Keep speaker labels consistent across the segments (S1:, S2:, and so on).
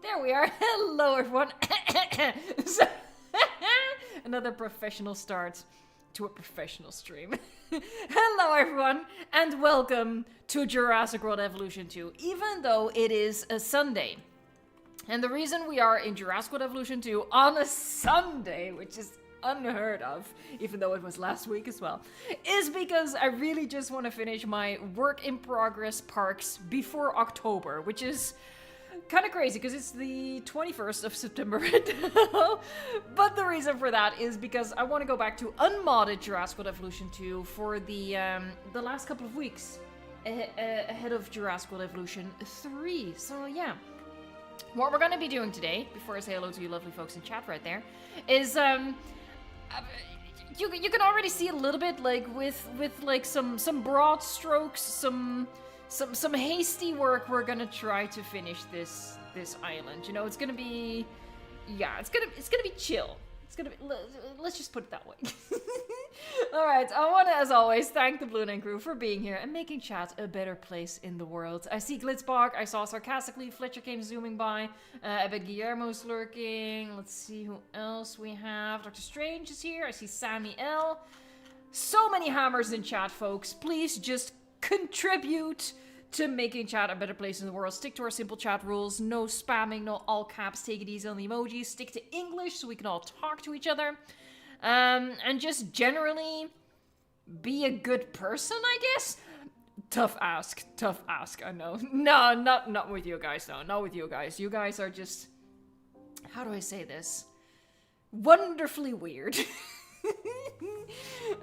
S1: there we are. Hello, everyone. So, another professional start to a professional stream. Hello, everyone, and welcome to Jurassic World Evolution 2, even though it is a Sunday. And the reason we are in Jurassic World Evolution 2 on a Sunday, which is unheard of, even though it was last week as well, is because I really just want to finish my work in progress parks before October, which is kind of crazy because it's the 21st of September right now. But the reason for that is because I want to go back to unmodded Jurassic World Evolution 2 for the last couple of weeks ahead of Jurassic World Evolution 3. So yeah. What we're going to be doing today, before I say hello to you lovely folks in chat right there, is you can already see a little bit, like with like some broad strokes, some hasty work. We're gonna try to finish this island. You know, it's gonna be, yeah, it's gonna be chill. It's gonna be, let's just put it that way. All right, I want to, as always, thank the Blue Nine crew for being here and making chat a better place in the world. I see Glitzbach, I saw sarcastically, Fletcher came zooming by, I bet Guillermo's lurking. Let's see who else we have. Dr. Strange is here, I see Sammy L. So many hammers in chat, folks. Please just contribute to making chat a better place in the world. Stick to our simple chat rules. No spamming, no all caps. Take it easy on the emojis. Stick to English so we can all talk to each other. And just generally be a good person, I guess. Tough ask, I know. No, not with you guys, though. Not with you guys. You guys are just, how do I say this? Wonderfully weird.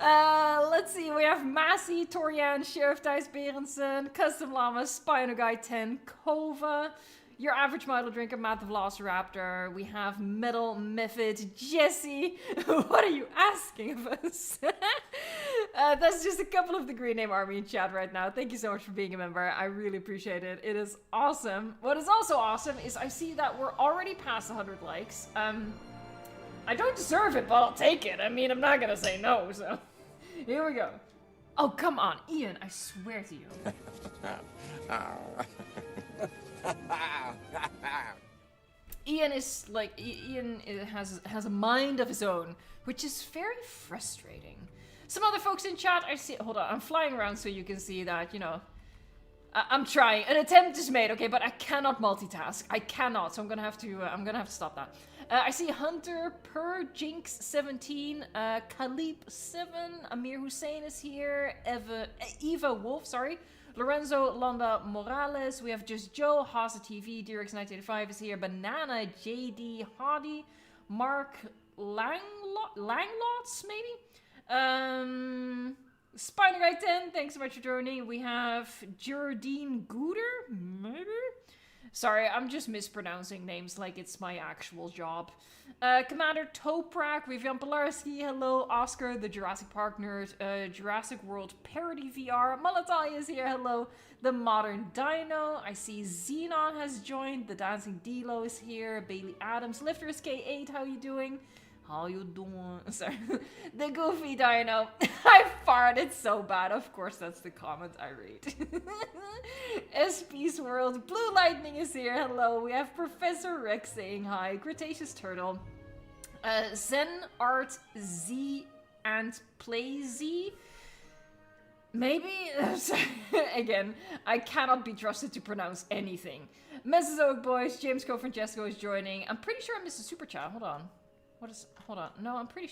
S1: Let's see, we have Massey, Torian, Sheriff Dice Berensen, Custom Llama, Spino Guy 10, Kova, Your Average Model Drinker, Matt the Velociraptor, we have Metal Method, Jesse. What are you asking of us? That's just a couple of the Green Name Army in chat right now. Thank you so much for being a member. I really appreciate it. It is awesome. What is also awesome is I see that we're already past 100 likes. I don't deserve it, but I'll take it. I mean, I'm not gonna say no, so... Here we go. Oh, come on, Ian, I swear to you. Ian is, like, Ian has a mind of his own, which is very frustrating. Some other folks in chat, I see... Hold on, I'm flying around so you can see that, you know... I'm trying. An attempt is made, okay, but I cannot multitask. I cannot, so I'm gonna have to stop that. I see Hunter, Per, Jinx 17, Khalib 7, Amir Hussein is here, Eva Wolf, sorry, Lorenzo Landa Morales, we have Just Joe, Hasa TV, Dirix1985 is here, Banana, JD, Hardy, Mark Langlots, maybe? Spider Guy 10, thanks so much for joining. We have Jardine Gooder, maybe? Sorry, I'm just mispronouncing names like it's my actual job. Commander Toprak, Vivian Polarski, hello. Oscar, the Jurassic Park nerd, Jurassic World Parody VR. Malatai is here, hello. The Modern Dino, I see Xenon has joined. The Dancing D-Lo is here. Bailey Adams, Lifter is K8, how you doing? How you doing? Sorry. The Goofy Dino. I farted so bad. Of course, that's the comment I read. SP's World. Blue Lightning is here. Hello. We have Professor Rex saying hi. Cretaceous Turtle. Zen Art Z and Play Z. Maybe? Again, I cannot be trusted to pronounce anything. Mesozoic Boys. James Co-Francesco is joining. I'm pretty sure I missed a super chat. Hold on. Hold on. No, I'm pretty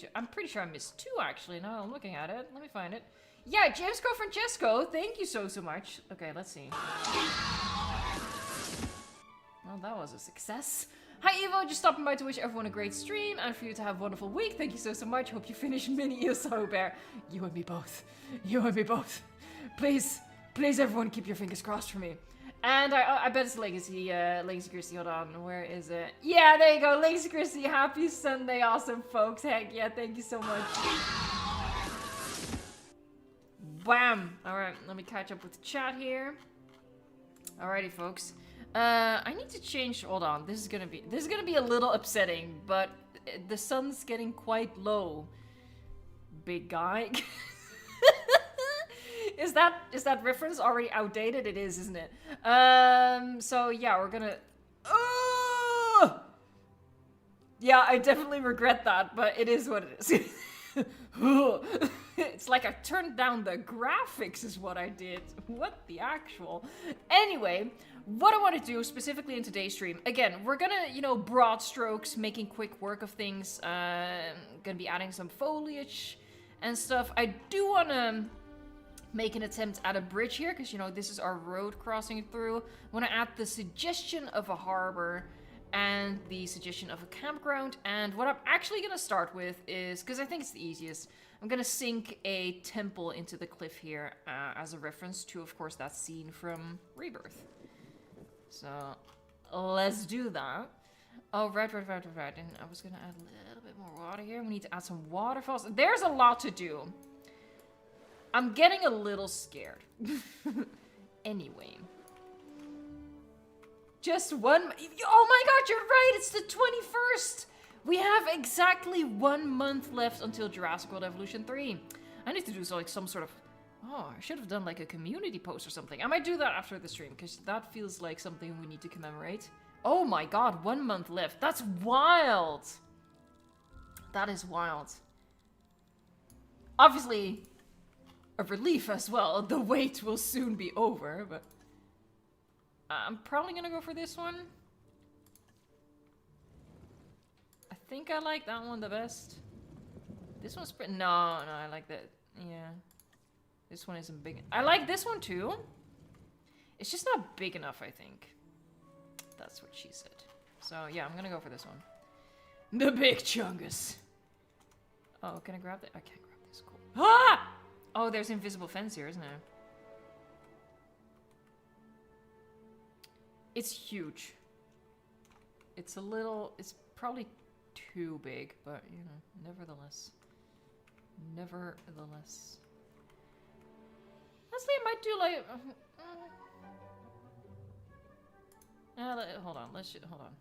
S1: sure I missed 2 actually. Now I'm looking at it. Let me find it. Yeah, James Co Francesco, thank you so much. Okay, let's see. Well, that was a success. Hi Evo, just stopping by to wish everyone a great stream and for you to have a wonderful week. Thank you so much. Hope you finish Mini Ilso Bear. You and me both. You and me both. Please everyone keep your fingers crossed for me. And I bet it's Legacy Christie, hold on, where is it? Yeah, there you go, Legacy Christie, happy Sunday, awesome folks, heck yeah, thank you so much. Wham! Alright, let me catch up with the chat here. Alrighty folks, I need to change, hold on, this is gonna be a little upsetting, but the sun's getting quite low. Big guy. Is that reference already outdated? It is, isn't it? So yeah, we're gonna... Oh! Ugh! Yeah, I definitely regret that, but it is what it is. It's like I turned down the graphics is what I did. What the actual? Anyway, what I want to do specifically in today's stream, again, we're gonna, you know, broad strokes, making quick work of things. Gonna be adding some foliage and stuff. I do want to make an attempt at a bridge here, because, you know, this is our road crossing through. I want to add the suggestion of a harbor and the suggestion of a campground. And what I'm actually going to start with is, because I think it's the easiest, I'm going to sink a temple into the cliff here as a reference to, of course, that scene from Rebirth. So, let's do that. Oh, right. And I was going to add a little bit more water here. We need to add some waterfalls. There's a lot to do. I'm getting a little scared. Anyway. Just one... Oh my god, you're right! It's the 21st! We have exactly 1 month left until Jurassic World Evolution 3. I need to do so, like some sort of... Oh, I should have done like a community post or something. I might do that after the stream, because that feels like something we need to commemorate. Oh my god, 1 month left. That's wild! That is wild. Obviously... a relief as well. The wait will soon be over, but I'm probably gonna go for this one. I think I like that one the best. This one's pretty... No, I like that. Yeah. This one isn't big. I like this one too. It's just not big enough, I think. That's what she said. So yeah, I'm gonna go for this one. The big chungus. Oh, can I grab that? I can't grab this. Cool. Ah! Oh, there's invisible fence here, isn't there? It's huge. It's a little... It's probably too big, but, you know, nevertheless. Nevertheless. Honestly, I might do like... hold on, hold on.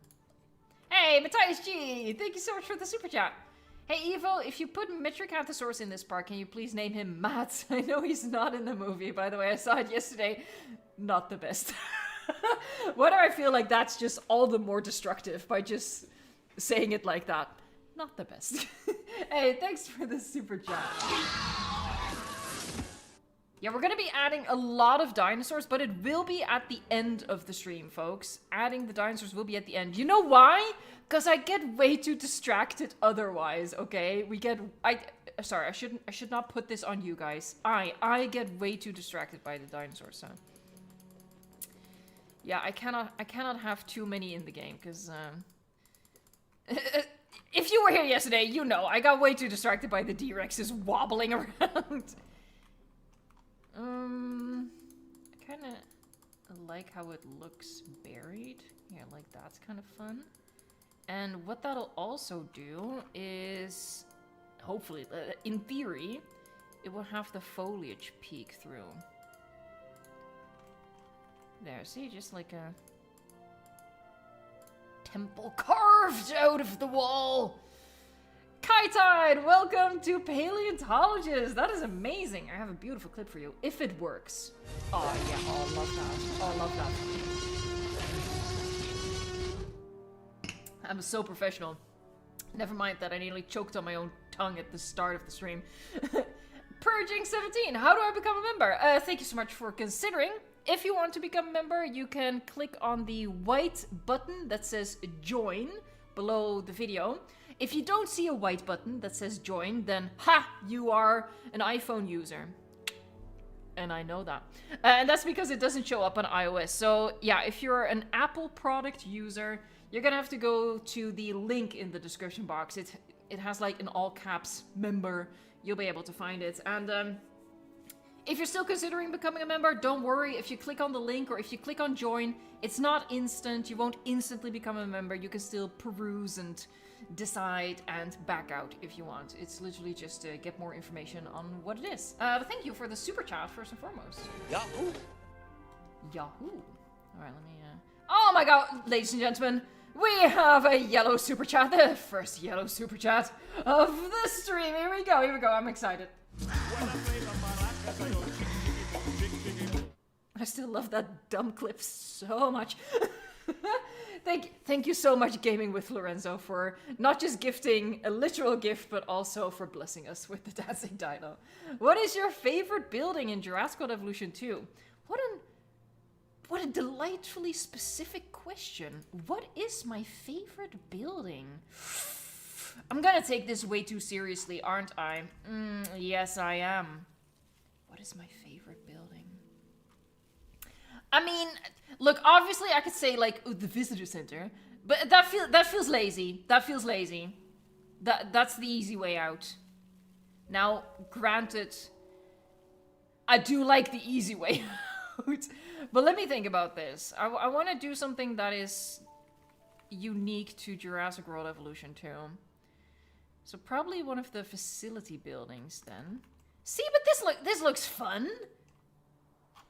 S1: Hey, Matthias G! Thank you so much for the super chat. Hey Evo, if you put Metricanthrosaurus in this park, can you please name him Matt? I know he's not in the movie, by the way. I saw it yesterday. Not the best. Why do I feel like that's just all the more destructive by just saying it like that? Not the best. Hey, thanks for the super chat. Yeah, we're gonna be adding a lot of dinosaurs, but it will be at the end of the stream, folks. Adding the dinosaurs will be at the end. You know why? Because I get way too distracted otherwise, okay? Sorry, I should not put this on you guys. I get way too distracted by the dinosaurs, so. Yeah, I cannot have too many in the game, because, if you were here yesterday, you know, I got way too distracted by the D-Rexes wobbling around. I kind of like how it looks buried. Yeah, like that's kind of fun. And what that'll also do is, hopefully, in theory, it will have the foliage peek through. There, see, just like a temple carved out of the wall. Kaitide, welcome to Paleontologist. That is amazing. I have a beautiful clip for you, if it works. Oh yeah, oh love that. Oh love that. I'm so professional. Never mind that I nearly choked on my own tongue at the start of the stream. Purging 17, how do I become a member? Thank you so much for considering. If you want to become a member, you can click on the white button that says join below the video. If you don't see a white button that says join, then ha, you are an iPhone user. And I know that. And that's because it doesn't show up on iOS. So yeah, if you're an Apple product user, you're gonna have to go to the link in the description box. It has like an all caps member. You'll be able to find it. And if you're still considering becoming a member, don't worry. If you click on the link or if you click on join, it's not instant. You won't instantly become a member. You can still peruse and decide and back out if you want. It's literally just to get more information on what it is. But thank you for the super chat first and foremost. Yahoo! Yahoo! Alright, let me Oh my god, ladies and gentlemen, we have a yellow super chat. The first yellow super chat of the stream. Here we go, I'm excited. I still love that dumb clip so much. Thank you so much, Gaming with Lorenzo, for not just gifting a literal gift, but also for blessing us with the dancing dino. What is your favorite building in Jurassic World Evolution 2? What a delightfully specific question. What is my favorite building? I'm gonna take this way too seriously, aren't I? Yes, I am. What is my favorite building? I mean, look, obviously I could say like the visitor center, but that feels lazy. That feels lazy. That's the easy way out. Now, granted, I do like the easy way out, but let me think about this. I want to do something that is unique to Jurassic World Evolution 2. So probably one of the facility buildings then. See, but this looks fun.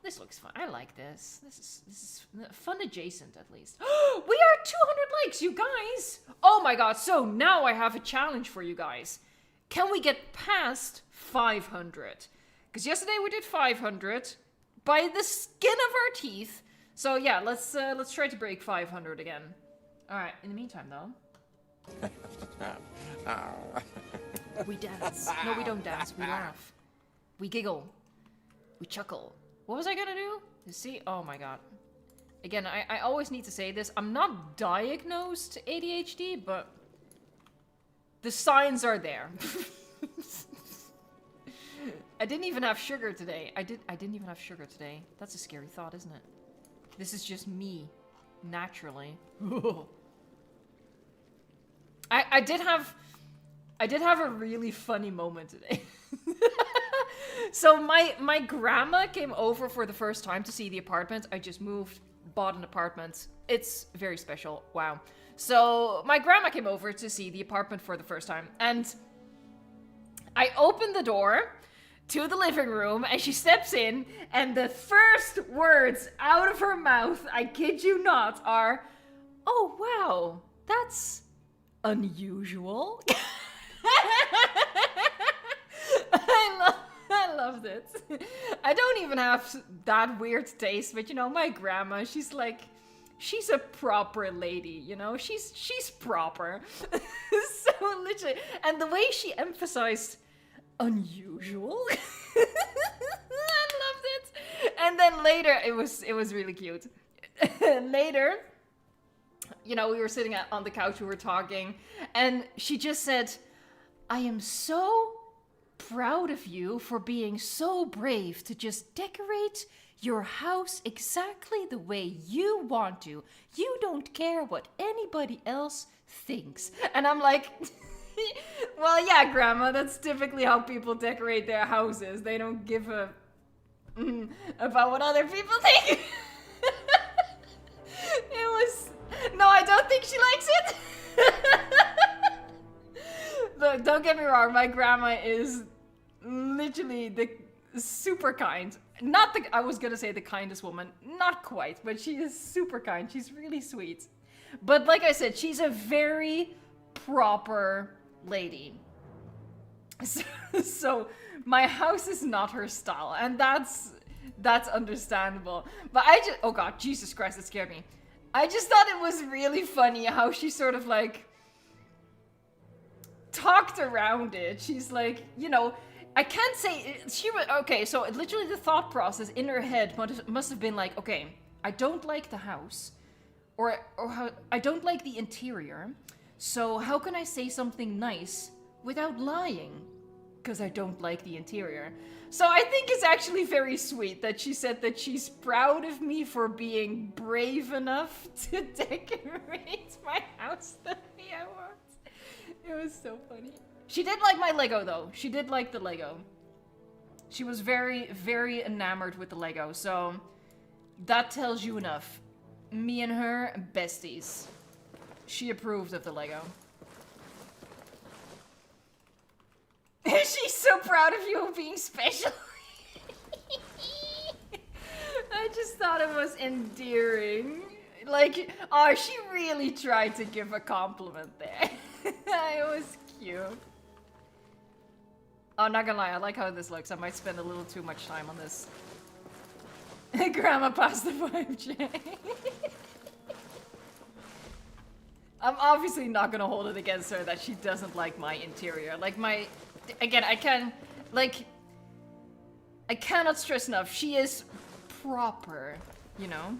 S1: This looks fun. I like this. This is fun adjacent, at least. We are 200 likes, you guys! Oh my god, so now I have a challenge for you guys. Can we get past 500? Because yesterday we did 500 by the skin of our teeth. So yeah, let's try to break 500 again. Alright, in the meantime though. We dance. No, we don't dance. We laugh. We giggle. We chuckle. What was I gonna do? You see? Oh my god. Again, I always need to say this. I'm not diagnosed ADHD, but the signs are there. I didn't even have sugar today. I didn't even have sugar today. That's a scary thought, isn't it? This is just me. Naturally. I did have a really funny moment today. So my grandma came over for the first time to see the apartment. I just moved, bought an apartment. It's very special. Wow. So my grandma came over to see the apartment for the first time. And I opened the door to the living room and she steps in and the first words out of her mouth, I kid you not, are, "Oh, wow, that's unusual." I loved it. I don't even have that weird taste, but you know, my grandma, she's a proper lady, you know? She's proper. So literally, and the way she emphasized unusual, I loved it. And then later, it was really cute. Later, you know, we were sitting on the couch, we were talking, and she just said, "I am so proud of you for being so brave to just decorate your house exactly the way you want to. You don't care what anybody else thinks." And I'm like, well, yeah, Grandma, that's typically how people decorate their houses. They don't give a about what other people think. No, I don't think she likes it. Look, don't get me wrong, my grandma is literally the super kind. I was gonna say the kindest woman. Not quite, but she is super kind. She's really sweet. But like I said, she's a very proper lady. So my house is not her style, and that's understandable. But oh god, Jesus Christ, it scared me. I just thought it was really funny how she sort of like talked around it. She's like, you know, I can't say she was okay. So literally, the thought process in her head must have been like, okay, I don't like the house, or how I don't like the interior. So how can I say something nice without lying? Because I don't like the interior. So I think it's actually very sweet that she said that she's proud of me for being brave enough to decorate my house the way I want. It was so funny. She did like my Lego though. She did like the Lego. She was very, very enamored with the Lego. So that tells you enough. Me and her, besties. She approved of the Lego. She's so proud of you being special. I just thought it was endearing. Like, oh, she really tried to give a compliment there. It was cute. Oh, not gonna lie, I like how this looks. I might spend a little too much time on this. Grandma passed the 5J. I'm obviously not gonna hold it against her that she doesn't like my interior. Like again, I cannot stress enough, she is proper, you know?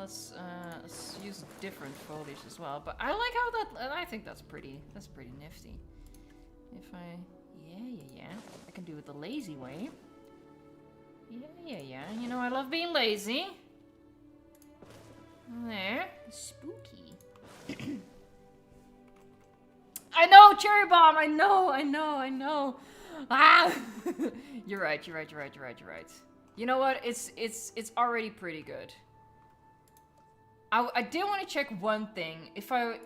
S1: Let's use different foliage as well. But I like how I think that's pretty nifty. If yeah. I can do it the lazy way. Yeah. You know, I love being lazy. There. Spooky. I know, Cherry Bomb! I know. Ah! You're right. You know what? It's already pretty good. I did want to check one thing. If I...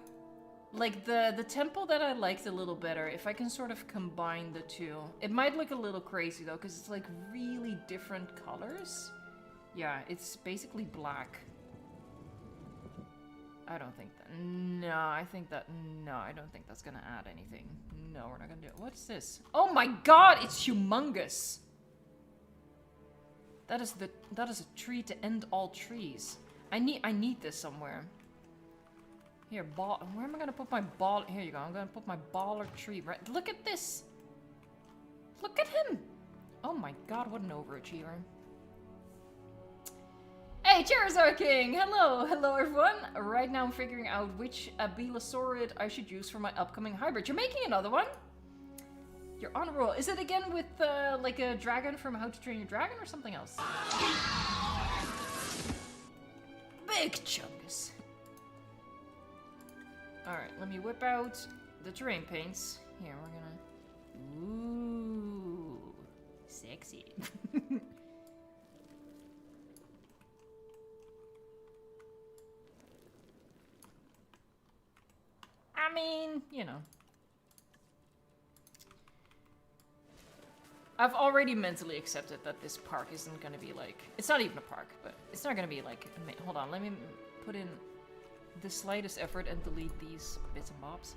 S1: Like, the temple that I liked a little better, if I can sort of combine the two. It might look a little crazy, though, because it's, like, really different colors. Yeah, it's basically black. I don't think that... No, I don't think that's gonna add anything. No, we're not gonna do it. What's this? Oh my god, it's humongous! That is a tree to end all trees. I need this somewhere. Here, ball. Where am I gonna put my ball? Here you go. I'm gonna put my baller tree. Right. Look at this. Look at him. Oh my god, what an overachiever. Hey, Charizard King. Hello everyone. Right now I'm figuring out which Abilosaurid I should use for my upcoming hybrid. You're making another one? You're on a roll. Is it again with like a dragon from How to Train Your Dragon or something else? Big chungus. Alright, let me whip out the terrain paints. Here, we're gonna... Ooh, sexy. I mean, you know. I've already mentally accepted that this park isn't gonna be like... It's not even a park, but it's not gonna be like... Hold on, let me put in the slightest effort and delete these bits and bobs.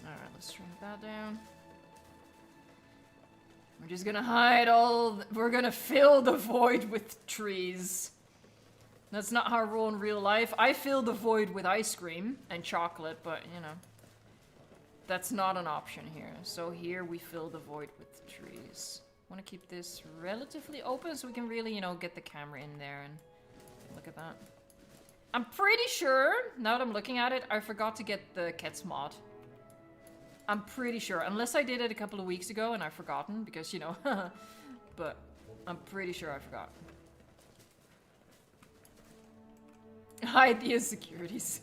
S1: Alright, let's shrink that down. We're just gonna hide all... We're gonna fill the void with trees. That's not how I roll in real life. I fill the void with ice cream and chocolate, but, you know. That's not an option here. So here we fill the void with trees. I want to keep this relatively open so we can really, you know, get the camera in there and look at that. I'm pretty sure, now that I'm looking at it, I forgot to get the cats mod. I'm pretty sure, unless I did it a couple of weeks ago and I've forgotten, because, you know, but I'm pretty sure I forgot. Hide the insecurities.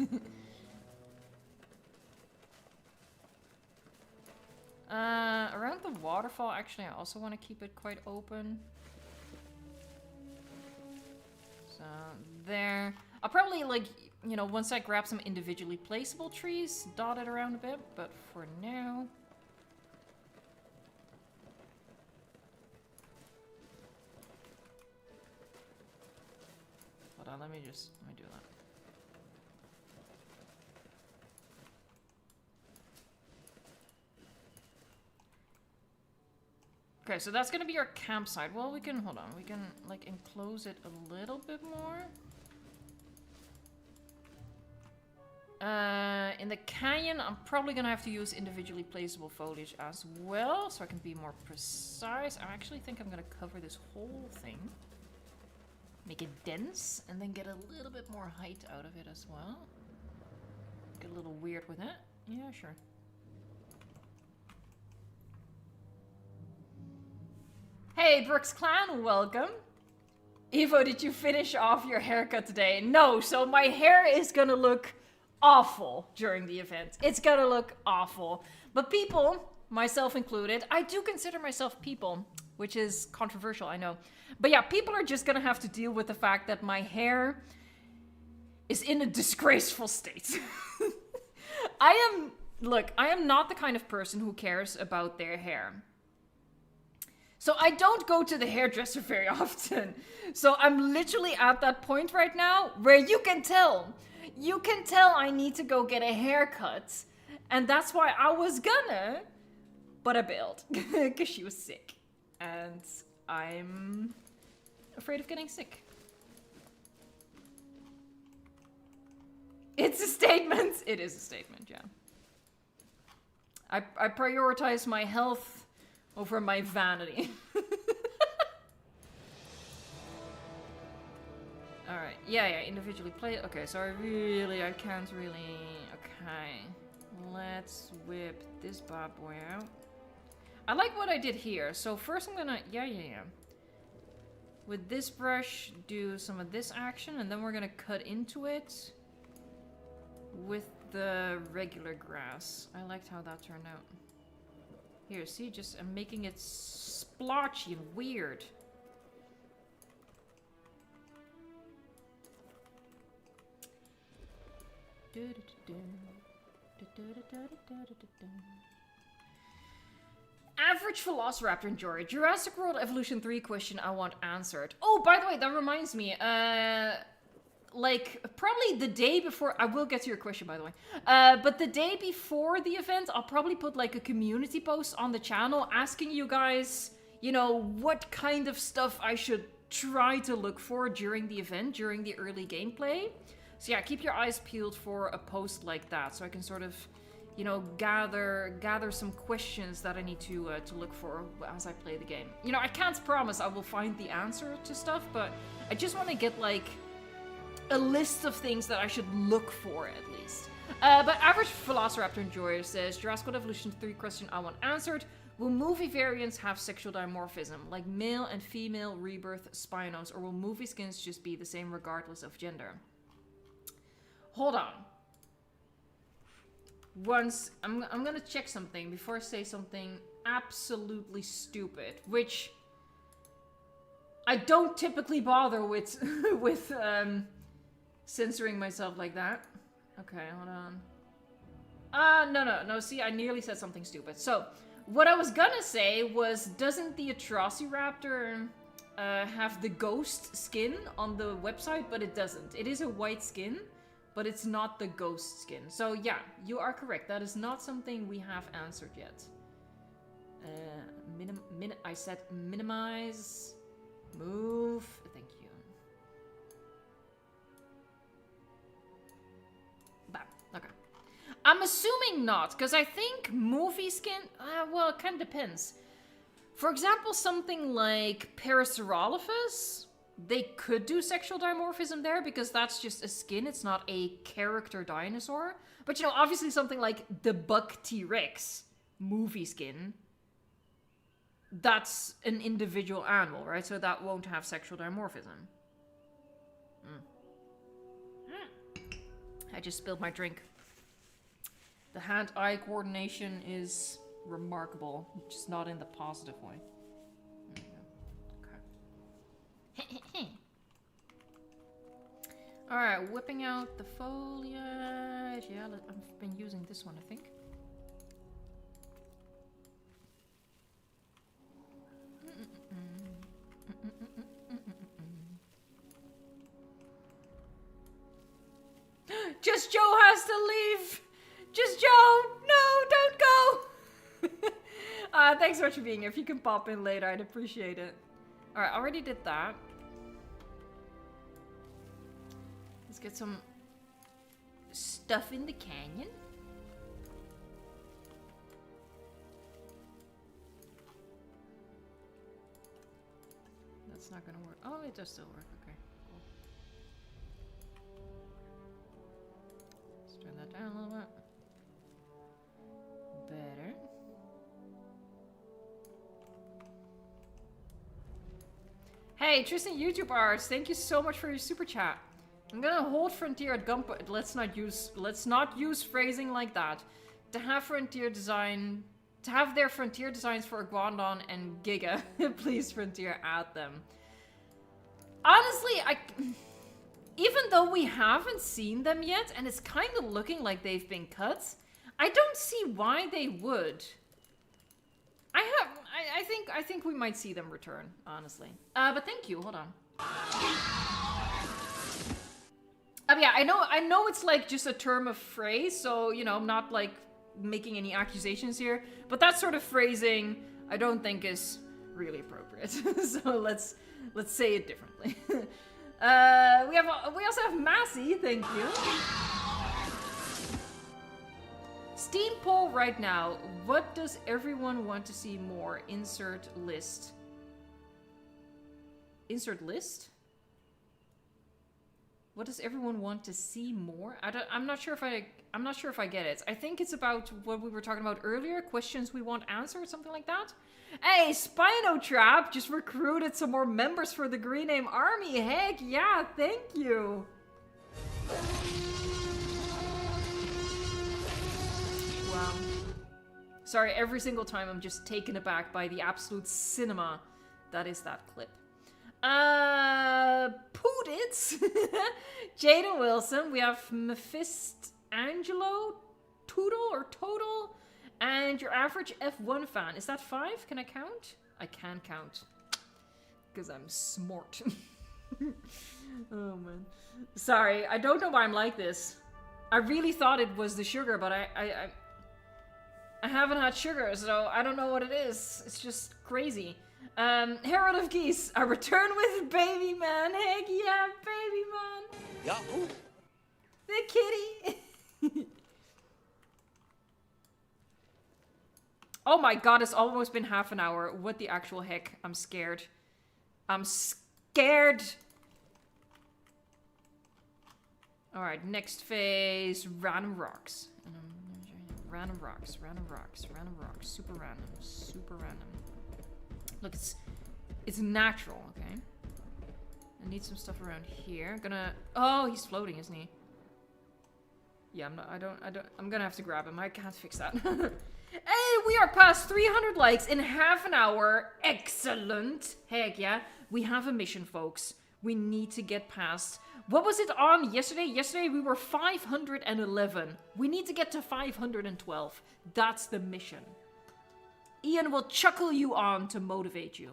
S1: Around the waterfall, actually, I also want to keep it quite open. So, there. I'll probably, like, you know, once I grab some individually placeable trees, dot it around a bit, but for now... Hold on, let me do that. Okay, so that's gonna be our campsite. Well, we can, hold on, we can, like, enclose it a little bit more. In the canyon, I'm probably gonna have to use individually placeable foliage as well, so I can be more precise. I actually think I'm gonna cover this whole thing. Make it dense, and then get a little bit more height out of it as well. Get a little weird with it. Yeah, sure. Hey, Brooks Clan, welcome. Evo, did you finish off your haircut today? No, so my hair is gonna look awful during the event. It's gonna look awful. But people, myself included, I do consider myself people, which is controversial, I know. But yeah, people are just gonna have to deal with the fact that my hair is in a disgraceful state. Look, I am not the kind of person who cares about their hair. So I don't go to the hairdresser very often. So I'm literally at that point right now where you can tell I need to go get a haircut. And that's why I was gonna, but I bailed. Because she was sick. And I'm afraid of getting sick. It's a statement. It is a statement, yeah. I prioritize my health over my vanity. Alright, yeah, individually play it. Okay, so I can't really... Okay, let's whip this bad boy out. I like what I did here. So first I'm gonna... Yeah. With this brush, do some of this action, and then we're gonna cut into it with the regular grass. I liked how that turned out. Here, see, just I'm making it splotchy and weird. Average Velociraptor enjoyer. Jurassic World Evolution 3 question I want answered. Oh, by the way, that reminds me. Like, probably the day before... I will get to your question, by the way. But the day before the event, I'll probably put, like, a community post on the channel asking you guys, you know, what kind of stuff I should try to look for during the event, during the early gameplay. So yeah, keep your eyes peeled for a post like that, so I can sort of, you know, gather some questions that I need to look for as I play the game. You know, I can't promise I will find the answer to stuff, but I just want to get, like, a list of things that I should look for, at least. But Average Velociraptor Enjoyer says, Jurassic World Evolution 3 question I want answered. Will movie variants have sexual dimorphism, like male and female Rebirth Spinos, or will movie skins just be the same regardless of gender? Hold on. I'm gonna check something before I say something absolutely stupid, which I don't typically bother with with censoring myself like that. Okay, hold on. No, see, I nearly said something stupid. So, what I was gonna say was, doesn't the Atrociraptor have the ghost skin on the website? But it doesn't. It is a white skin, but it's not the ghost skin. So yeah, you are correct. That is not something we have answered yet. I said minimize, move. Thank you. Bam. Okay. I'm assuming not, because I think movie skin. Well, it kind of depends. For example, something like Parasaurolophus. They could do sexual dimorphism there because that's just a skin. It's not a character dinosaur. But, you know, obviously something like the Buck T-Rex movie skin, that's an individual animal, right? So that won't have sexual dimorphism. I just spilled my drink. The hand-eye coordination is remarkable, just not in the positive way. Alright, whipping out the foliage. Yeah, I've been using this one, I think. Just Joe has to leave! Just Joe! No, don't go! Thanks so much for being here. If you can pop in later, I'd appreciate it. Alright, I already did that. Let's get some stuff in the canyon. That's not gonna work. Oh, it does still work. Okay, cool. Let's turn that down a little bit. Better. Hey, Tristan YouTube Arts, thank you so much for your super chat. I'm gonna hold Frontier at gunpoint. Let's not use phrasing like that. To have their Frontier designs for Iguanodon and Giga, please Frontier add them. Honestly, even though we haven't seen them yet, and it's kind of looking like they've been cut, I don't see why they would. I think we might see them return, honestly. But thank you. Hold on. Yeah, I know it's like just a term of phrase, so, you know, I'm not like making any accusations here, but that sort of phrasing I don't think is really appropriate. So let's say it differently. We also have Massey, thank you. Steam poll right now. What does everyone want to see more? Insert list. Insert list? What does everyone want to see more? I'm not sure if I get it. I think it's about what we were talking about earlier. Questions we want answered, something like that. Hey, Spinotrap just recruited some more members for the Green Name Army. Heck yeah, thank you. Wow. Sorry, every single time I'm just taken aback by the absolute cinema that is that clip. Poodits, Jaden Wilson, we have Mephistangelo, Toodle or Total, and your average F1 fan. Is that 5? Can I count? I can count. Because I'm smart. Oh man. Sorry, I don't know why I'm like this. I really thought it was the sugar, but I haven't had sugar, so I don't know what it is. It's just crazy. Herald of Geese, I return with Baby Man. Heck yeah, Baby Man. Yahoo! The kitty. Oh my god, it's almost been half an hour. What the actual heck? I'm scared. I'm scared. Alright, next phase. Random rocks. Random rocks, random rocks, random rocks. Super random, super random. Look, it's natural, okay? I need some stuff around here. I'm gonna... Oh, he's floating, isn't he? Yeah, I'm gonna have to grab him. I can't fix that. Hey, we are past 300 likes in half an hour. Excellent. Heck yeah. We have a mission, folks. We need to get past... What was it on yesterday? Yesterday we were 511. We need to get to 512. That's the mission. Ian will chuckle you on to motivate you.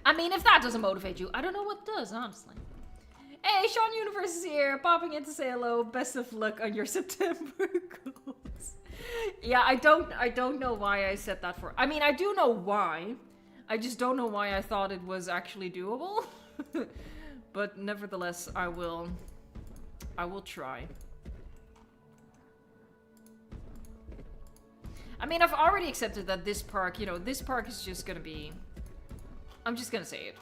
S1: I mean, if that doesn't motivate you, I don't know what does, honestly. Hey, Sean Universe is here, popping in to say hello. Best of luck on your September goals. Yeah, I don't know why I said that for... I mean, I do know why. I just don't know why I thought it was actually doable. But nevertheless, I will try. I mean, I've already accepted that this park, you know, this park is just gonna be... I'm just gonna say it.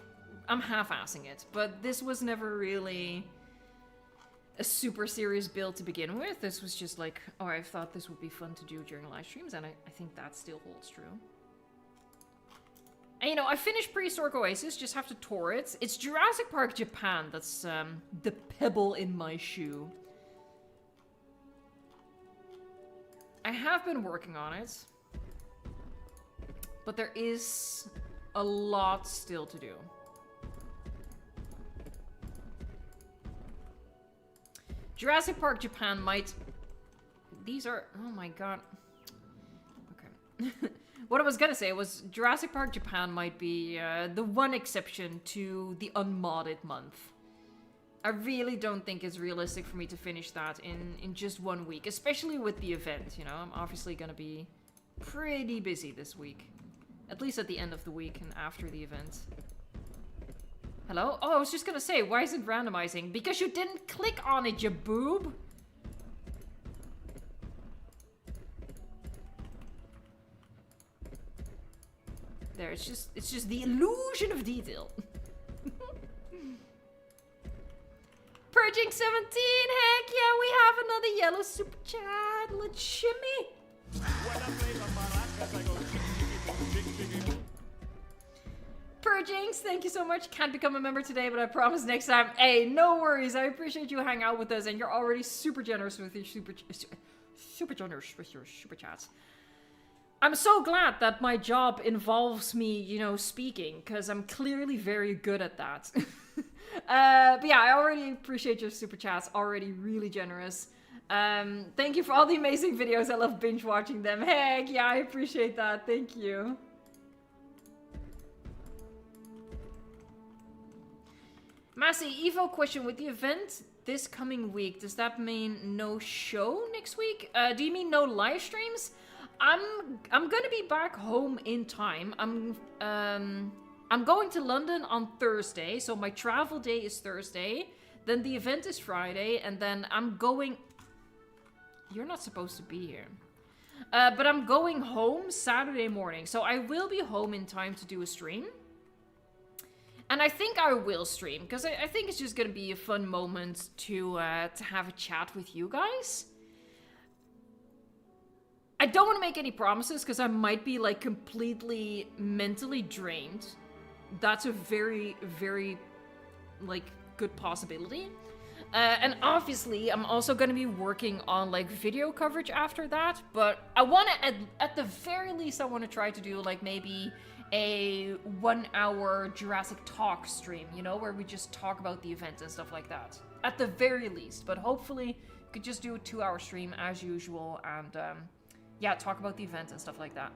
S1: I'm half-assing it, but this was never really a super serious build to begin with. This was just like, oh, I thought this would be fun to do during live streams, and I think that still holds true. And, you know, I finished Prehistoric Oasis, just have to tour it. It's Jurassic Park Japan that's the pebble in my shoe. I have been working on it, but there is a lot still to do. Jurassic Park Japan might... These are... Oh my god. Okay. What I was gonna say was Jurassic Park Japan might be the one exception to the unmodded month. I really don't think it's realistic for me to finish that in just 1 week, especially with the event, you know? I'm obviously gonna be pretty busy this week. At least at the end of the week and after the event. Hello? Oh, I was just gonna say, why is it randomizing? Because you didn't click on it, you boob! There, it's just the illusion of detail. Purging 17, heck yeah, we have another yellow super chat. Let's shimmy. Purgings, thank you so much. Can't become a member today, but I promise next time. Hey, no worries. I appreciate you hanging out with us, and you're already super generous with your super generous with your super chats. I'm so glad that my job involves me, you know, speaking, because I'm clearly very good at that. But yeah, I already appreciate your super chats. Already really generous. Thank you for all the amazing videos. I love binge watching them. Heck yeah, I appreciate that. Thank you. Massey, Evo question, with the event this coming week, does that mean no show next week? Do you mean no live streams? I'm gonna be back home in time. I'm going to London on Thursday, so my travel day is Thursday. Then the event is Friday, and then I'm going... You're not supposed to be here. But I'm going home Saturday morning, so I will be home in time to do a stream. And I think I will stream, because I think it's just going to be a fun moment to have a chat with you guys. I don't want to make any promises, because I might be, like, completely mentally drained. That's a very, very, like, good possibility. And obviously, I'm also going to be working on, like, video coverage after that. But I want to, at the very least, I want to try to do, like, maybe a 1-hour Jurassic talk stream, you know, where we just talk about the event and stuff like that. At the very least. But hopefully, we could just do a 2-hour stream as usual and, yeah, talk about the event and stuff like that.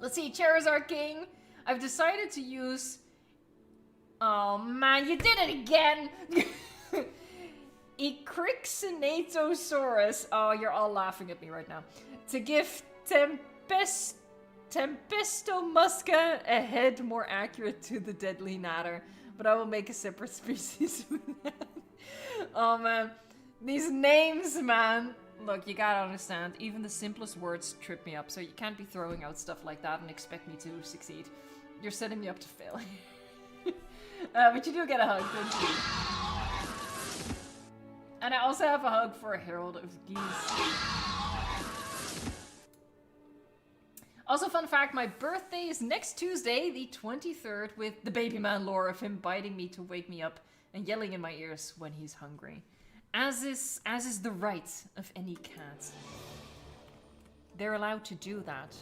S1: Let's see, Charizard King. I've decided to use... Oh man, you did it again! Ecrixinatosaurus. Oh, you're all laughing at me right now. To give Tempestomusca a head more accurate to the deadly natter. But I will make a separate species with that. Oh man. These names, man. Look, you gotta understand, even the simplest words trip me up, so you can't be throwing out stuff like that and expect me to succeed. You're setting me up to fail. But you do get a hug, don't you? And I also have a hug for a Herald of Geese. Also, fun fact, my birthday is next Tuesday, the 23rd, with the baby man lore of him biting me to wake me up and yelling in my ears when he's hungry. As is the right of any cat. They're allowed to do that.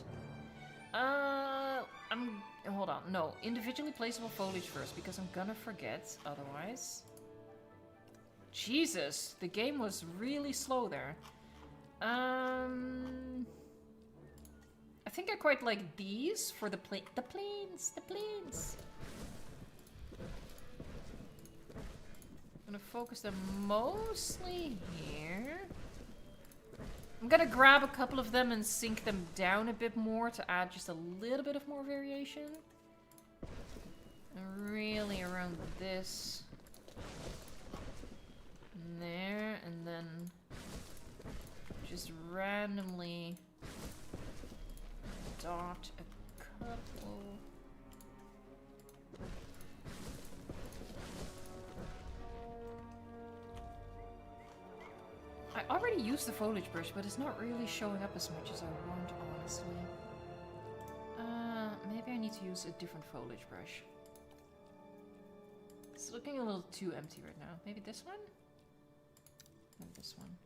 S1: Hold on. No, individually placeable foliage first, because I'm gonna forget otherwise. Jesus, the game was really slow there. I think I quite like these for the planes. I'm gonna focus them mostly here. I'm gonna grab a couple of them and sink them down a bit more to add just a little bit of more variation. And really around this. And there, and then just randomly dot a couple. I already used the foliage brush, but it's not really showing up as much as I want, honestly. Maybe I need to use a different foliage brush. It's looking a little too empty right now. Maybe this one? Maybe this one.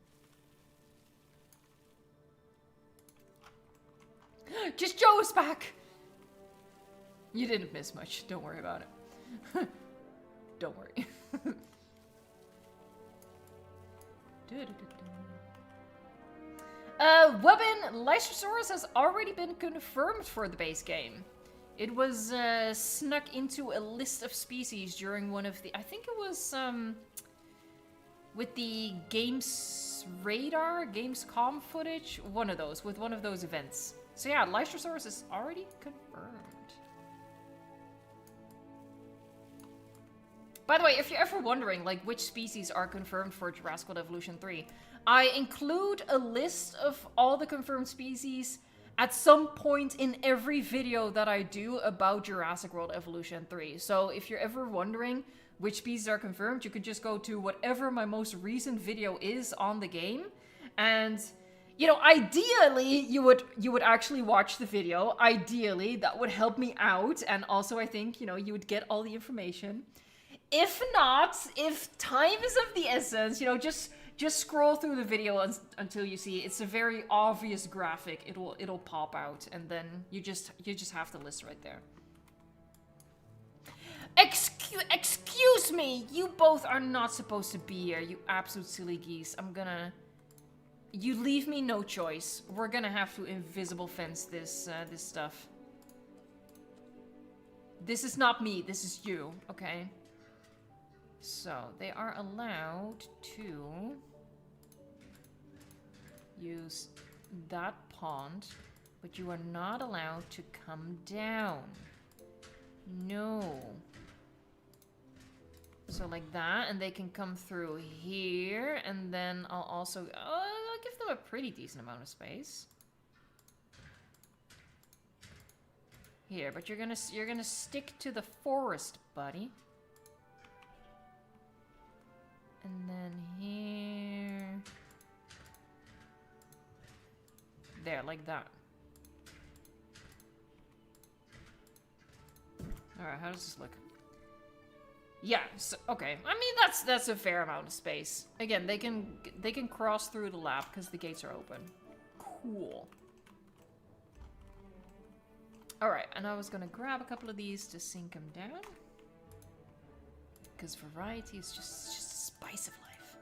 S1: Just Joe's back! You didn't miss much. Don't worry about it. Don't worry. Weapon Lysosaurus has already been confirmed for the base game. It was snuck into a list of species during one of the... I think it was with the Games Radar, Gamescom footage. One of those, with one of those events. So yeah, Lysosaurus is already confirmed. By the way, if you're ever wondering, like, which species are confirmed for Jurassic World Evolution 3, I include a list of all the confirmed species at some point in every video that I do about Jurassic World Evolution 3. So if you're ever wondering which species are confirmed, you could just go to whatever my most recent video is on the game. And, you know, ideally, you would actually watch the video. Ideally, that would help me out. And also, I think, you know, you would get all the information. If not, if time is of the essence, you know, just scroll through the video until you see it's a very obvious graphic. It'll pop out, and then you just have the list right there. Excuse me, you both are not supposed to be here. You absolute silly geese. You leave me no choice. We're gonna have to invisible fence this this stuff. This is not me, this is you, okay? So, they are allowed to use that pond, but you are not allowed to come down. No. So like that, and they can come through here, and then I'll also... I'll give them a pretty decent amount of space. Here, but you're gonna stick to the forest, buddy. And then here... There, like that. Alright, how does this look? Yeah, so, okay. I mean, that's a fair amount of space. Again, they can cross through the lab because the gates are open. Cool. Alright, and I was gonna grab a couple of these to sink them down. Because variety is just the spice of life.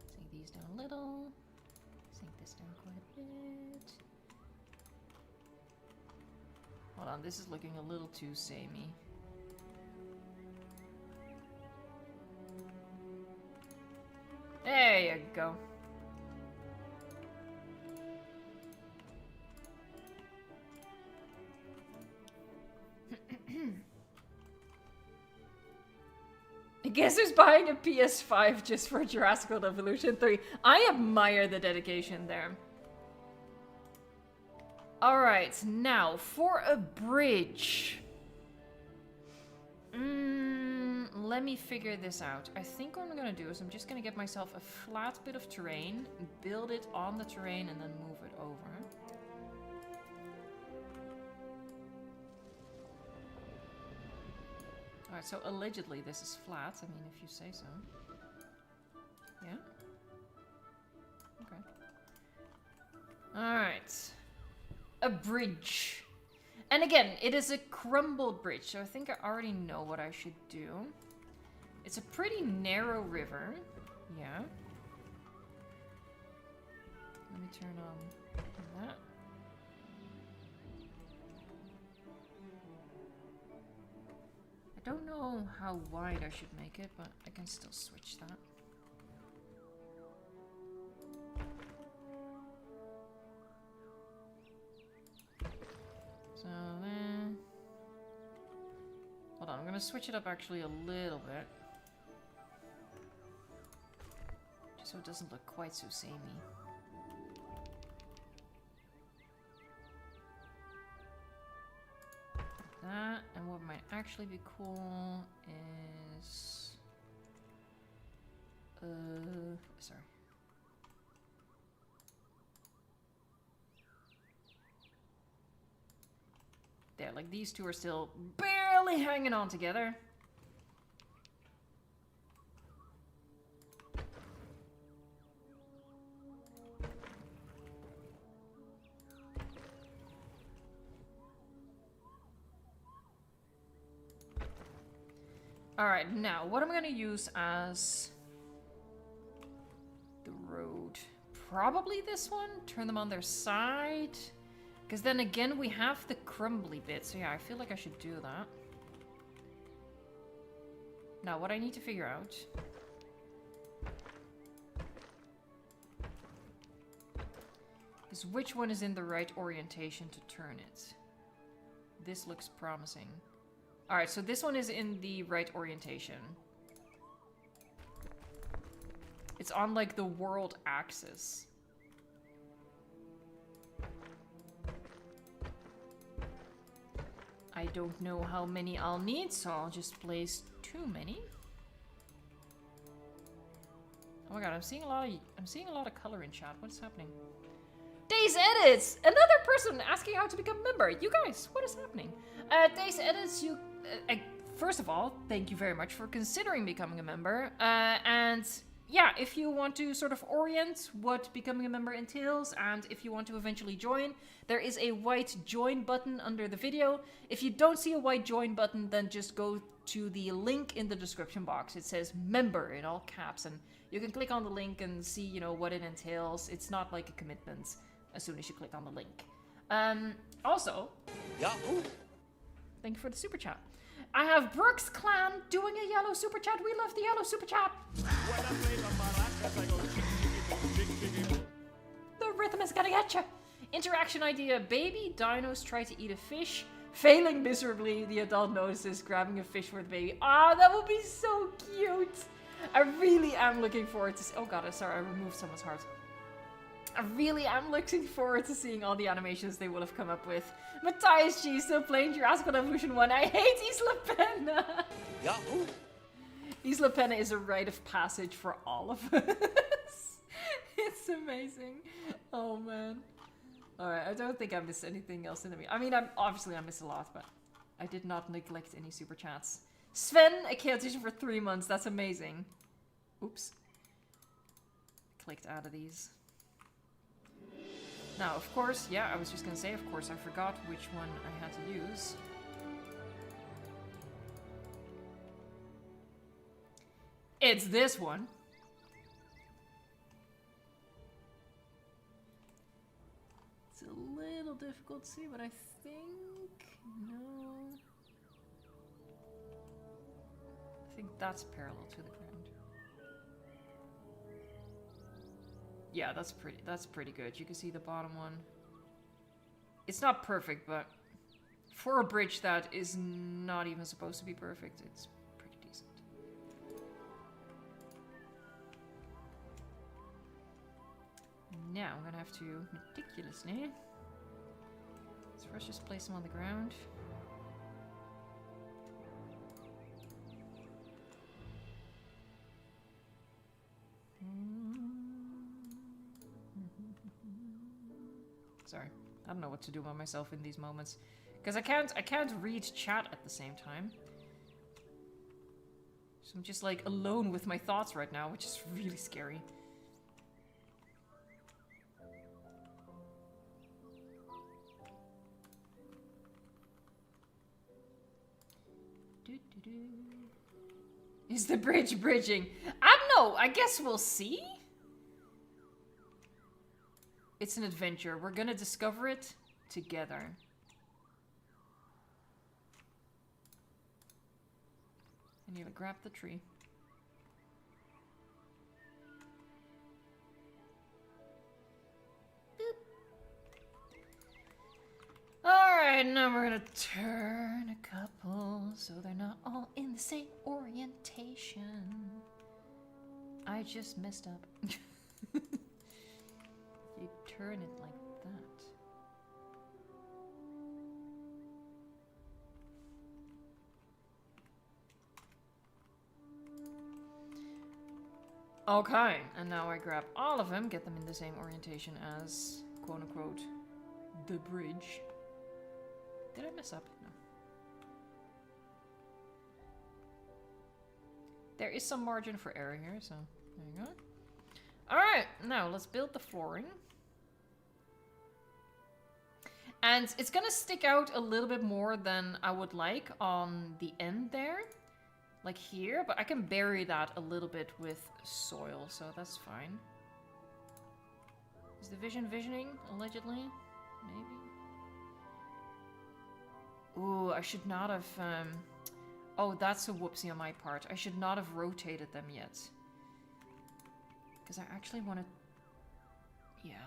S1: Sink these down a little. Sink this down quite a bit. Hold on, this is looking a little too samey. There you go. I guess who's buying a PS5 just for Jurassic World Evolution 3? I admire the dedication there. Alright, now for a bridge. Let me figure this out. I think what I'm gonna do is I'm just gonna get myself a flat bit of terrain, build it on the terrain, and then move it over. Alright, so allegedly this is flat. I mean, if you say so. Yeah? Okay. Alright. A bridge. And again, it is a crumbled bridge, so I think I already know what I should do. It's a pretty narrow river. Yeah. Let me turn on that. I don't know how wide I should make it, but I can still switch that. So then... Hold on, I'm gonna switch it up actually a little bit. Just so it doesn't look quite so samey. That, and what might actually be cool is... sorry. There, like these two are still barely hanging on together. Alright, now what I'm gonna use as the road. Probably this one. Turn them on their side. Because then again, we have the crumbly bit. So yeah, I feel like I should do that. Now, what I need to figure out is which one is in the right orientation to turn it. This looks promising. Alright, so this one is in the right orientation. It's on like the world axis. I don't know how many I'll need, so I'll just place too many. Oh my god, I'm seeing a lot of color in chat. What is happening? Days Edits! Another person asking how to become a member. You guys, what is happening? Days Edits, you... first of all, thank you very much for considering becoming a member. And yeah, if you want to sort of orient what becoming a member entails, and if you want to eventually join, there is a white join button under the video. If you don't see a white join button, then just go to the link in the description box. It says member in all caps, and you can click on the link and see, you know, what it entails. It's not like a commitment as soon as you click on the link. Also,
S2: Yahoo!
S1: Thank you for the super chat. I have Brooks Clan doing a yellow super chat. We love the yellow super chat. The rhythm is gonna get you. Interaction idea. Baby dinos try to eat a fish. Failing miserably, the adult notices grabbing a fish for the baby. Ah, that would be so cute. I really am looking forward to... Oh god, sorry, I removed someone's heart. I really am looking forward to seeing all the animations they will have come up with. Matthias G, still playing Jurassic Evolution 1. I hate Isla Pena.
S2: Yahoo!
S1: Isla Pena is a rite of passage for all of us. It's amazing. Oh man. Alright, I don't think I missed anything else in the... I mean, obviously I missed a lot, but I did not neglect any super chats. Sven, a chaotician for 3 months. That's amazing. Oops. Clicked out of these. Now, of course, yeah, I was just gonna say, of course, I forgot which one I had to use. It's this one. It's a little difficult to see, but I think... No... I think that's parallel to the ground. Yeah, that's pretty good. You can see the bottom one. It's not perfect, but for a bridge that is not even supposed to be perfect, it's pretty decent. Now I'm gonna have to meticulously. Let's first just place them on the ground. Sorry, I don't know what to do by myself in these moments, because I can't read chat at the same time. So I'm just like alone with my thoughts right now, which is really scary. Is the bridge bridging? I don't know. I guess we'll see. It's an adventure. We're gonna discover it together. I need to grab the tree. Alright, now we're gonna turn a couple so they're not all in the same orientation. I just messed up. You turn it like that. Okay, and now I grab all of them, get them in the same orientation as, quote-unquote, the bridge. Did I mess up? No. There is some margin for error here, so there you go. Alright, now let's build the flooring. And it's gonna stick out a little bit more than I would like on the end there. Like here, but I can bury that a little bit with soil, so that's fine. Is the visioning, allegedly? Maybe? Ooh, I should not have... Oh, that's a whoopsie on my part. I should not have rotated them yet. Because I actually want to... Yeah.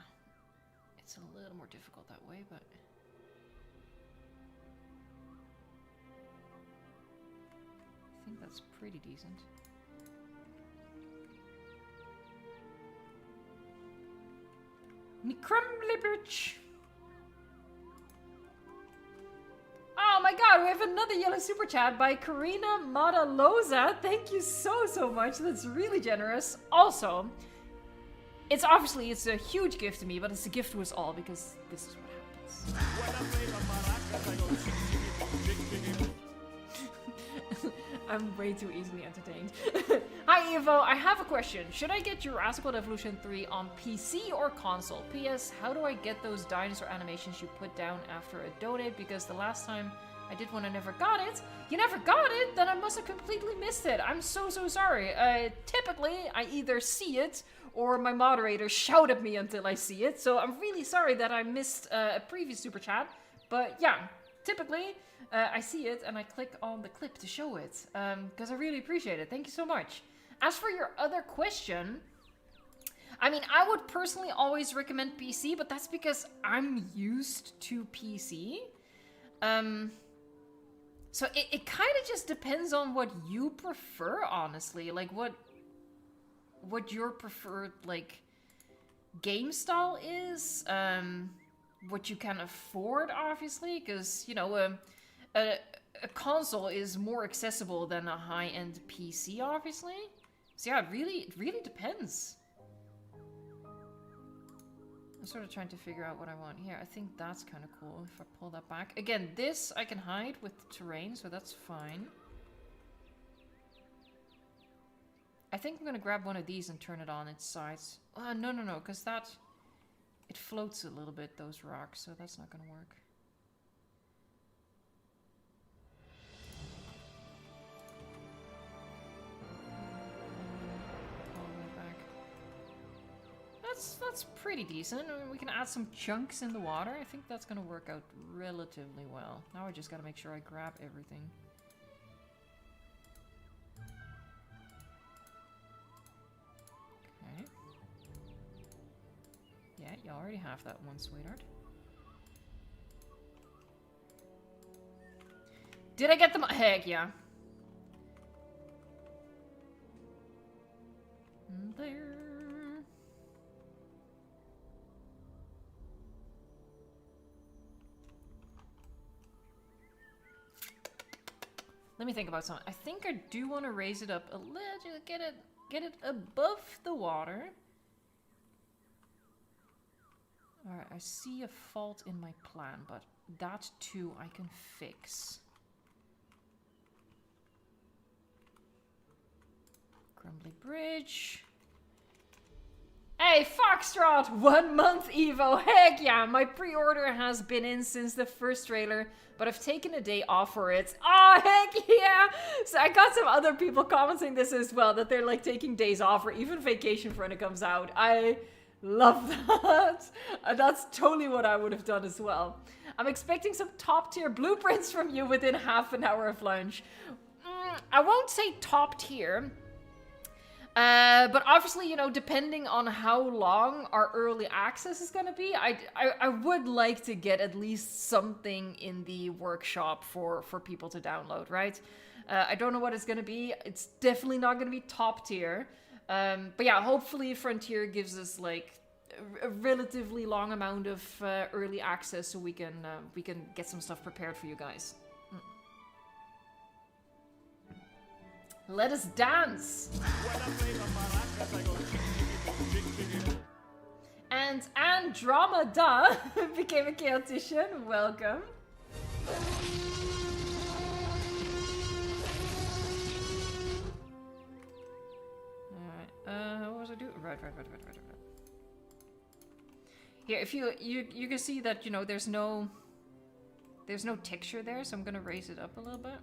S1: It's a little more difficult that way, but... I think that's pretty decent. Me crumbly bitch! Oh my god, we have another yellow super chat by Karina Madaloza. Thank you so much. That's really generous. Also, it's a huge gift to me, but it's a gift to us all because this is what happens. I'm way too easily entertained. Hi Evo, I have a question. Should I get Jurassic Evolution 3 on PC or console? PS, how do I get those dinosaur animations you put down after a donate? Because the last time I did one I never got it. You never got it? Then I must have completely missed it. I'm so sorry. Typically, I either see it or my moderator shout at me until I see it. So I'm really sorry that I missed a previous super chat. But yeah, typically I see it and I click on the clip to show it, because I really appreciate it. Thank you so much. As for your other question, I mean, I would personally always recommend PC, but that's because I'm used to PC. So it kind of just depends on what you prefer, honestly. Like, what your preferred, like, game style is. What you can afford, obviously, because, you know, a console is more accessible than a high-end PC, obviously. So yeah, it really depends. I'm sort of trying to figure out what I want here. I think that's kind of cool if I pull that back. Again, this I can hide with terrain, so that's fine. I think I'm going to grab one of these and turn it on its sides. No, because it floats a little bit, those rocks, so that's not going to work. That's pretty decent. I mean, we can add some chunks in the water. I think that's going to work out relatively well. Now I just got to make sure I grab everything. Okay. Yeah, you already have that one, sweetheart. Did I get them? Heck yeah. There. Let me think about something. I think I do want to raise it up a little, get it above the water. Alright, I see a fault in my plan, but that too I can fix. Crumbly bridge. Hey, Foxtrot! 1 month Evo! Heck yeah! My pre-order has been in since the first trailer, but I've taken a day off for it. Oh, heck yeah! So I got some other people commenting this as well, that they're like taking days off or even vacation for when it comes out. I love that. That's totally what I would have done as well. I'm expecting some top tier blueprints from you within half an hour of launch. I won't say top tier. But obviously, you know, depending on how long our early access is going to be, I would like to get at least something in the workshop for people to download, right? I don't know what it's going to be. It's definitely not going to be top tier. But yeah, hopefully Frontier gives us like a relatively long amount of early access so we can get some stuff prepared for you guys. Let us dance! And Andromeda became a chaotician. Welcome. Alright, what was I doing? Right. Here, if you can see that, you know, there's no texture there, so I'm gonna raise it up a little bit.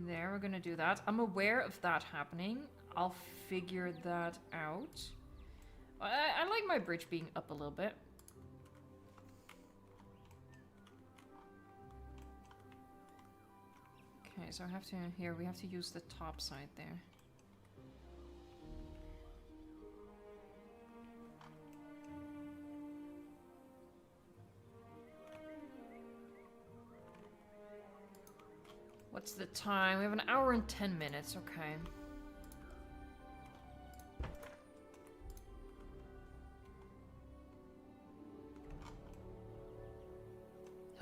S1: There, we're gonna do that. I'm aware of that happening. I'll figure that out. I like my bridge being up a little bit. Okay, so I have to, here, we have to use the top side there. What's the time? We have an hour and 10 minutes, okay.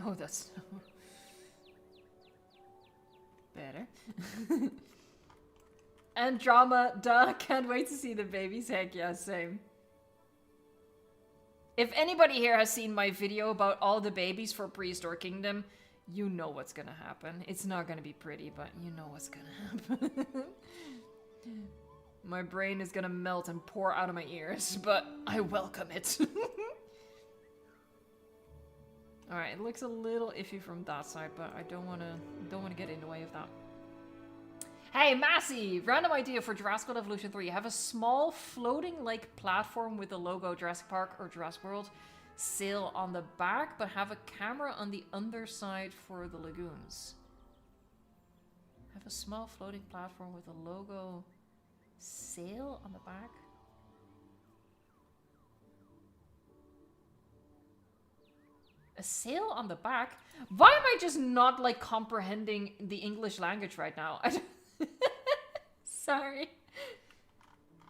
S1: Oh, that's better. And drama, duh, can't wait to see the babies. Heck yeah, same. If anybody here has seen my video about all the babies for Prehistoric Kingdom, you know what's gonna happen. It's not gonna be pretty, but you know what's gonna happen. My brain is gonna melt and pour out of my ears, but I welcome it. Alright, it looks a little iffy from that side, but I don't wanna get in the way of that. Hey, Massey! Random idea for Jurassic World Evolution 3. Have a small floating like platform with the logo Jurassic Park or Jurassic World sail on the back, but have a camera on the underside for the lagoons. Have a small floating platform with a logo sail on the back. A sail on the back? Why am I just not like comprehending the English language right now? Sorry.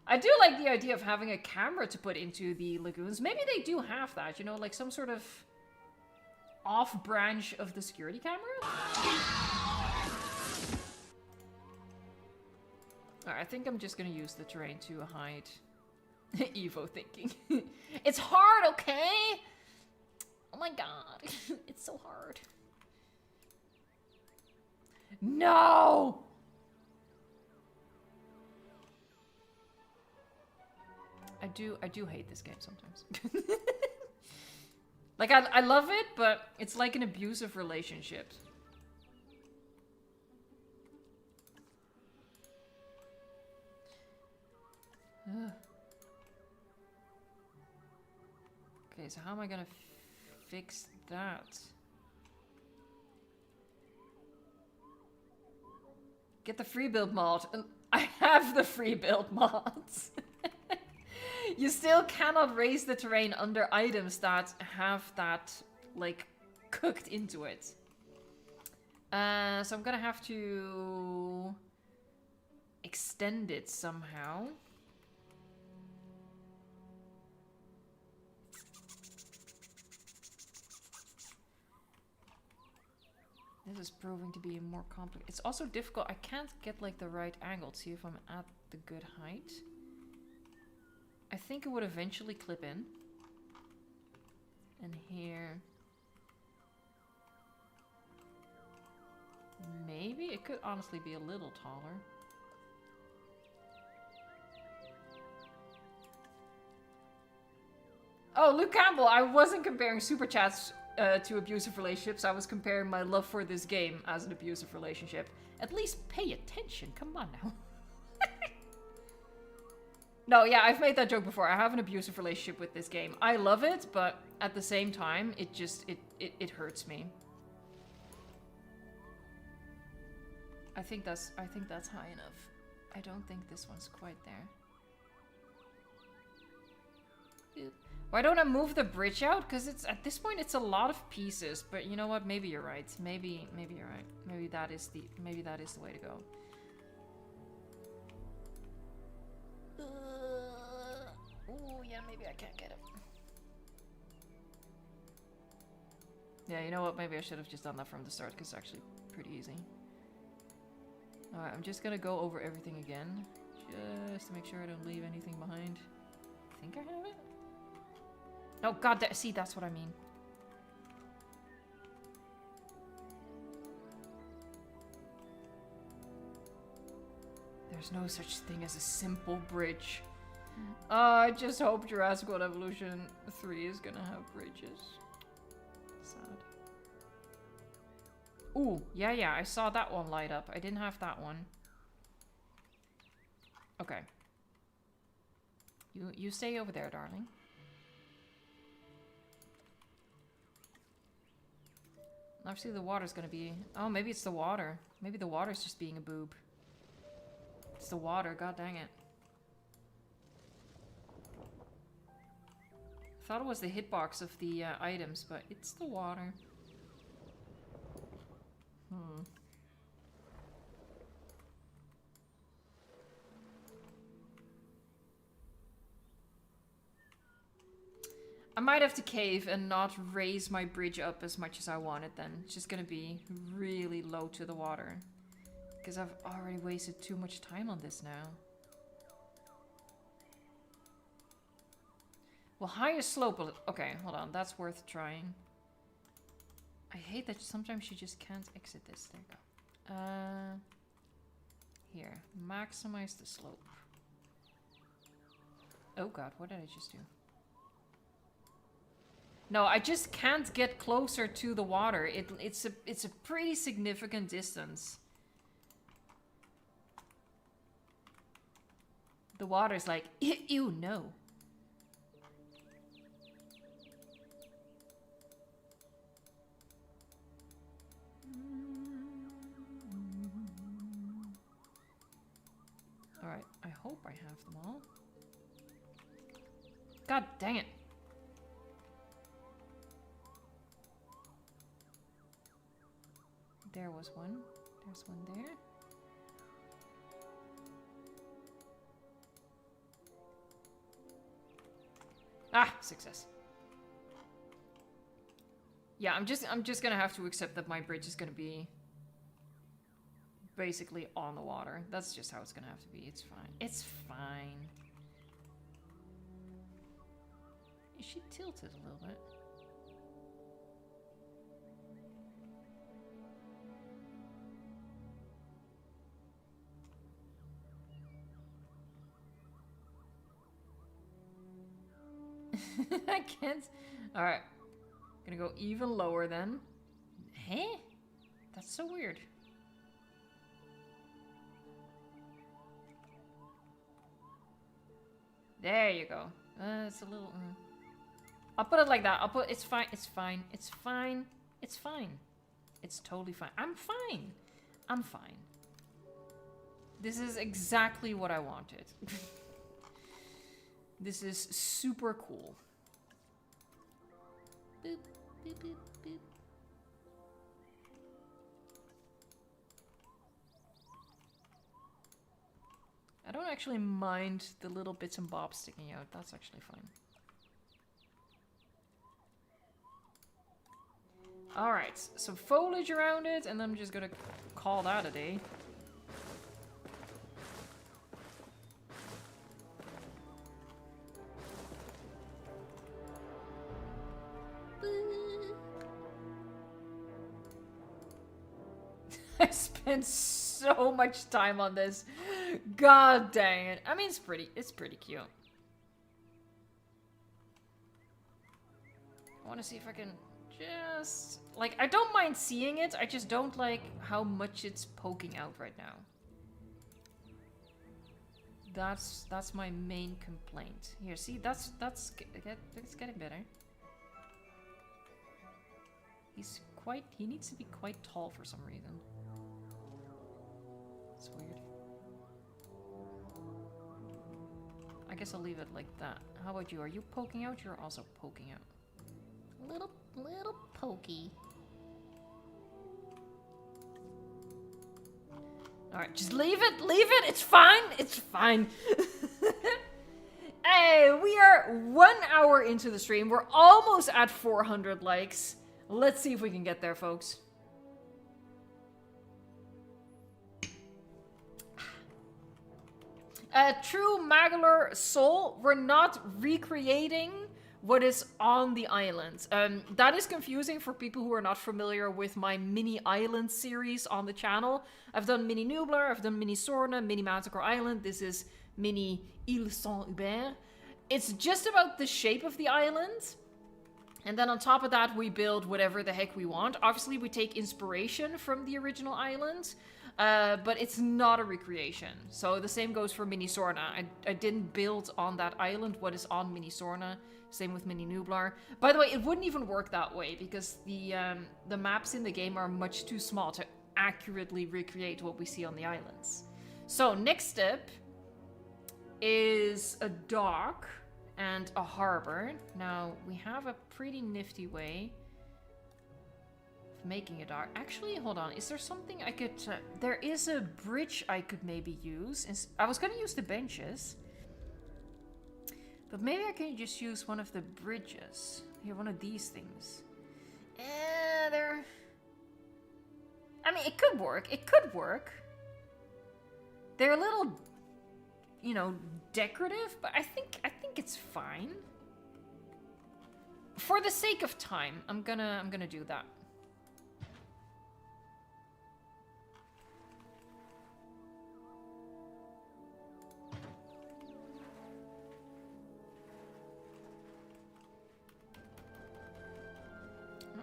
S1: I do like the idea of having a camera to put into the lagoons. Maybe they do have that, you know, like some sort of off branch of the security camera. Alright, I think I'm just gonna use the terrain to hide Evo thinking. It's hard, okay? Oh my god. It's so hard. No! I do hate this game sometimes. Like, I love it, but it's like an abusive relationship. Ugh. Okay, so how am I gonna fix that? Get the free build mod. I have the free build mods. You still cannot raise the terrain under items that have that, like, cooked into it. So I'm gonna have to extend it somehow. This is proving to be more complicated. It's also difficult. I can't get, like, the right angle to see if I'm at the good height. I think it would eventually clip in. And here. Maybe it could honestly be a little taller. Oh, Luke Campbell, I wasn't comparing super chats to abusive relationships. I was comparing my love for this game as an abusive relationship. At least pay attention. Come on now. No, yeah, I've made that joke before. I have an abusive relationship with this game. I love it, but at the same time, it just, it hurts me. I think that's high enough. I don't think this one's quite there. Why don't I move the bridge out? Because it's, at this point, it's a lot of pieces. But you know what? Maybe you're right. Maybe you're right. Maybe that is the way to go. Oh, yeah, maybe I can't get it. Yeah, you know what? Maybe I should have just done that from the start, because it's actually pretty easy. Alright, I'm just gonna go over everything again, just to make sure I don't leave anything behind. I think I have it? Oh, god, see, that's what I mean. There's no such thing as a simple bridge. I just hope Jurassic World Evolution 3 is gonna have bridges. Sad. Ooh, yeah, I saw that one light up. I didn't have that one. Okay. You stay over there, darling. Obviously the water's gonna be... Oh, maybe it's the water. Maybe the water's just being a boob. It's the water, god dang it. I thought it was the hitbox of the items, but it's the water. I might have to cave and not raise my bridge up as much as I wanted then. It's just gonna be really low to the water. Because I've already wasted too much time on this now. Well, highest slope... Okay, hold on. That's worth trying. I hate that sometimes you just can't exit this. There you go. Here. Maximize the slope. Oh god, what did I just do? No, I just can't get closer to the water. It's a pretty significant distance. The water's like, ew, no. Alright, I hope I have them all. God dang it. There was one. There's one there. Ah, success. Yeah, I'm just gonna have to accept that my bridge is gonna be basically on the water. That's just how it's gonna have to be. It's fine. It's fine. Is she tilted a little bit? I can't. Alright. Gonna go even lower then. Hey? That's so weird. There you go. It's a little... I'll put it like that. I'll put... It's fine. It's fine. It's fine. It's fine. It's totally fine. I'm fine. I'm fine. This is exactly what I wanted. This is super cool. Boop, boop, boop, boop. I don't actually mind the little bits and bobs sticking out. That's actually fine. Alright, some foliage around it, and then I'm just gonna call that a day. I spent so much time on this. God dang it. I mean, it's pretty cute. I want to see if I can just... Like, I don't mind seeing it. I just don't like how much it's poking out right now. That's my main complaint. Here, see, it's getting better. He needs to be quite tall for some reason. It's weird. I guess I'll leave it like that. How about you? Are you poking out? You're also poking out. Little pokey. Alright, just leave it, it's fine, it's fine. Hey, we are 1 hour into the stream, we're almost at 400 likes. Let's see if we can get there, folks. True Magular Soul, we're not recreating what is on the island. That is confusing for people who are not familiar with my mini island series on the channel. I've done mini Nublar, I've done mini Sorna, mini Manticore Island. This is mini Île Saint-Hubert. It's just about the shape of the island. And then on top of that, we build whatever the heck we want. Obviously, we take inspiration from the original island. But it's not a recreation. So the same goes for Mini Sorna. I didn't build on that island what is on Mini Sorna. Same with Mini Nublar. By the way, it wouldn't even work that way because the maps in the game are much too small to accurately recreate what we see on the islands. So next step is a dock and a harbor. Now we have a pretty nifty way making a dock. Actually, hold on. Is there something I could... there is a bridge I could maybe use. I was going to use the benches. But maybe I can just use one of the bridges. Here, one of these things. They're... I mean, it could work. It could work. They're a little, you know, decorative, but I think it's fine. For the sake of time, I'm gonna do that.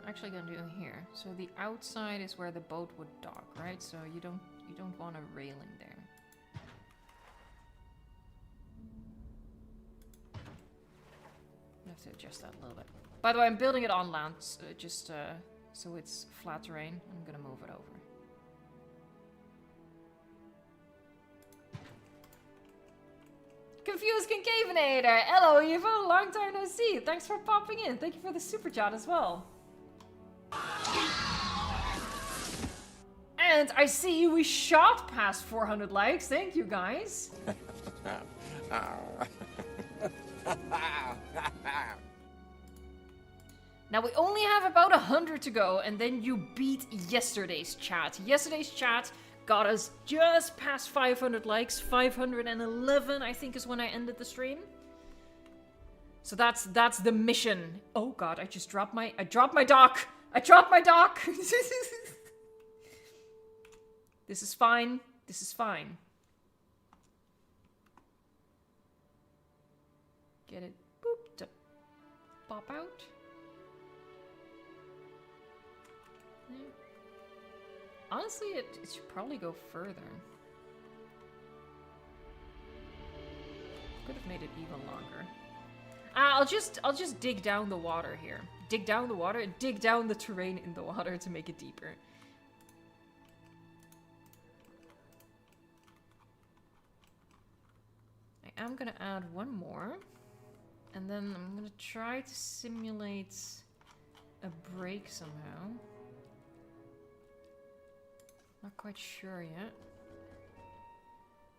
S1: Actually gonna do here. So the outside is where the boat would dock, right? So you don't want a railing there. have to adjust that a little bit. By the way, I'm building it on land, just so it's flat terrain. I'm gonna move it over. Confused Concavinator! Hello, Evo! Long time no see! Thanks for popping in. Thank you for the super chat as well. And I see we shot past 400 likes. Thank you, guys. Now we only have about 100 to go, and then you beat yesterday's chat. Yesterday's chat got us just past 500 likes. 511, I think, is when I ended the stream. So that's the mission. Oh god, I dropped my dock. I dropped my dock. This is fine. This is fine. Get it boop to pop out. Yeah. Honestly, it should probably go further. Could have made it even longer. I'll just dig down the water here. Dig down the water, dig down the terrain in the water to make it deeper. I am gonna add one more. And then I'm gonna try to simulate a break somehow. Not quite sure yet.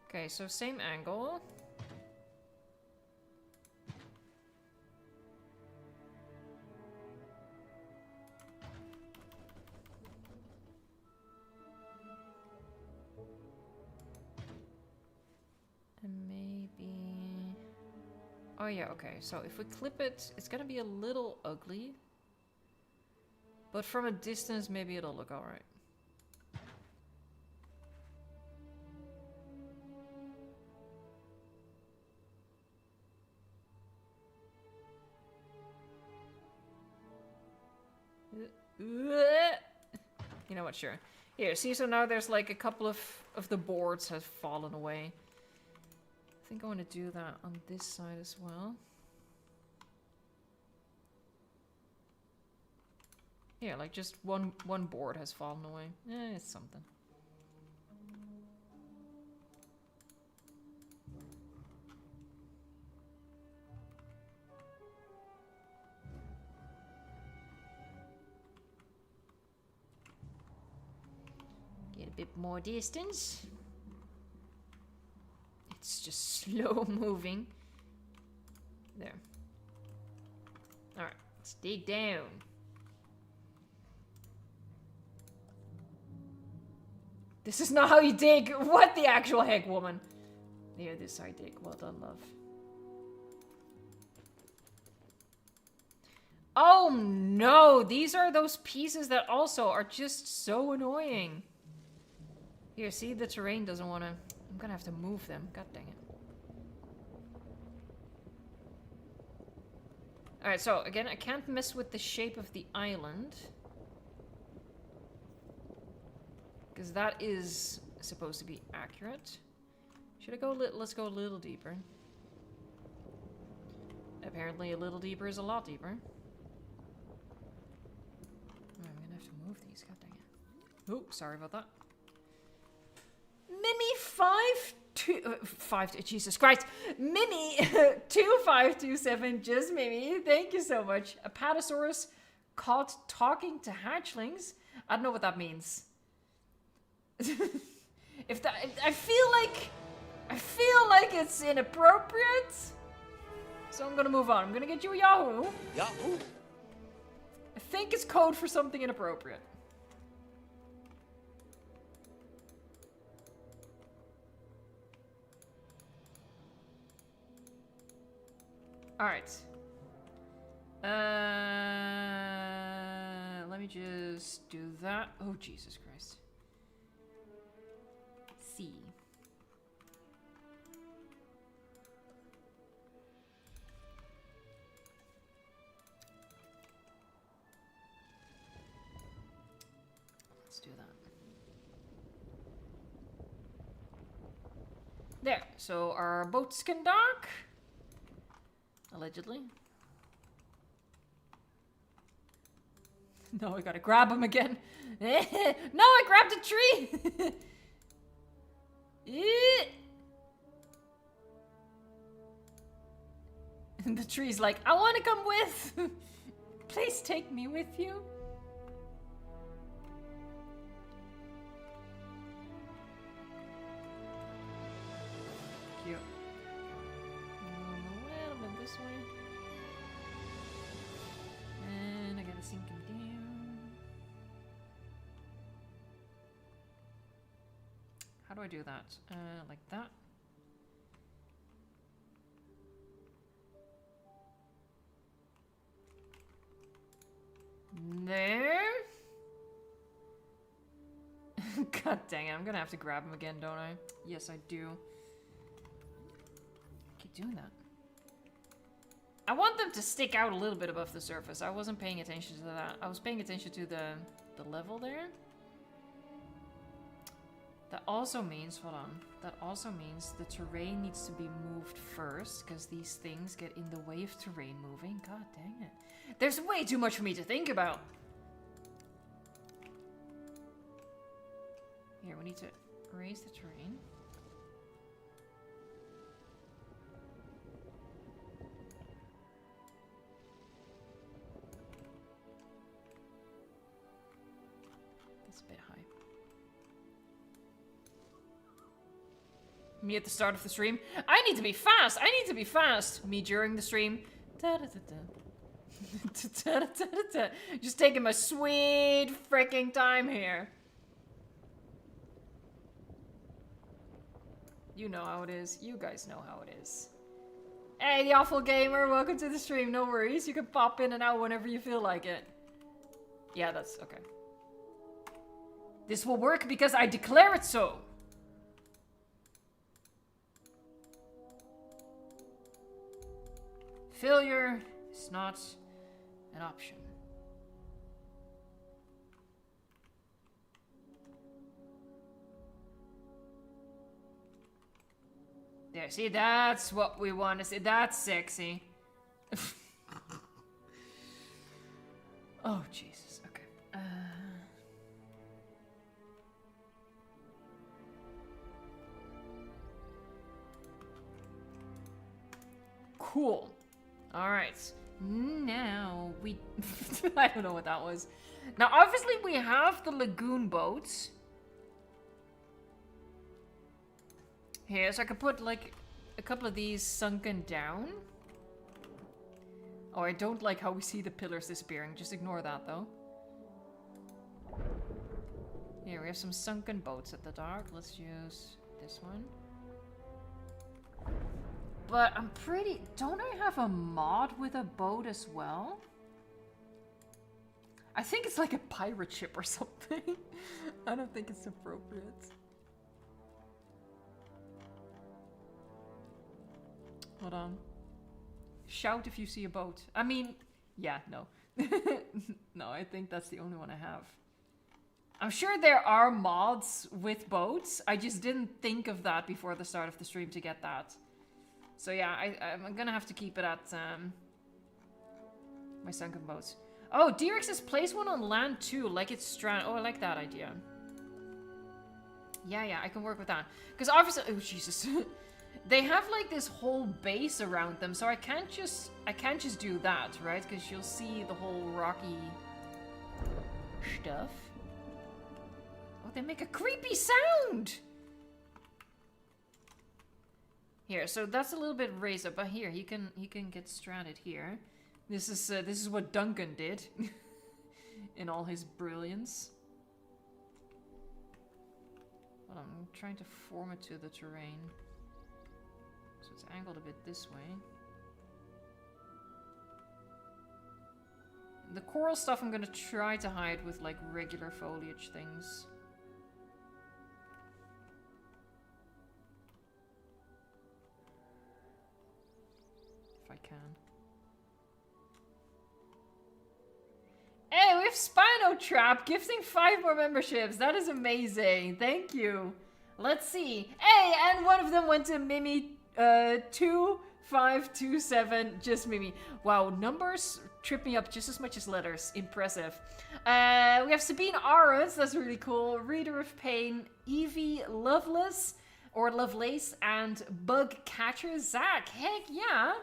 S1: Okay, so same angle. And maybe... Oh yeah, okay. So if we clip it, it's gonna be a little ugly. But from a distance, maybe it'll look alright. You know what, sure. Here, see, so now there's like a couple of the boards have fallen away. I think I want to do that on this side as well. Yeah, like just one board has fallen away. It's something. Get a bit more distance. It's just slow moving. There. Alright, let's dig down. This is not how you dig. What the actual heck, woman? There, this I dig. Well done, love. Oh no! These are those pieces that also are just so annoying. Here, see, the terrain doesn't want to... I'm gonna have to move them. God dang it. Alright, so again, I can't mess with the shape of the island. Because that is supposed to be accurate. Should I go let's go a little deeper. Apparently a little deeper is a lot deeper. Oh, I'm gonna have to move these, god dang it. Oh, sorry about that. Mimi Jesus Christ. Mimi 2527, just Mimi. Thank you so much. Apatosaurus caught talking to hatchlings. I don't know what that means. I feel like it's inappropriate. So I'm gonna move on. I'm gonna get you a Yahoo. Yahoo. I think it's code for something inappropriate. Alright. Let me just do that. Oh, Jesus Christ. C. Let's do that. There. So our boats can dock. Allegedly. No, I gotta grab him again. No, I grabbed a tree! And the tree's like, I want to come with! Please take me with you. Cute. A little bit this way. And I gotta sink him down. How do I do that? Like that. There. God dang it, I'm gonna have to grab him again, don't I? Yes, I do. Keep doing that. I want them to stick out a little bit above the surface. I wasn't paying attention to that. I was paying attention to the level there. That also means, hold on. That also means the terrain needs to be moved first, because these things get in the way of terrain moving. God dang it. There's way too much for me to think about. Here, we need to raise the terrain. That's a bit high. Me at the start of the stream. I need to be fast! I need to be fast! Me during the stream. Just taking my sweet freaking time here. You know how it is. You guys know how it is. Hey, the awful gamer, welcome to the stream. No worries. You can pop in and out whenever you feel like it. Yeah, that's okay. This will work because I declare it so. Failure is not an option. There, see, that's what we want to see. That's sexy. Oh, Jesus. Okay. Cool. Alright. Now we... I don't know what that was. Now, obviously, we have the lagoon boats. Here, so I could put, like, a couple of these sunken down. Oh, I don't like how we see the pillars disappearing. Just ignore that, though. Here, we have some sunken boats at the dock. Let's use this one. But I'm pretty... Don't I have a mod with a boat as well? I think it's like a pirate ship or something. I don't think it's appropriate. Hold on. Shout if you see a boat. I mean, yeah, no. No, I think that's the only one I have. I'm sure there are mods with boats. I just didn't think of that before the start of the stream to get that. So yeah, I'm gonna have to keep it at my sunken boats. Oh, Drx says place one on land too, like it's strand. Oh, I like that idea. Yeah, I can work with that. Because obviously, oh Jesus, they have like this whole base around them, so I can't just do that, right? Because you'll see the whole rocky stuff. Oh, they make a creepy sound. Here, so that's a little bit raised up, but here he can get stranded here. This is what Duncan did in all his brilliance. Hold on, I'm trying to form it to the terrain, so it's angled a bit this way. The coral stuff I'm gonna try to hide with like regular foliage things. I can. Hey, we have Spino Trap gifting 5 more memberships. That is amazing. Thank you. Let's see. Hey, and one of them went to Mimi 2 527 just made me. Wow, numbers trip me up just as much as letters. Impressive. We have Sabine Arendt, that's really cool. Reader of Pain, Evie Loveless or Lovelace, and Bug Catcher Zach. Heck yeah!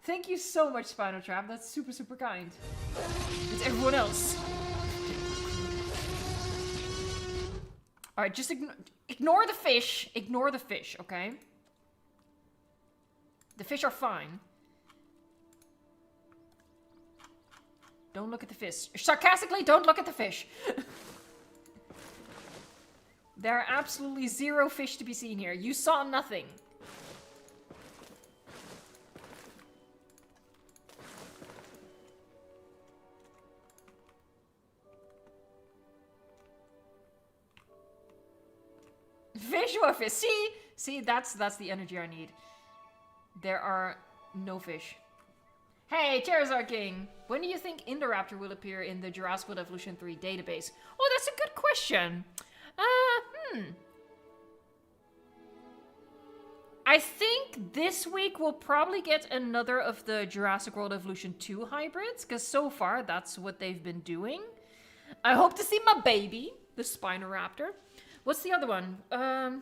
S1: Thank you so much, Spino Trap. That's super, super kind. It's everyone else. Alright, just ignore the fish. Ignore the fish, okay? The fish are fine. Don't look at the fish. Sarcastically, don't look at the fish. There are absolutely zero fish to be seen here. You saw nothing. Visual fish. See, that's the energy I need. There are no fish. Hey, Charizard King. When do you think Indoraptor will appear in the Jurassic World Evolution 3 database? Oh, that's a good question. I think this week we'll probably get another of the Jurassic World Evolution 2 hybrids, because so far that's what they've been doing. I hope to see my baby, the Spinoraptor. What's the other one? Oh,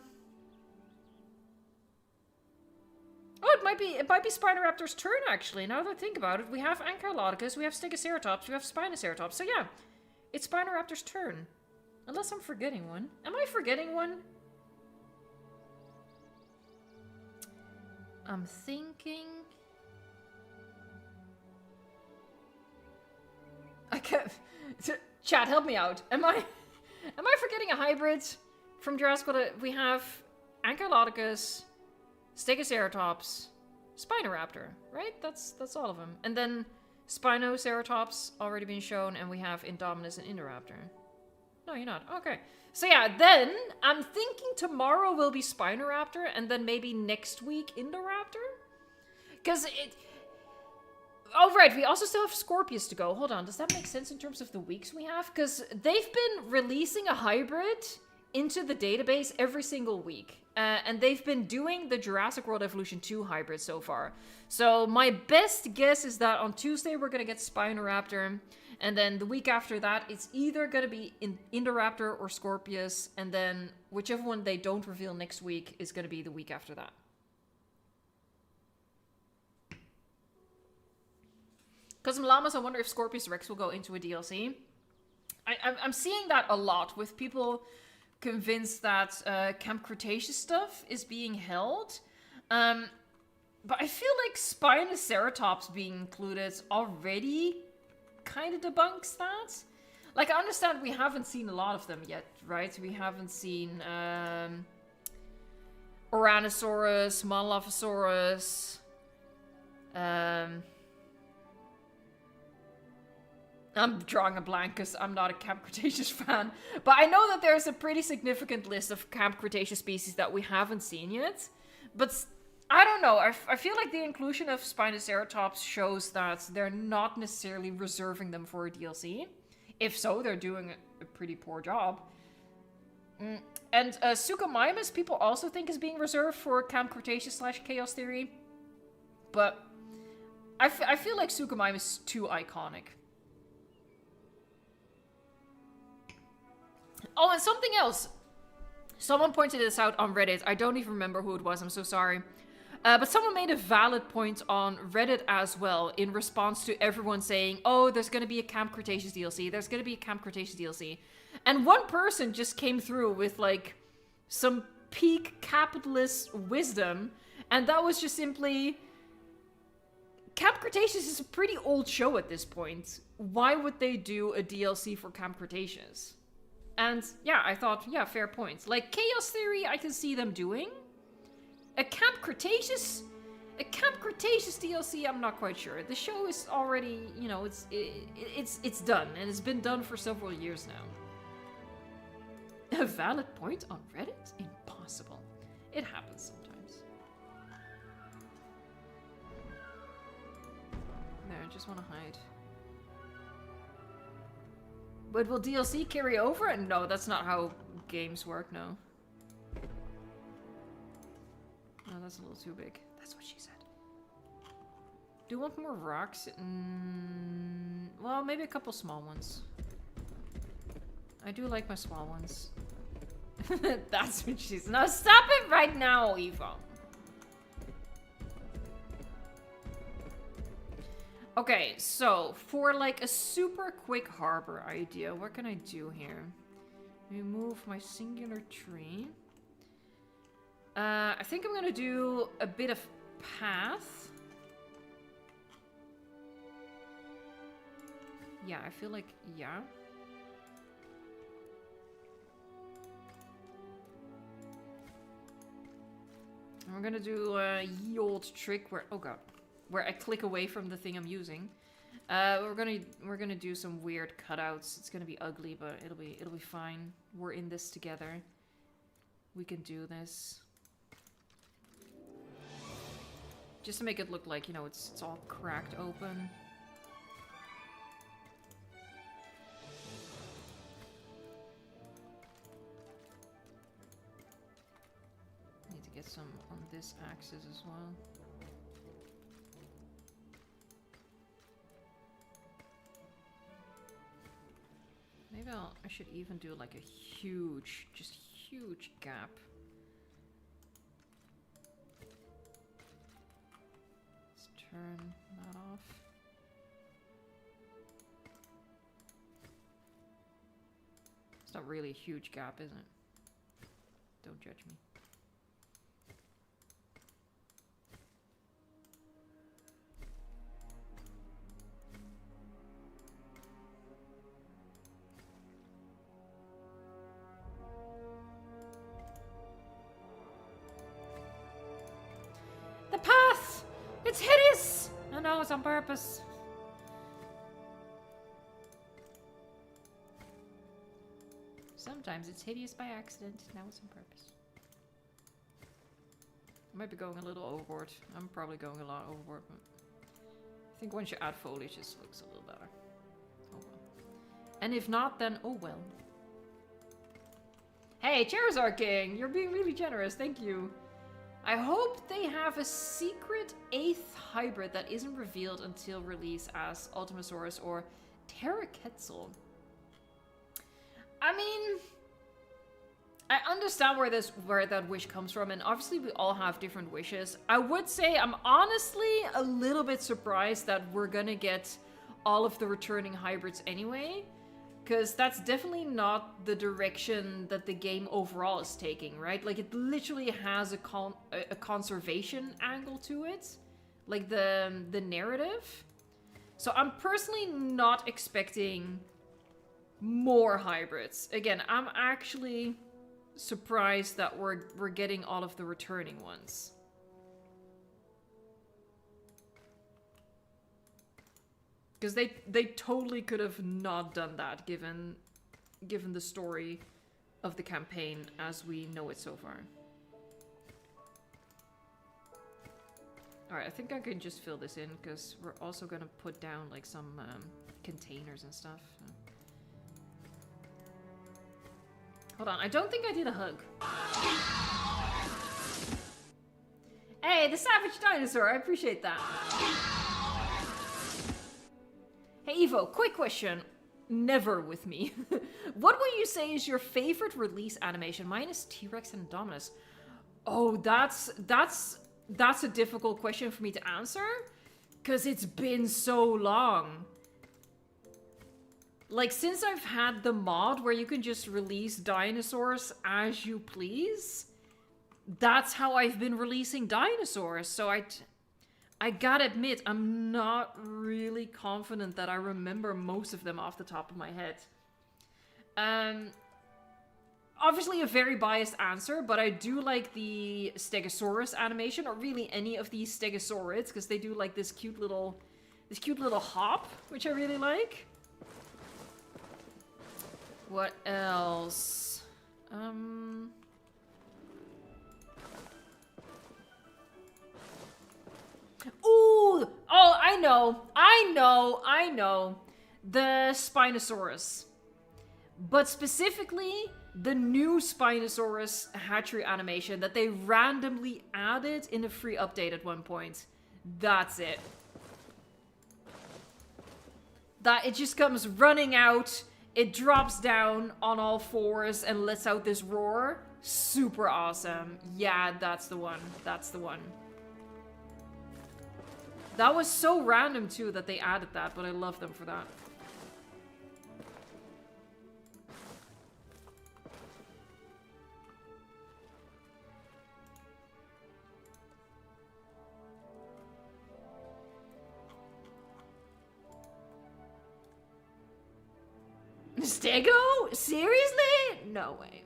S1: it might be Spinoraptor's turn, actually, now that I think about it. We have Ankylodocus, we have Stegoceratops, we have Spinoceratops. So yeah, it's Spinoraptor's turn. Unless I'm forgetting one. Am I forgetting one? I'm thinking... I can't... Chat, help me out. Am I forgetting a hybrid from Jurassic World? We have Ankylodocus, Stegoceratops, Spinoraptor, right? That's all of them. And then Spinoceratops already been shown, and we have Indominus and Indoraptor. No, you're not. Okay. So yeah, then I'm thinking tomorrow will be Spinoraptor, and then maybe next week Indoraptor? Because it... Oh, right. We also still have Scorpius to go. Hold on. Does that make sense in terms of the weeks we have? Because they've been releasing a hybrid into the database every single week. And they've been doing the Jurassic World Evolution 2 hybrid so far. So my best guess is that on Tuesday we're going to get Spinoraptor. And then the week after that, it's either going to be Indoraptor or Scorpius. And then whichever one they don't reveal next week is going to be the week after that. Custom Llamas, I wonder if Scorpius Rex will go into a DLC. I'm seeing that a lot with people convinced that Camp Cretaceous stuff is being held. But I feel like Spinoceratops being included already kind of debunks that. Like, I understand we haven't seen a lot of them yet, right? We haven't seen Oranosaurus, Monolophosaurus, I'm drawing a blank because I'm not a Camp Cretaceous fan. But I know that there's a pretty significant list of Camp Cretaceous species that we haven't seen yet. But I don't know. I feel like the inclusion of Spinoceratops shows that they're not necessarily reserving them for a DLC. If so, they're doing a pretty poor job. And Suchomimus, people also think is being reserved for Camp Cretaceous / Chaos Theory. But I feel like Suchomimus is too iconic. Oh, and something else. Someone pointed this out on Reddit. I don't even remember who it was. I'm so sorry. But someone made a valid point on Reddit as well in response to everyone saying, oh, there's going to be a Camp Cretaceous DLC. There's going to be a Camp Cretaceous DLC. And one person just came through with, like, some peak capitalist wisdom. And that was just simply... Camp Cretaceous is a pretty old show at this point. Why would they do a DLC for Camp Cretaceous? And yeah, I thought, yeah, fair point. Like, Chaos Theory, I can see them doing. A Camp Cretaceous DLC, I'm not quite sure. The show is already, you know, it's done, and it's been done for several years now. A valid point on Reddit? Impossible. It happens sometimes. There, I just want to hide. But will DLC carry over? No, that's not how games work, no. No, that's a little too big. That's what she said. Do you want more rocks? Well, maybe a couple small ones. I do like my small ones. That's what she's... No, stop it right now, Evo. Okay, so for like a super quick harbor idea, what can I do here? Remove my singular tree. I think I'm gonna do a bit of path. Yeah, I feel like, yeah. And we're gonna do a ye old trick where, oh god, where I click away from the thing I'm using. We're gonna do some weird cutouts. It's gonna be ugly, but it'll be fine. We're in this together. We can do this. Just to make it look like, you know, it's all cracked open. Need to get some on this axis as well. Maybe I should even do like a huge, just huge gap. Let's turn that off. It's not really a huge gap, is it? Don't judge me. The path! It's hideous! I know, it's on purpose. Sometimes it's hideous by accident, now it's on purpose. I might be going a little overboard. I'm probably going a lot overboard, but I think once you add foliage, it just looks a little better. Oh well. And if not, then oh well. Hey, Charizard King! You're being really generous, thank you. I hope they have a secret 8th hybrid that isn't revealed until release as Ultimasaurus or Terraquetzal. I mean, I understand where that wish comes from, and obviously we all have different wishes. I would say I'm honestly a little bit surprised that we're gonna get all of the returning hybrids anyway, because that's definitely not the direction that the game overall is taking, right? Like, it literally has a conservation angle to it, like the narrative. So I'm personally not expecting more hybrids. Again, I'm actually surprised that we're getting all of the returning ones. Because they totally could have not done that given the story of the campaign as we know it so far. Alright, I think I can just fill this in because we're also going to put down like some containers and stuff. Hold on, I don't think I did a hug. Hey, the savage dinosaur, I appreciate that. Hey Evo, quick question. Never with me. What would you say is your favorite release animation? Mine is T-Rex and Indominus. Oh, that's a difficult question for me to answer. Because it's been so long. Like, since I've had the mod where you can just release dinosaurs as you please, that's how I've been releasing dinosaurs. So I gotta admit, I'm not really confident that I remember most of them off the top of my head. Obviously a very biased answer, but I do like the Stegosaurus animation, or really any of these Stegosaurids, because they do like this cute little hop, which I really like. What else? Ooh! Oh, I know. The Spinosaurus. But specifically, the new Spinosaurus hatchery animation that they randomly added in a free update at one point. That's it. that it just comes running out, it drops down on all fours and lets out this roar. Super awesome. Yeah, that's the one. That's the one. That was so random too that they added that, but I love them for that. Stego? Seriously? No way.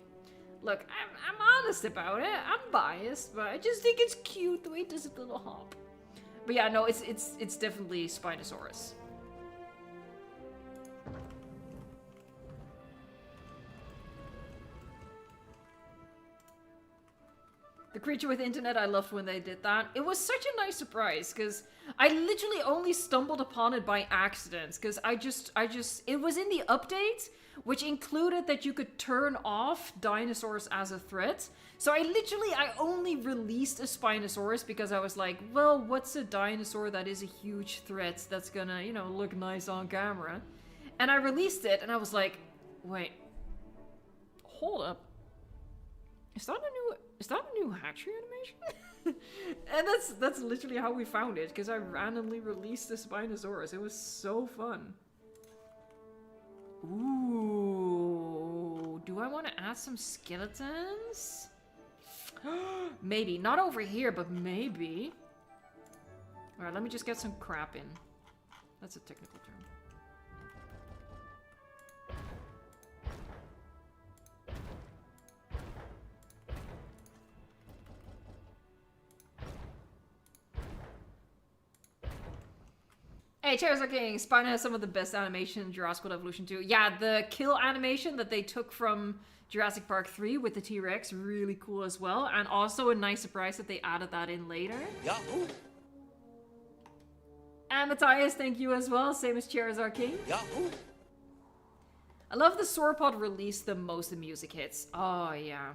S1: Look, I'm honest about it. I'm biased, but I just think it's cute the way it does a little hop. But yeah, no, it's definitely Spinosaurus. The creature with internet, I loved when they did that. It was such a nice surprise, because I literally only stumbled upon it by accident, because it was in the update, which included that you could turn off dinosaurs as a threat. So I only released a Spinosaurus because I was like, well, what's a dinosaur that is a huge threat that's gonna, you know, look nice on camera? And I released it, and I was like, wait, hold up. Is that a new hatchery animation? And that's literally how we found it, because I randomly released the Spinosaurus. It was so fun. Ooh, do I want to add some skeletons? Maybe. Not over here, but maybe. Alright, let me just get some crap in. That's a technical term. Hey, Charizard King, Spino has some of the best animation in Jurassic World Evolution 2. Yeah, the kill animation that they took from Jurassic Park 3 with the T-Rex, really cool as well. And also a nice surprise that they added that in later. Yahoo! And Matthias, thank you as well, same as Charizard King. Yahoo! I love the Sauropod release the most in music hits. Oh, yeah.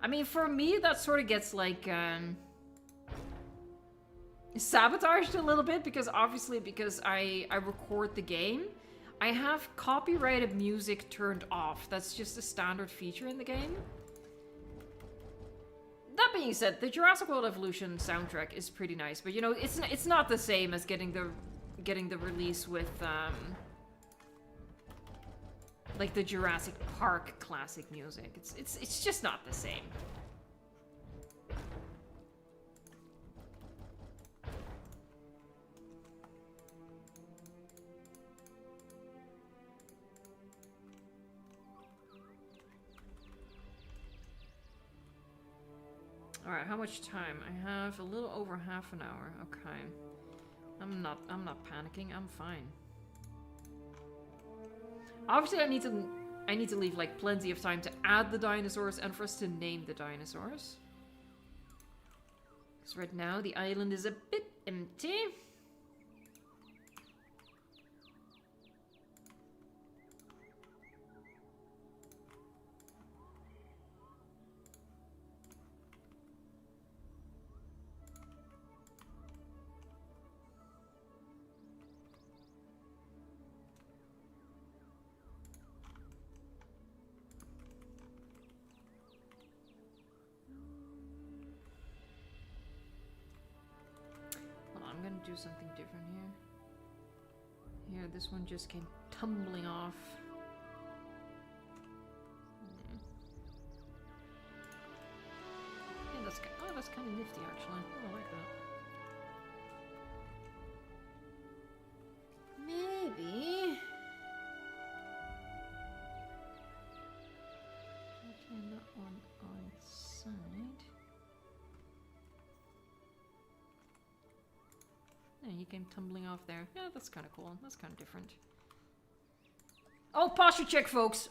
S1: I mean, for me, that sort of gets like, sabotaged a little bit, because obviously I record the game, I have copyrighted music turned off. That's just a standard feature in the game. That being said, the Jurassic World Evolution soundtrack is pretty nice, but you know, it's not the same as getting the release with like the Jurassic Park classic music. It's just not the same. Alright, how much time? I have a little over half an hour. Okay. I'm not panicking, I'm fine. Obviously I need to leave like plenty of time to add the dinosaurs and for us to name the dinosaurs. Because right now the island is a bit empty. Do something different here. Here, this one just came tumbling off. Yeah, that's kind of nifty actually. Oh, I like that. Maybe. Turn that one on its side. Yeah, he came tumbling off there. Yeah, that's kind of cool. That's kind of different. Oh, posture check, folks.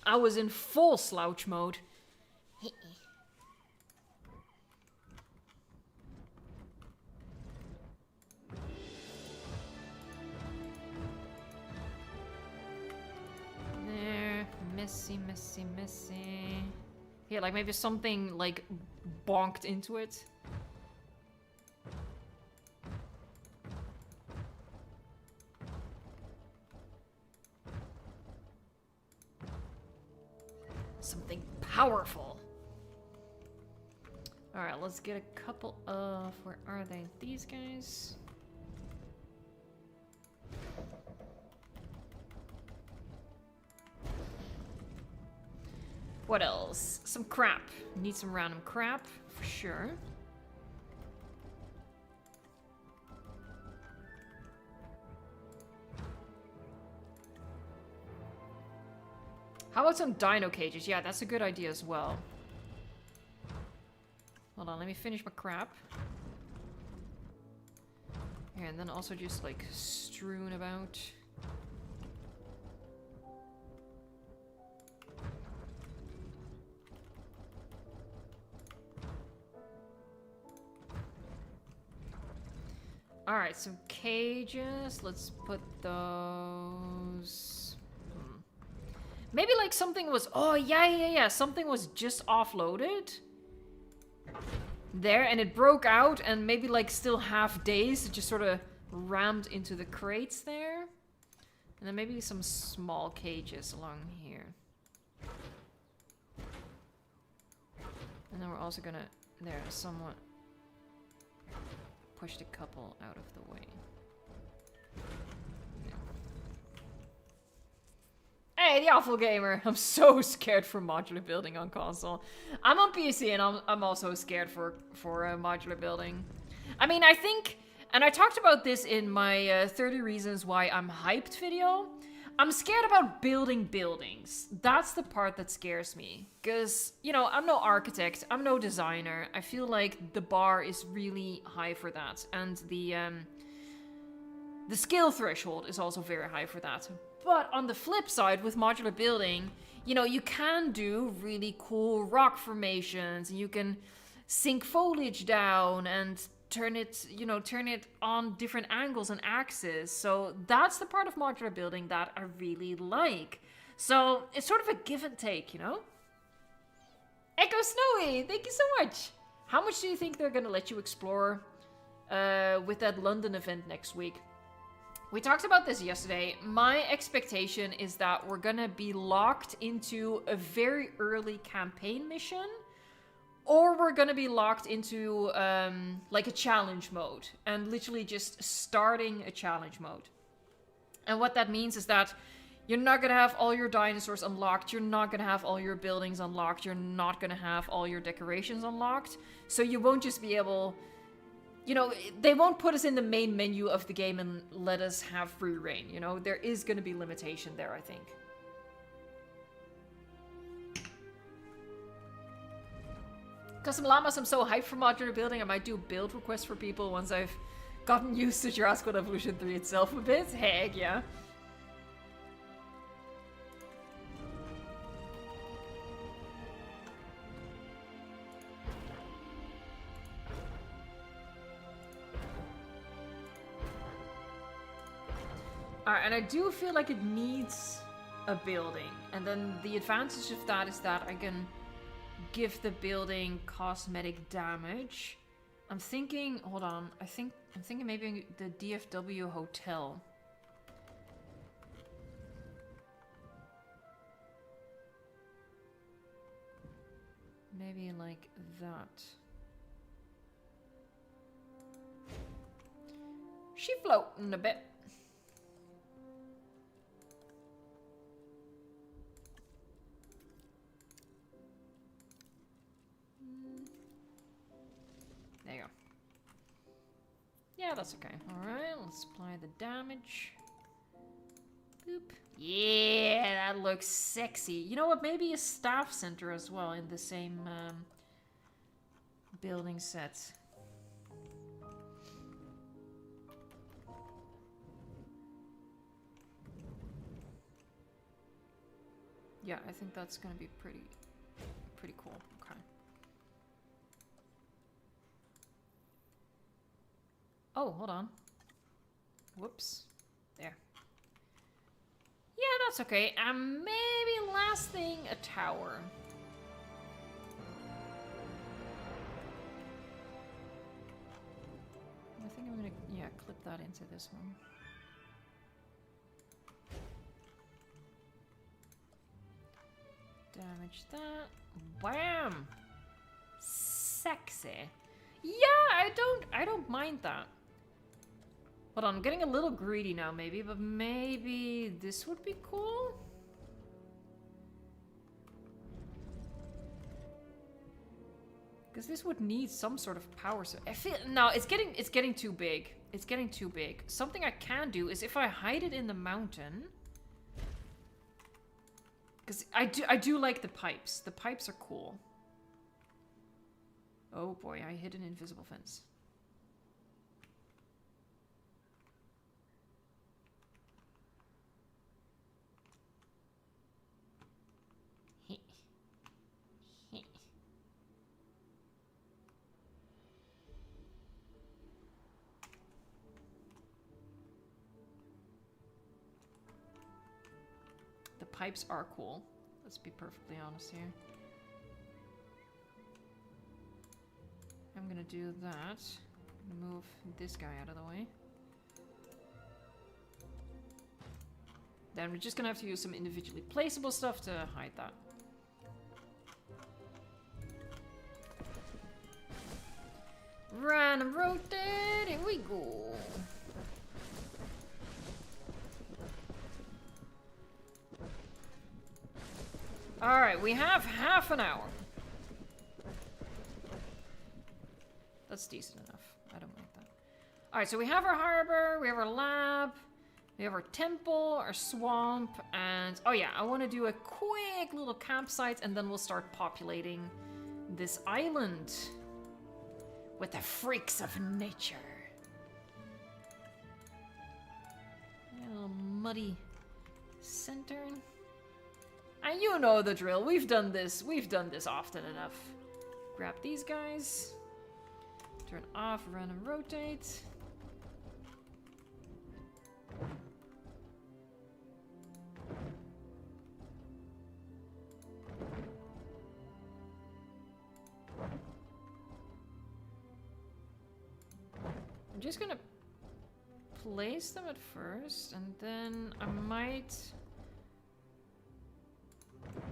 S1: I was in full slouch mode. There. Messy, messy, messy. Here, like maybe something like bonked into it. Something powerful. Alright, let's get a couple of... Where are they? These guys? What else? Some crap. Need some random crap, for sure. How about some dino cages? Yeah, that's a good idea as well. Hold on, let me finish my crap. Yeah, and then also just like strewn about. Alright, some cages. Let's put those... Maybe like something was... Oh, yeah. Something was just offloaded. There, and it broke out, and maybe like still half days. It just sort of rammed into the crates there. And then maybe some small cages along here. And then we're also gonna... There, somewhat... Pushed a couple out of the way. Hey, the awful gamer! I'm so scared for modular building on console. I'm on PC and I'm also scared for modular building. I mean, I think, and I talked about this in my 30 reasons why I'm hyped video. I'm scared about building buildings. That's the part that scares me. Because, you know, I'm no architect, I'm no designer. I feel like the bar is really high for that. And the skill threshold is also very high for that. But on the flip side, with modular building, you know, you can do really cool rock formations. And you can sink foliage down and turn it, you know, turn it on different angles and axes. So that's the part of modular building that I really like. So it's sort of a give and take, you know? Echo Snowy, thank you so much. How much do you think they're gonna let you explore with that London event next week? We talked about this yesterday. My expectation is that we're gonna be locked into a very early campaign mission, or we're gonna be locked into like a challenge mode and literally just starting a challenge mode. And what that means is that you're not gonna have all your dinosaurs unlocked, you're not gonna have all your buildings unlocked, you're not gonna have all your decorations unlocked. So you won't just be able, you know, they won't put us in the main menu of the game and let us have free reign, you know? There is gonna be limitation there, I think. Custom Llamas, I'm so hyped for modular building. I might do build requests for people once I've gotten used to Jurassic World Evolution 3 itself a bit. Heck yeah. Alright, and I do feel like it needs a building. And then the advantage of that is that I can give the building cosmetic damage. I'm thinking, hold on, I'm thinking maybe the DFW hotel. Maybe like that. She floating a bit. There you go. Yeah, that's okay. Alright, let's apply the damage. Boop. Yeah, that looks sexy. You know what? Maybe a staff center as well in the same building set. Yeah, I think that's gonna be pretty cool. Okay. Oh, hold on. Whoops. There. Yeah, that's okay. Maybe last thing, a tower. I think I'm gonna, yeah, clip that into this one. Damage that. Wham! Sexy. Yeah, I don't mind that. Hold on, I'm getting a little greedy now, maybe, but maybe this would be cool? Because this would need some sort of power. So I feel no, it's getting too big. It's getting too big. Something I can do is if I hide it in the mountain. Because I do like the pipes. The pipes are cool. Oh boy, I hit an invisible fence. The pipes are cool. Let's be perfectly honest here. I'm gonna do that. I'm gonna move this guy out of the way. Then we're just gonna have to use some individually placeable stuff to hide that. Random rotate, here we go. Alright, we have half an hour. That's decent enough. I don't like that. Alright, so we have our harbor, we have our lab, we have our temple, our swamp, and... oh yeah, I want to do a quick little campsite, and then we'll start populating this island with the freaks of nature. A little muddy center. And you know the drill. We've done this often enough. Grab these guys. Turn off, run and rotate. I'm just gonna place them at first, and then I might...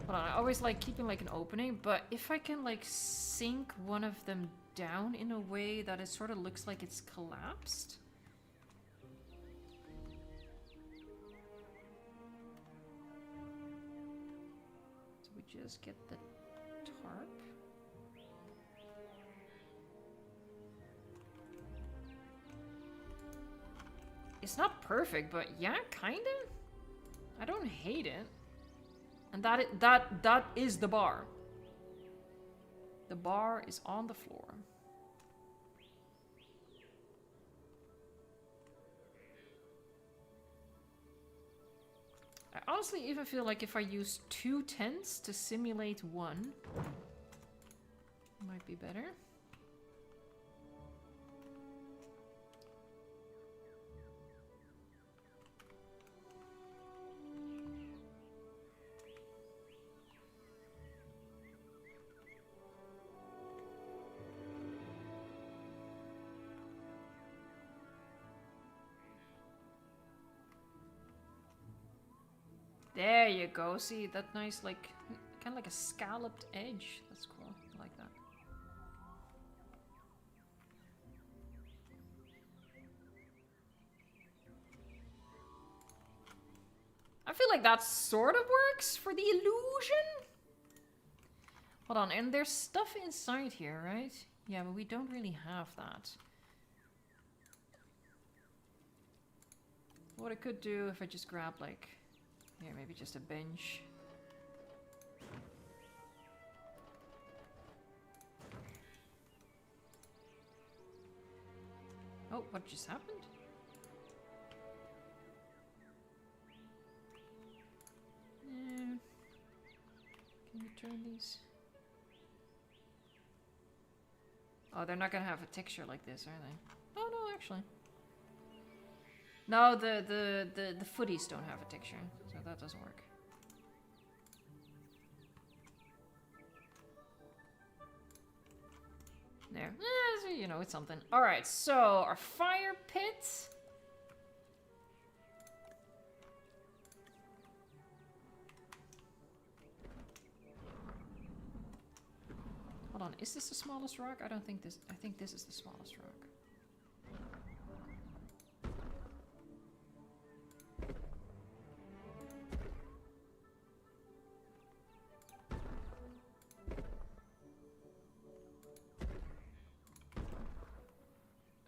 S1: hold on, I always like keeping like an opening, but if I can like sink one of them down in a way that it sort of looks like it's collapsed. So we just get the tarp. It's not perfect, but yeah, kinda. I don't hate it. And that is the bar. The bar is on the floor. I honestly even feel like if I use 2 tents to simulate one, it might be better. There you go. See that nice, like, kind of like a scalloped edge. That's cool. I like that. I feel like that sort of works for the illusion. Hold on, and there's stuff inside here, right? Yeah, but we don't really have that. What I could do if I just grab, like... here, maybe just a bench. Oh, what just happened? Yeah. Can you turn these? Oh, they're not gonna have a texture like this, are they? Oh no, actually. No, the footies don't have a texture, so that doesn't work. There. So, you know, it's something. Alright, so our fire pit. Is this the smallest rock? I don't think this... I think this is the smallest rock.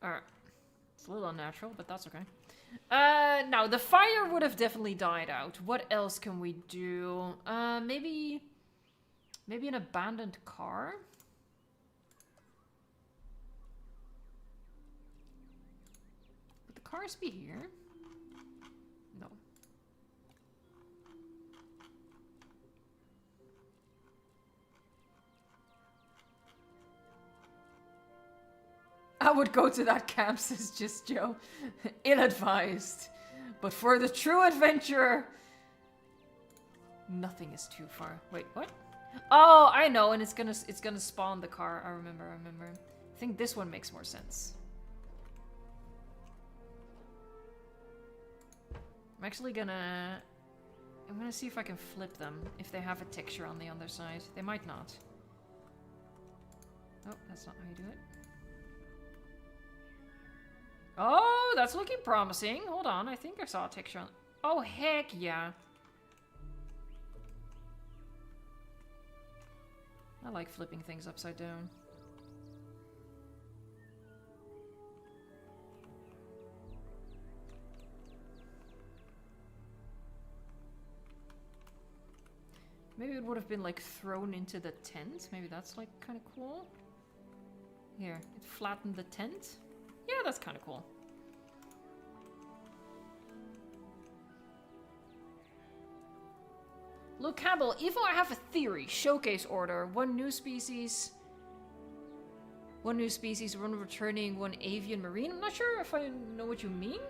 S1: Alright. It's a little unnatural, but that's okay. Now, the fire would have definitely died out. What else can we do? Maybe an abandoned car? Would the cars be here? No. I would go to that camp, says Just Joe. Ill-advised. But for the true adventurer, nothing is too far. Wait, what? Oh, I know, and it's gonna spawn the car. I remember. I think this one makes more sense. I'm actually gonna... I'm gonna see if I can flip them, if they have a texture on the underside. They might not. Oh, that's not how you do it. Oh, that's looking promising. Hold on, I think I saw a texture on... Oh, heck yeah. I like flipping things upside down. Maybe it would have been like thrown into the tent. Maybe that's like kind of cool. Here, it flattened the tent. Yeah, that's kind of cool. Luke Campbell, Evo, I have a theory. Showcase order. One new species, one returning, one avian marine. I'm not sure if I know what you mean.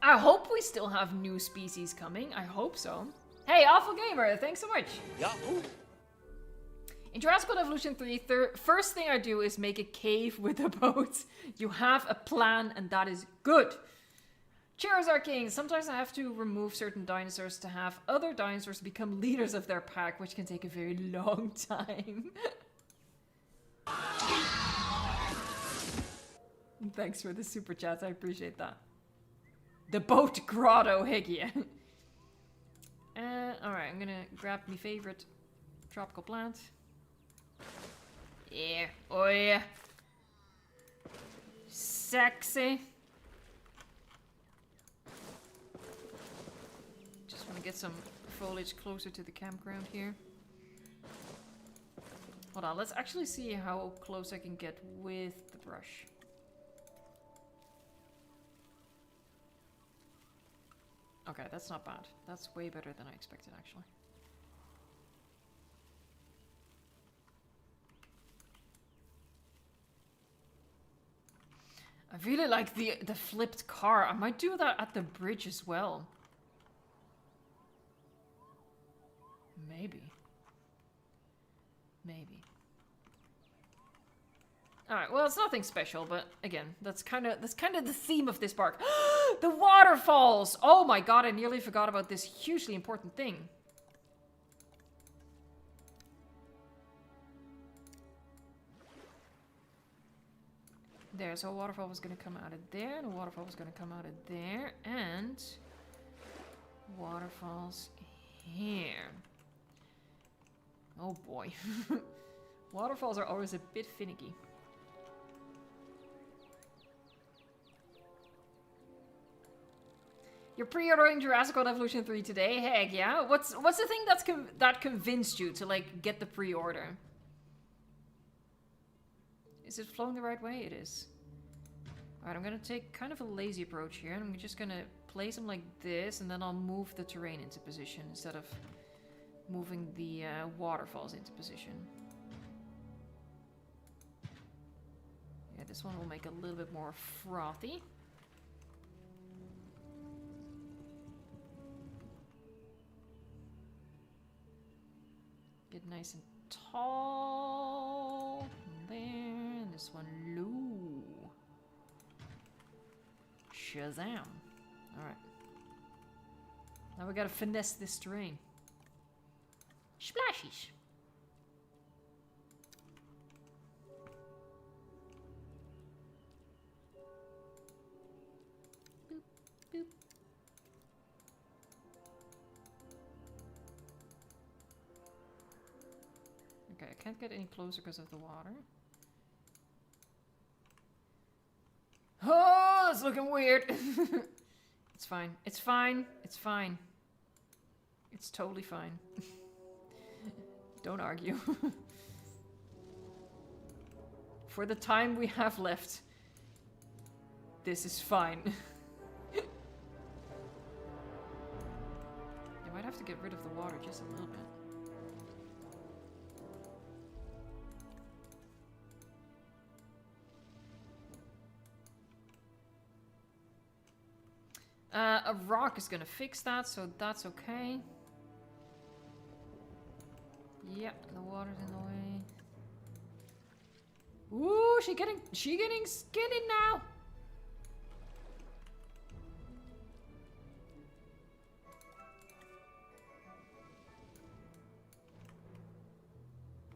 S1: I hope we still have new species coming. I hope so. Hey, Awful Gamer, thanks so much. Yahoo! In Jurassic Evolution 3, first thing I do is make a cave with a boat. You have a plan, and that is good. Cheers, our king. Sometimes I have to remove certain dinosaurs to have other dinosaurs become leaders of their pack, which can take a very long time. Thanks for the super chats. I appreciate that. The boat grotto, heck yeah. Alright, I'm gonna grab my favorite tropical plant. Yeah, oh yeah. Sexy. Just want to get some foliage closer to the campground here. Hold on, let's actually see how close I can get with the brush. Okay, that's not bad. That's way better than I expected, actually. I really like the flipped car. I might do that at the bridge as well. Maybe. Maybe. Alright, well, it's nothing special, but again, that's kind of the theme of this park. The waterfalls! Oh my god, I nearly forgot about this hugely important thing. There, so a waterfall was going to come out of there, and a waterfall was going to come out of there, and waterfalls here. Oh boy. Waterfalls are always a bit finicky. You're pre-ordering Jurassic Evolution 3 today? Heck yeah. What's the thing that convinced you to like get the pre-order? Is it flowing the right way? It is. Alright, I'm gonna take kind of a lazy approach here. And I'm just gonna place them like this, and then I'll move the terrain into position instead of moving the waterfalls into position. Yeah, this one will make a little bit more frothy. Get nice and tall. There, and this one low. Shazam. Alright. Now we gotta finesse this terrain. Splashies. can't get any closer because of the water. Oh, that's looking weird. It's fine. It's fine. It's fine. It's totally fine. Don't argue. For the time we have left, this is fine. I might have to get rid of the water just a little bit. A rock is gonna fix that, so that's okay. Yeah, the water's in the way. Ooh, she getting skinny now.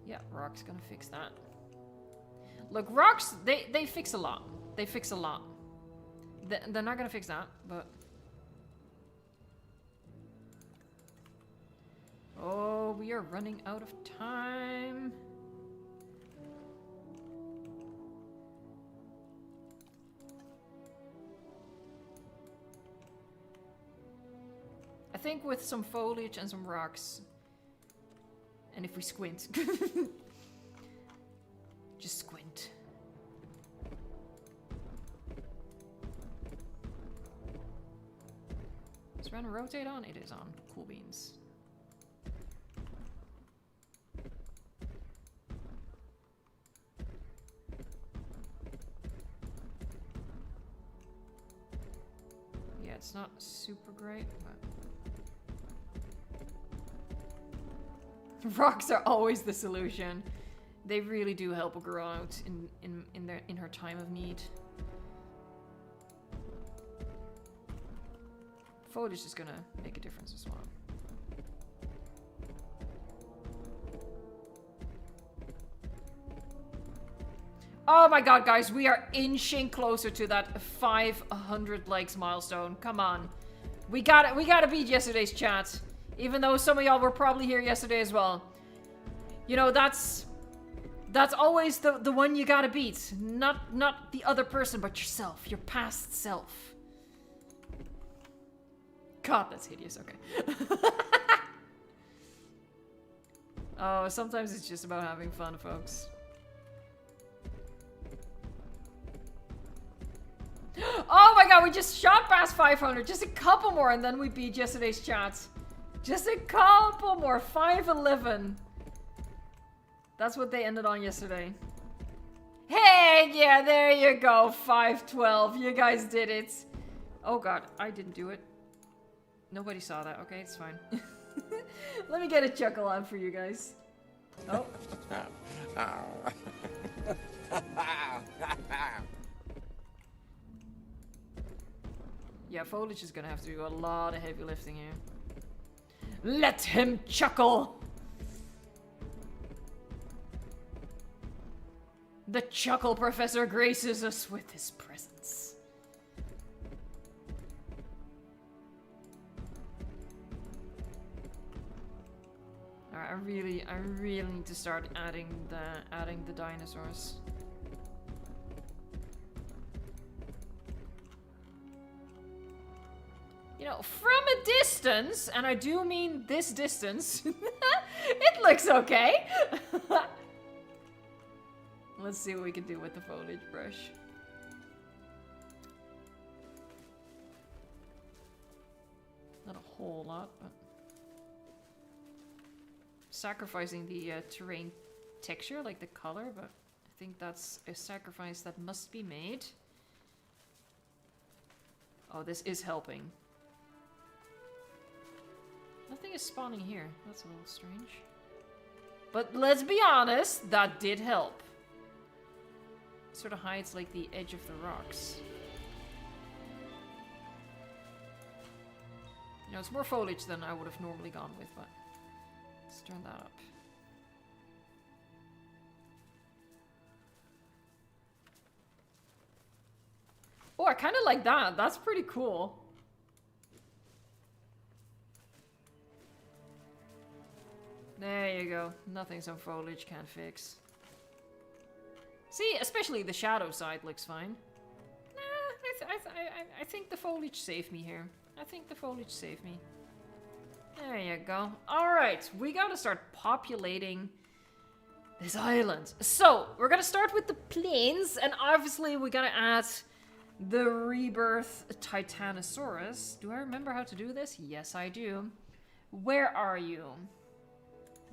S1: Yeah, rock's gonna fix that. Look, rocks, they fix a lot. They fix a lot. They're not gonna fix that, but... Oh, we are running out of time. I think with some foliage and some rocks, and if we squint, just squint. Is random rotate on? It is on. Cool beans. Yeah, it's not super great, but... Rocks are always the solution. They really do help a girl out in her time of need. Foliage is gonna make a difference as well. Oh my god, guys, we are inching closer to that 500 likes milestone. Come on. We gotta beat yesterday's chat. Even though some of y'all were probably here yesterday as well. You know, that's always the one you gotta beat. Not the other person, but yourself. Your past self. God, that's hideous. Okay. Oh, sometimes it's just about having fun, folks. Oh my god, we just shot past 500. Just a couple more and then we beat yesterday's chat. Just a couple more. 511. That's what they ended on yesterday. Hey, yeah, there you go. 512. You guys did it. Oh god, I didn't do it. Nobody saw that. Okay, it's fine. Let me get a chuckle out for you guys. Oh. Yeah, foliage is gonna have to do a lot of heavy lifting here. Let him chuckle! The chuckle professor graces us with his presence. Alright, I really need to start adding the dinosaurs. You know, from a distance, and I do mean this distance, it looks okay. Let's see what we can do with the foliage brush. Not a whole lot, but... Sacrificing the terrain texture, like the color, but I think that's a sacrifice that must be made. Oh, this is helping. Nothing is spawning here. That's a little strange. But let's be honest, that did help. It sort of hides like the edge of the rocks. You know, it's more foliage than I would have normally gone with, but let's turn that up. Oh, I kind of like that. That's pretty cool. There you go. Nothing some foliage can't fix. See, especially the shadow side looks fine. Nah, I think the foliage saved me here. I think the foliage saved me. There you go. Alright, we gotta start populating this island. So, we're gonna start with the plains, and obviously we gotta add the Rebirth Titanosaurus. Do I remember how to do this? Yes, I do. Where are you?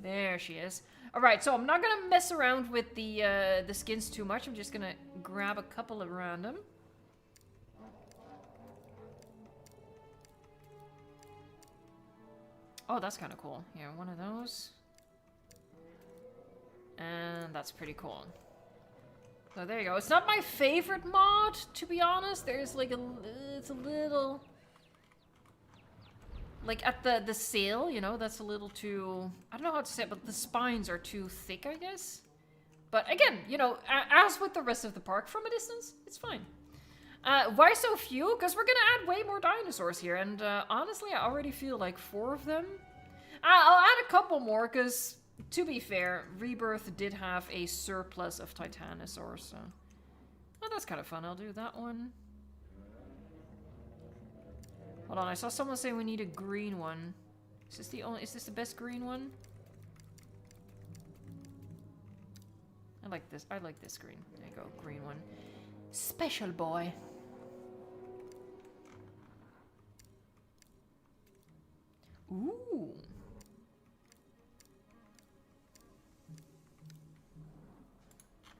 S1: There she is. Alright, so I'm not gonna mess around with the skins too much. I'm just gonna grab a couple of random. Oh, that's kind of cool. Here, one of those. And that's pretty cool. So there you go. It's not my favorite mod, to be honest. There's like it's a little... Like at the sail, you know, that's a little too... I don't know how to say it, but the spines are too thick, I guess. But again, you know, as with the rest of the park, from a distance, it's fine. Why so few? Because we're gonna add way more dinosaurs here, and honestly, I already feel like 4 of them. I'll add a couple more, because, to be fair, Rebirth did have a surplus of Titanosaurs, so... Well, that's kind of fun. I'll do that one. Hold on, I saw someone say we need a green one. Is this the best green one? I like this. I like this green. There you go, green one. Special boy. Ooh.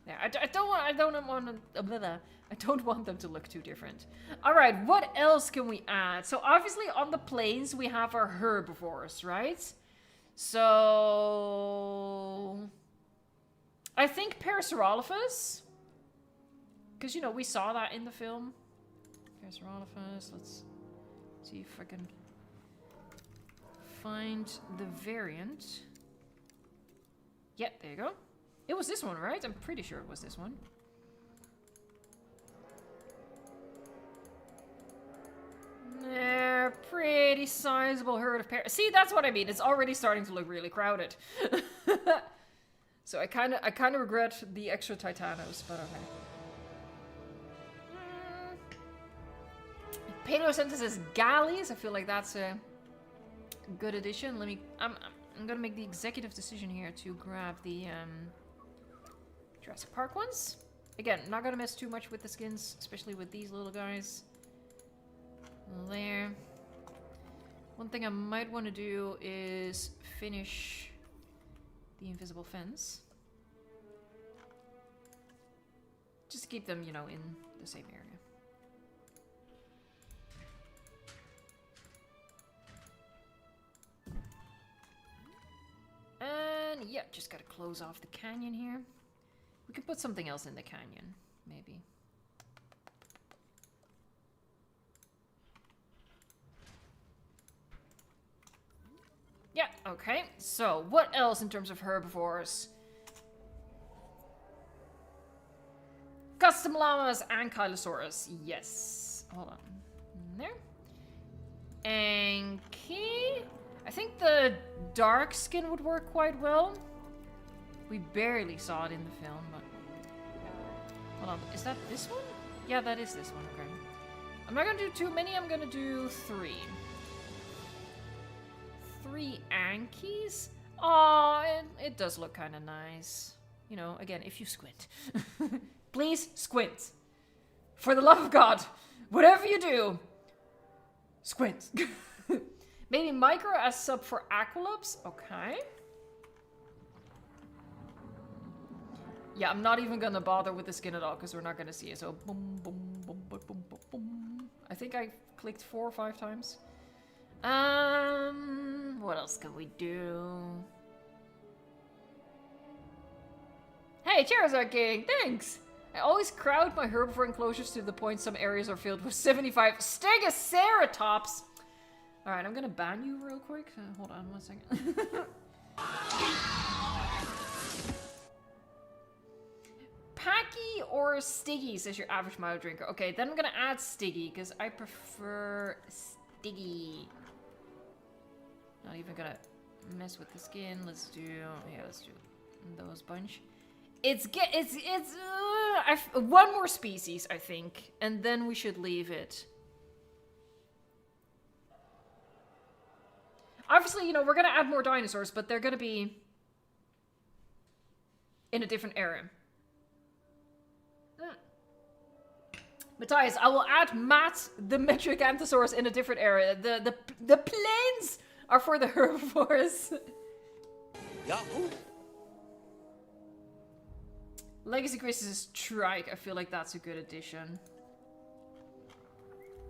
S1: Yeah, I don't want them to look too different. All right, what else can we add? So obviously on the plains we have our herbivores, right? So I think Parasaurolophus, because you know we saw that in the film. Parasaurolophus. Let's see if I can find the variant. Yep, there you go. It was this one, right? I'm pretty sure it was this one. They're pretty sizable herd of See, that's what I mean. It's already starting to look really crowded. So I kind of regret the extra Titanos, but okay. Paleosynthesis galleys. I feel like that's a good addition. I'm gonna make the executive decision here to grab the Jurassic Park ones. Again, not gonna mess too much with the skins, especially with these little guys. There. One thing I might want to do is finish the invisible fence. Just to keep them, you know, in the same area. And yeah, just gotta close off the canyon here. We could put something else in the canyon, maybe. Yeah, okay. So, what else in terms of herbivores? Custom llamas and Kylosaurus. Yes. Hold on. There. Anki. I think the dark skin would work quite well. We barely saw it in the film, but... Hold on. Is that this one? Yeah, that is this one. Okay. I'm not gonna do too many. I'm gonna do 3. 3 Ankies? Aw, it does look kind of nice. You know, again, if you squint. Please squint. For the love of God, whatever you do, squint. Maybe micro as sub for Aqualops. Okay. Yeah, I'm not even gonna bother with the skin at all because we're not gonna see it. So boom, boom, boom, boom, boom, boom, boom. I think I clicked 4 or 5 times. What else can we do? Hey, Charizard King, thanks! I always crowd my herbivore enclosures to the point some areas are filled with 75 Stegoceratops. Alright, I'm gonna ban you real quick. Hold on 1 second. Packy or Stiggy, says your average mild drinker. Okay, then I'm gonna add Stiggy, because I prefer Stiggy. Not even gonna mess with the skin. Let's do those bunch. One more species, I think, and then we should leave it. Obviously, you know, we're gonna add more dinosaurs, but they're gonna be in a different area. Matthias, I will add Matt the Metriacanthosaurus in a different area. The plains are for the herbivores.
S2: Yahoo!
S1: Legacy Grace's Trike. I feel like that's a good addition.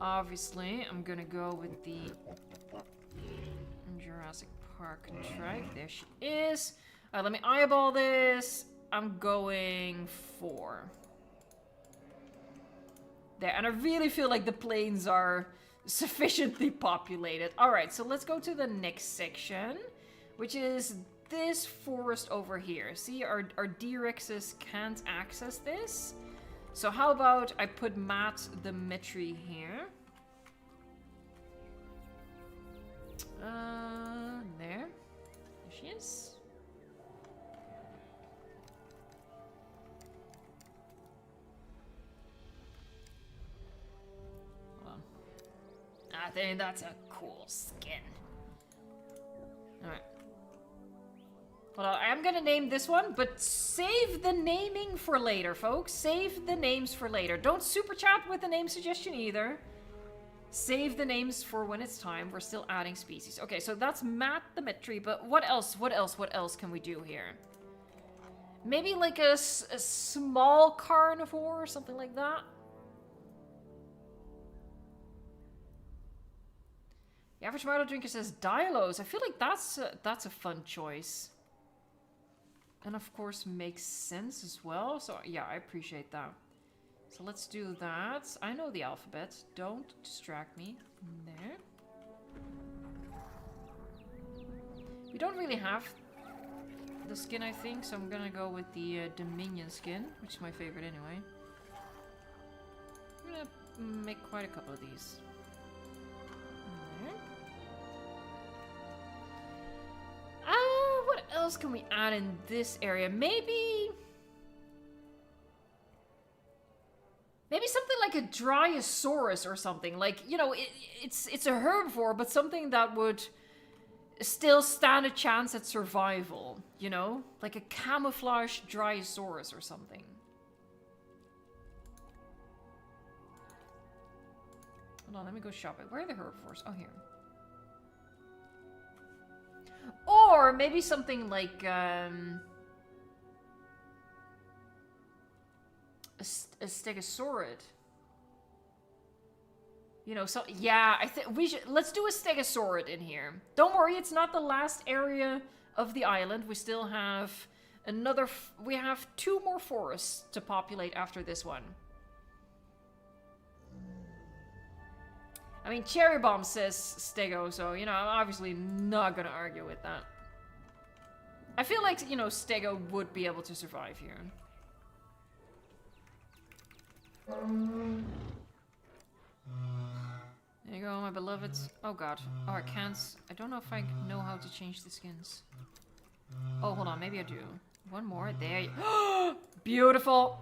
S1: Obviously, I'm gonna go with the Jurassic Park Trike. There she is. Alright, let me eyeball this. I'm going for there, and I really feel like the plains are sufficiently populated. Alright, so let's go to the next section, which is this forest over here. See, our D-Rexes can't access this. So how about I put Matt the Metri here. There she is. I think that's a cool skin. Alright. Hold on, I am gonna name this one, but save the naming for later, folks. Save the names for later. Don't super chat with the name suggestion either. Save the names for when it's time. We're still adding species. Okay, so that's Matt the Metri, but what else? What else can we do here? Maybe like a small carnivore or something like that? The average Milo drinker says Dilos. I feel like that's a fun choice. And of course makes sense as well. So yeah, I appreciate that. So let's do that. I know the alphabet. Don't distract me. There. We don't really have the skin, I think. So I'm gonna go with the Dominion skin, which is my favorite anyway. I'm gonna make quite a couple of these. What else can we add in this area? Maybe something like a Dryosaurus or something. Like, you know, it's a herbivore, but something that would still stand a chance at survival, you know? Like a camouflage Dryosaurus or something. Hold on, let me go shopping. Where are the herbivores? Oh, here. Or maybe something like a Stegosaurid. You know, so yeah, I think we should let's do a Stegosaurid in here. Don't worry, it's not the last area of the island. We still have we have 2 more forests to populate after this one. I mean, Cherry Bomb says Stego, so, you know, I'm obviously not gonna argue with that. I feel like, you know, Stego would be able to survive here. There you go, my beloveds. Oh god. Oh, I can't. I don't know if I know how to change the skins. Oh, hold on, maybe I do. One more. There you Beautiful!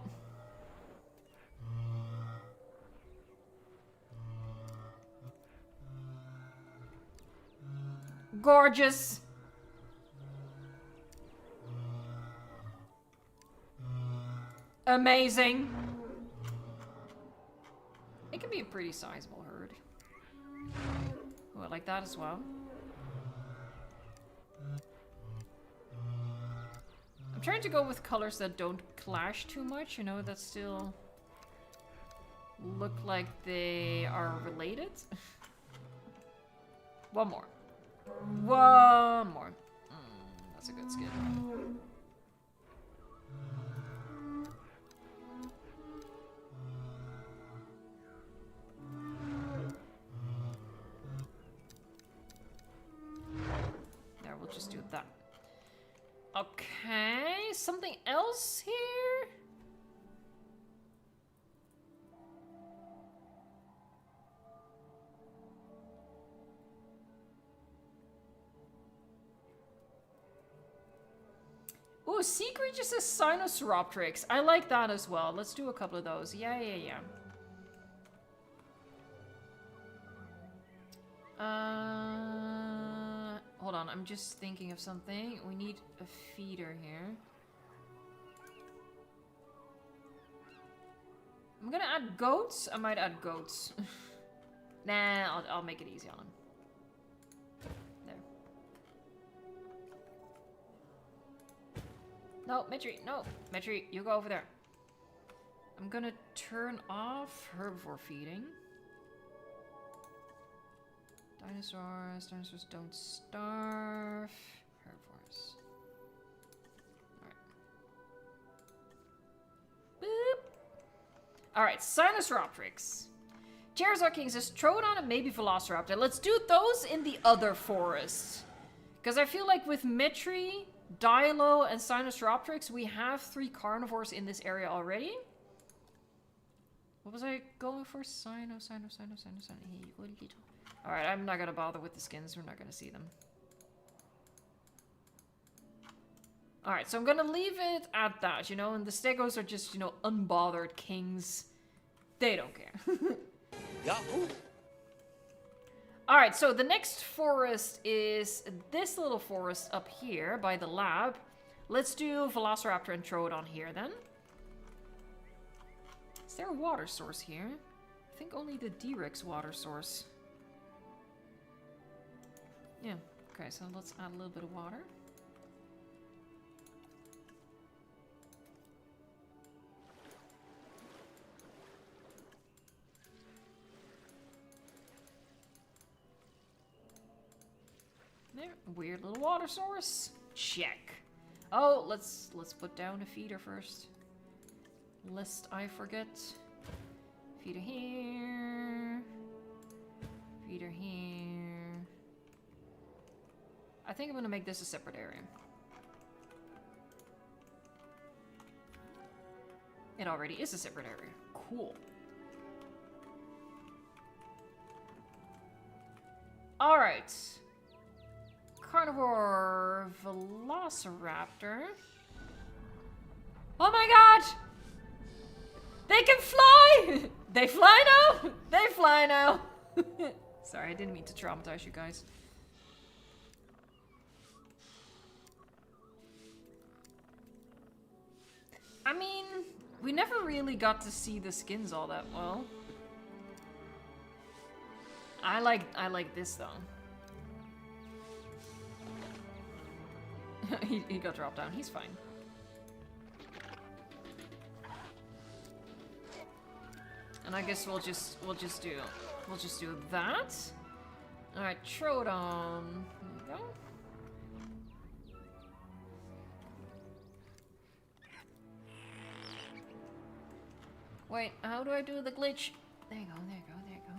S1: Gorgeous. Amazing. It can be a pretty sizable herd. Oh, I like that as well. I'm trying to go with colors that don't clash too much, you know, that still look like they are related. One more. One more. That's a good skin. There, we'll just do that. Okay, something else here? Oh, sea creatures is Sinosauropteryx. I like that as well. Let's do a couple of those. Yeah. Hold on, I'm just thinking of something. We need a feeder here. I'm gonna add goats. I might add goats. Nah, I'll make it easy on them. There. No, Mitri, no. Mitri, you go over there. I'm gonna turn off herbivore feeding. Dinosaurs don't starve. Herbivores. Alright. Boop! Alright, Sinosauropteryx. Charizard King says Troodon and maybe Velociraptor. Let's do those in the other forest. Because I feel like with Mitri, Dilo, and Sinosauropteryx, we have 3 carnivores in this area already. What was I going for? Sino. Alright, I'm not gonna bother with the skins. We're not gonna see them. Alright, so I'm gonna leave it at that, you know? And the Stegos are just, you know, unbothered kings. They don't care.
S2: Yahoo!
S1: Alright, so the next forest is this little forest up here by the lab. Let's do Velociraptor and Troodon here then. Is there a water source here? I think only the D-Rex water source. Yeah, okay, so let's add a little bit of water. There, weird little water source. Check. Oh, let's put down a feeder first. Lest I forget. Feeder here. Feeder here. I think I'm gonna make this a separate area. It already is a separate area. Cool. Alright. Carnivore Velociraptor. Oh my god! They can fly! They fly now! They fly now! Sorry, I didn't mean to traumatize you guys. I mean, we never really got to see the skins all that well. I like this though. he got dropped down. He's fine. And I guess we'll just do that. All right, Troodon. There we go. Wait, how do I do the glitch? There you go, there you go, there you go.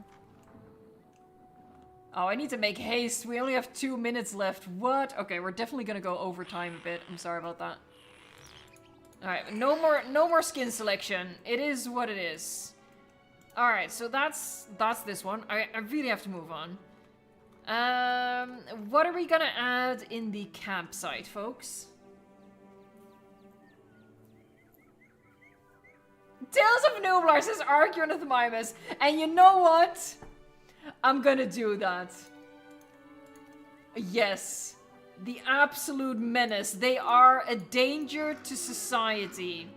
S1: Oh, I need to make haste. We only have 2 minutes left. What? Okay, we're definitely gonna go over time a bit. I'm sorry about that. Alright, no more skin selection. It is what it is. Alright, so that's this one. I really have to move on. What are we gonna add in the campsite, folks? Tales of Nublar says Archaeornithomimus. And you know what? I'm gonna do that. Yes. The absolute menace. They are a danger to society.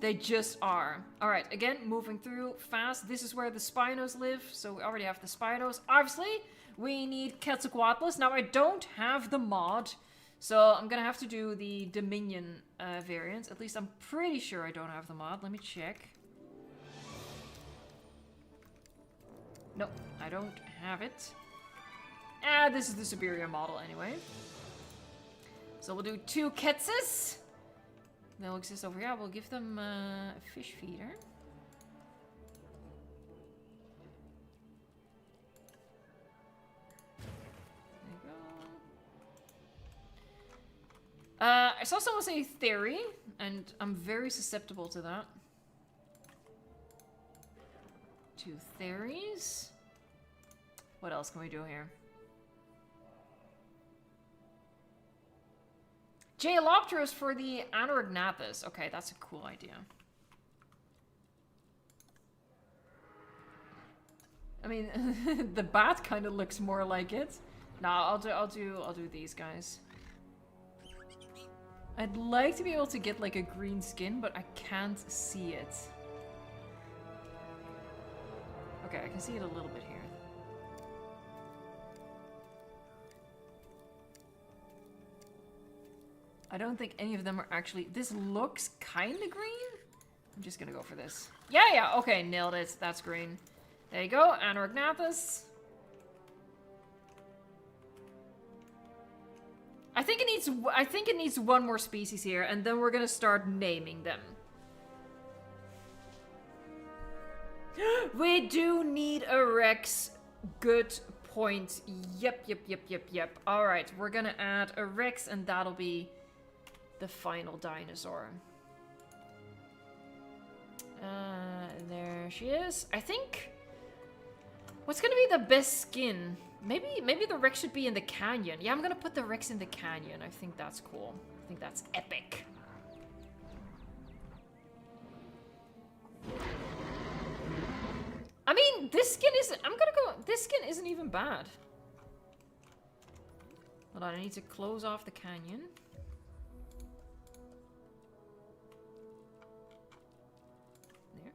S1: They just are. Alright, again, moving through fast. This is where the Spinos live, so we already have the Spinos. Obviously, we need Quetzalcoatlus. Now, I don't have the mod, so I'm gonna have to do the Dominion variant. At least I'm pretty sure I don't have the mod. Let me check. Nope, I don't have it. Ah, this is the superior model anyway. So we'll do 2 Quetzes. They'll exist over here. We'll give them a fish feeder. There you go. I saw someone say theory, and I'm very susceptible to that. 2 theories. What else can we do here? Jailopterus for the Anorognathus. Okay, that's a cool idea. I mean, the bat kind of looks more like it. Nah, I'll do these guys. I'd like to be able to get like a green skin, but I can't see it. Okay, I can see it a little bit here. I don't think any of them are actually... This looks kind of green. I'm just gonna go for this. Yeah, okay, nailed it. That's green. There you go, Anorognathus. I think it needs one more species here, and then we're gonna start naming them. We do need a Rex. Good point. Yep. Alright, we're gonna add a Rex, and that'll be the final dinosaur. There she is. I think... What's gonna be the best skin? Maybe the Rex should be in the canyon. Yeah, I'm gonna put the Rex in the canyon. I think that's cool. I think that's epic. I mean, this skin isn't... This skin isn't even bad. Hold on, I need to close off the canyon. There.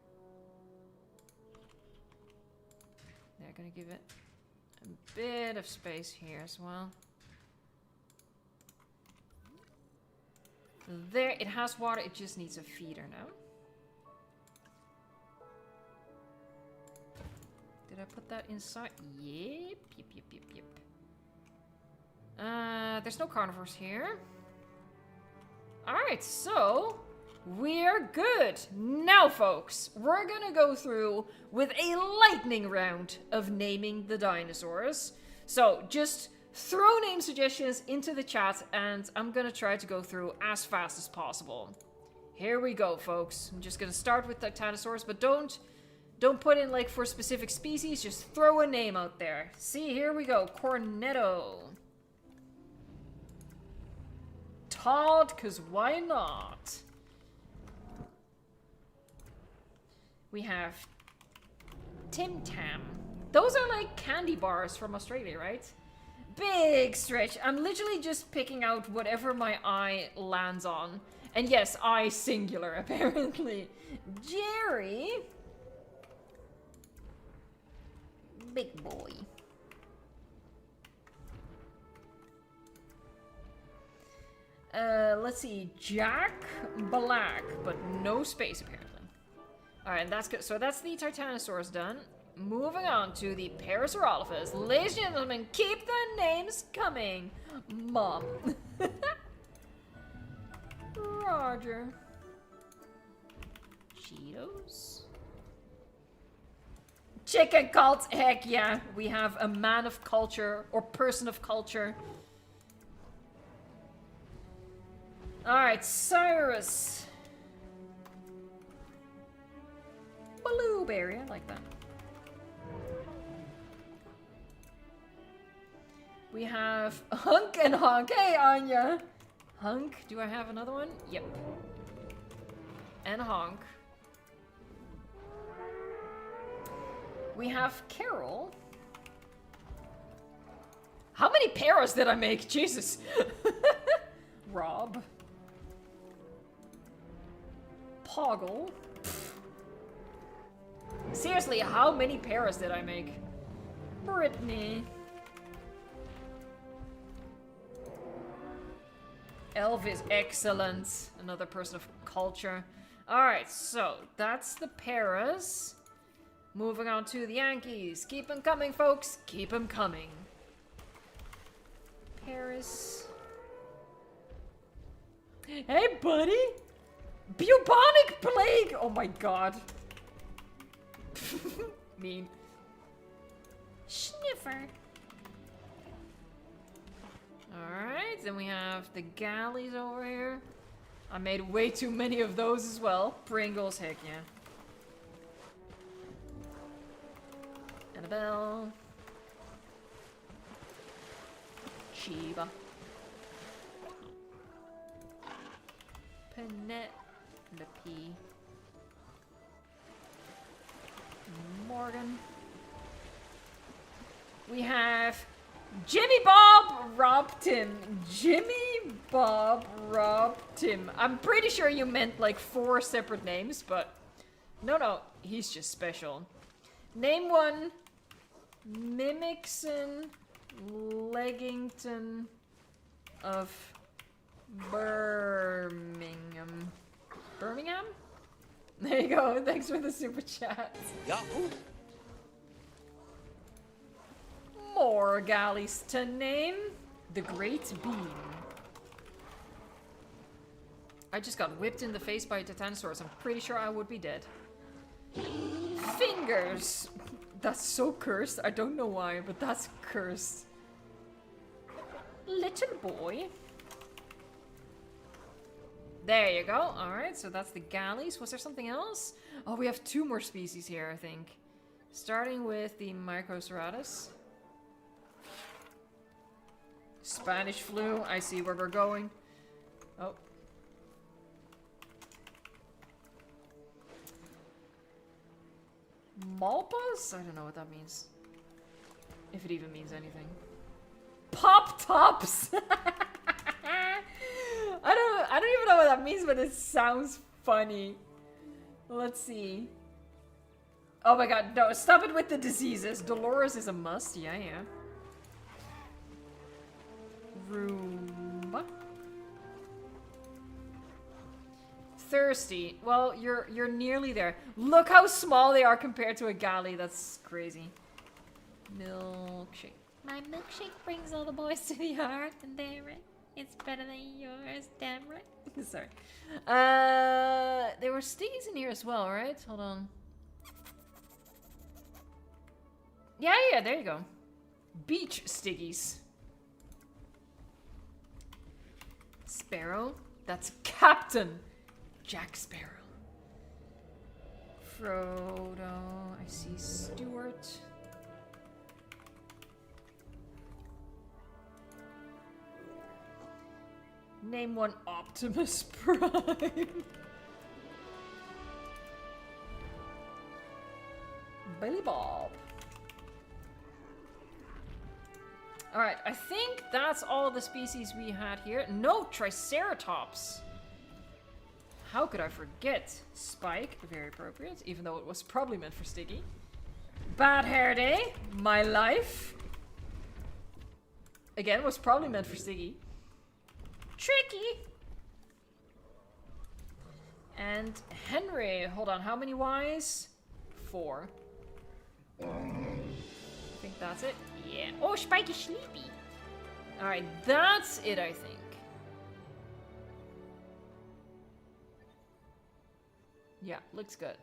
S1: They're gonna give it a bit of space here as well. There, it has water, it just needs a feeder now. Did I put that inside? Yep. There's no carnivores here. Alright, so we're good. Now, folks, we're gonna go through with a lightning round of naming the dinosaurs. So just throw name suggestions into the chat, and I'm gonna try to go through as fast as possible. Here we go, folks. I'm just gonna start with Titanosaurus, but don't put in like for specific species, just throw a name out there. See, here we go. Cornetto. Todd, cause why not? We have Tim Tam. Those are like candy bars from Australia, right? Big stretch. I'm literally just picking out whatever my eye lands on. And yes, I singular, apparently. Jerry. Big boy. Let's see. Jack Black, but no space apparently. Alright, and that's good. So that's the Titanosaurus done. Moving on to the Parasaurolophus. Ladies and gentlemen, keep the names coming. Mom. Roger. Cheetos. Chicken cult, heck yeah. We have a man of culture, or person of culture. Alright, Cyrus. Blueberry, I like that. We have Hunk and Honk. Hey, Anya. Hunk, do I have another one? Yep. And Honk. We have Carol. How many paras did I make? Jesus. Rob. Poggle. Pfft. Seriously, how many paras did I make? Brittany. Elvis, excellent. Another person of culture. Alright, so that's the paras. Moving on to the Yankees. Keep them coming, folks. Keep them coming. Paris. Hey, buddy. Bubonic plague. Oh my god. Mean. Sniffer. Alright, then we have the galleys over here. I made way too many of those as well. Pringles, heck yeah. Annabelle. Penelope. Morgan. We have Jimmy Bob Rob Tim. Jimmy Bob Rob Tim. I'm pretty sure you meant like 4 separate names, but no, he's just special. Name 1. Mimixon Leggington of Birmingham. Birmingham? There you go. Thanks for the super chat.
S2: Yahoo!
S1: More galleys to name. The Great Beam. I just got whipped in the face by a Titanosaurus. I'm pretty sure I would be dead. Fingers. That's so cursed. I don't know why, but that's cursed. Little boy. There you go. Alright, so that's the galleys. Was there something else? Oh, we have 2 more species here, I think. Starting with the Microceratus. Spanish flu. I see where we're going. Oh. Malpas? I don't know what that means. If it even means anything. Pop tops! I don't even know what that means, but it sounds funny. Let's see. Oh my god, no, stop it with the diseases. Dolores is a must, yeah. Roomba. Thirsty. Well, you're nearly there. Look how small they are compared to a galley. That's crazy. Milkshake.
S3: My milkshake brings all the boys to the heart, and damn right, it's better than yours, damn right.
S1: Sorry. There were stickies in here as well, right? Hold on. Yeah, there you go. Beach stickies. Sparrow. That's Captain Jack Sparrow. Frodo. I see Stuart. Name 1 Optimus Prime. Billy Bob. Alright, I think that's all the species we had here. No, Triceratops. How could I forget? Spike, very appropriate, even though it was probably meant for Sticky. Bad Hair Day, my life. Again, was probably meant for Sticky. Tricky. And Henry, hold on, how many Ys? 4. I think that's it. Yeah.
S3: Oh, Spike is sleepy.
S1: Alright, that's it, I think. Yeah, looks good.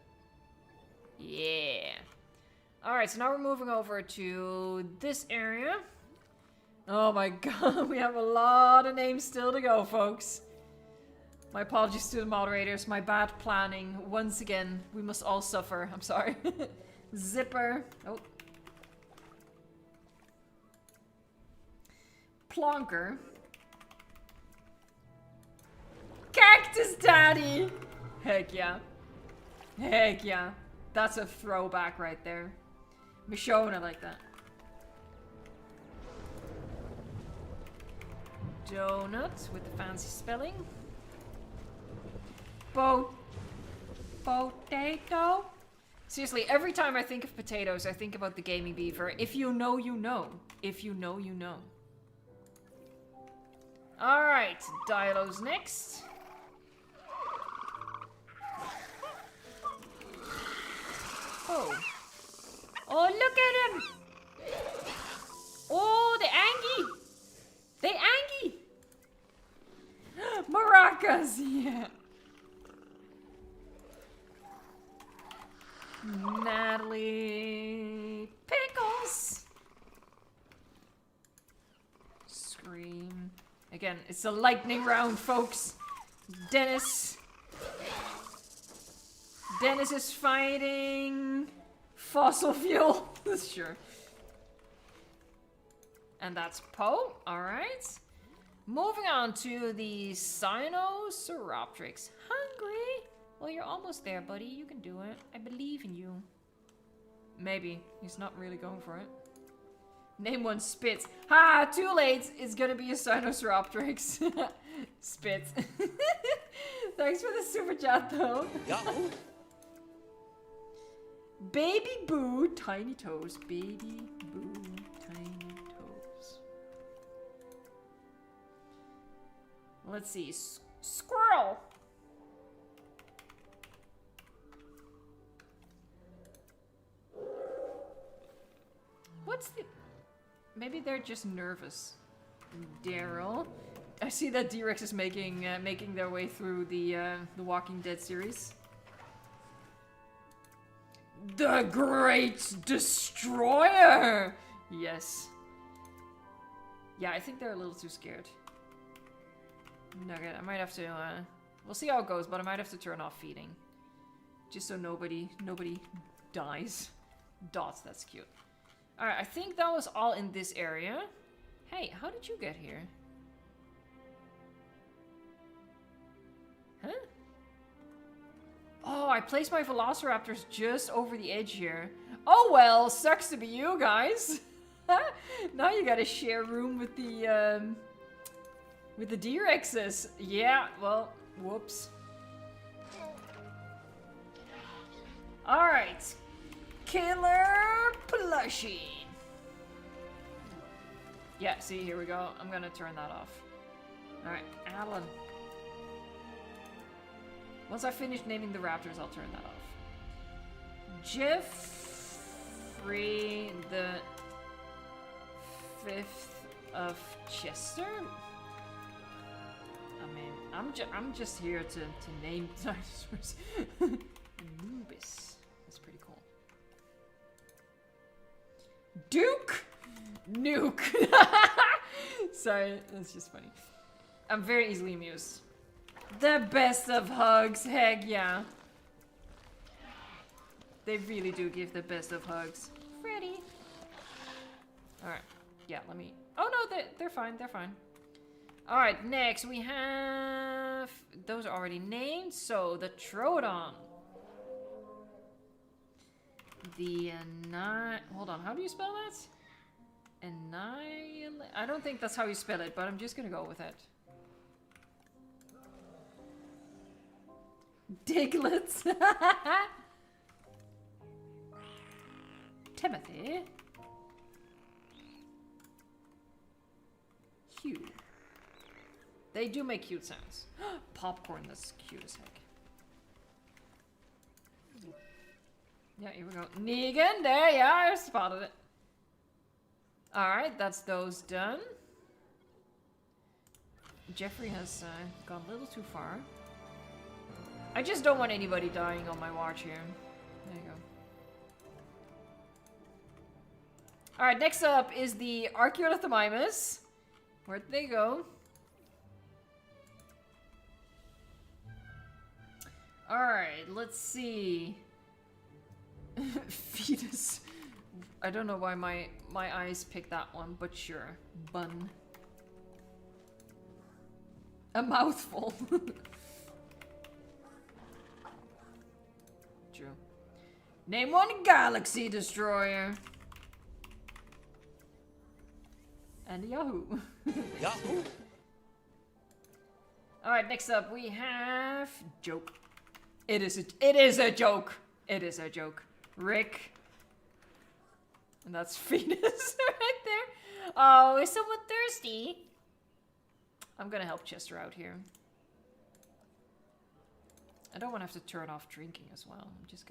S1: Yeah. Alright, so now we're moving over to this area. Oh my god, we have a lot of names still to go, folks. My apologies to the moderators, my bad planning. Once again, we must all suffer. I'm sorry. Zipper. Oh. Plonker. Cactus Daddy! Heck yeah. Heck yeah. That's a throwback right there. Michonne, I like that. Donut with the fancy spelling. Potato. Seriously, every time I think of potatoes, I think about the gaming beaver. If you know, you know. If you know, you know. Alright, Dialo's next. Oh. Oh, look at him! Oh, the Angie! The Angie! Maracas, yeah. Natalie Pickles. Scream. Again, it's a lightning round, folks. Dennis. Dennis is fighting fossil fuel. Sure. And that's Poe. Alright. Moving on to the Sinosauropteryx. Hungry? Well, you're almost there, buddy. You can do it. I believe in you. Maybe. He's not really going for it. Name one Spitz. Ha! Too late! It's gonna be a Sinosauropteryx. Spitz. Thanks for the super chat, though.
S2: Yahoo!
S1: Baby Boo, Tiny Toes. Baby Boo, Tiny Toes. Let's see. Squirrel! What's the... Maybe they're just nervous. Daryl. I see that D-Rex is making their way through the Walking Dead series. The Great Destroyer! Yes. Yeah, I think they're a little too scared. Nugget, I might have to, we'll see how it goes, but I might have to turn off feeding. Just so nobody dies. Dots, that's cute. Alright, I think that was all in this area. Hey, how did you get here? Huh? Oh, I placed my velociraptors just over the edge here. Oh well, sucks to be you guys. Now you gotta share room with the D-Rexes. Yeah, well, whoops. Alright. Killer plushie. Yeah, see, here we go. I'm gonna turn that off. Alright, Alan. Once I finish naming the raptors, I'll turn that off. Jeffrey the 5th of Chester? I mean, I'm just here to name dinosaurs. Anubis. That's pretty cool. Duke! Nuke! Sorry, that's just funny. I'm very easily amused. The best of hugs, heck yeah. They really do give the best of hugs. Freddy. Alright, yeah, let me... Oh no, they're fine, they're fine. Alright, next we have... Those are already named, so the Troodon. The hold on, how do you spell that? I don't think that's how you spell it, but I'm just gonna go with it. Diglets. Timothy. Hugh. They do make cute sounds. Popcorn, that's cute as heck. Yeah, here we go. Negan, there, yeah, I spotted it. Alright, that's those done. Jeffrey has gone a little too far. I just don't want anybody dying on my watch here. There you go. Alright, next up is the Archaeolithomimus. Where'd they go? Alright, let's see. Fetus. I don't know why my eyes picked that one, but sure. Bun. A mouthful. True. Name one galaxy destroyer. And Yahoo.
S2: Yahoo!
S1: Alright, next up we have... Joke. It is a joke. It is a joke. Rick. And that's Fetus right there. Oh, is someone thirsty? I'm gonna help Chester out here. I don't want to have to turn off drinking as well. I'm just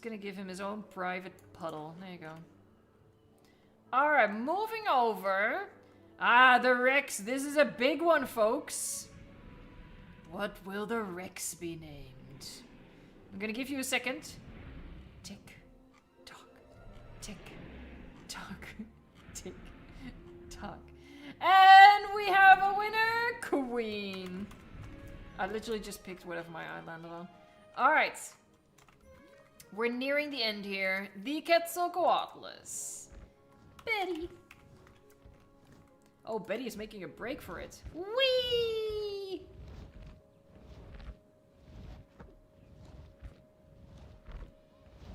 S1: gonna give him his own private puddle. There you go. Alright, moving over. Ah, the Rex. This is a big one, folks. What will the Rex be named? I'm gonna give you a second. Tick, tock, tick, tock, tick, tock. And we have a winner, Queen. I literally just picked whatever my eye landed on. Alright. We're nearing the end here. The Quetzalcoatlus. Betty. Oh, Betty is making a break for it. Whee!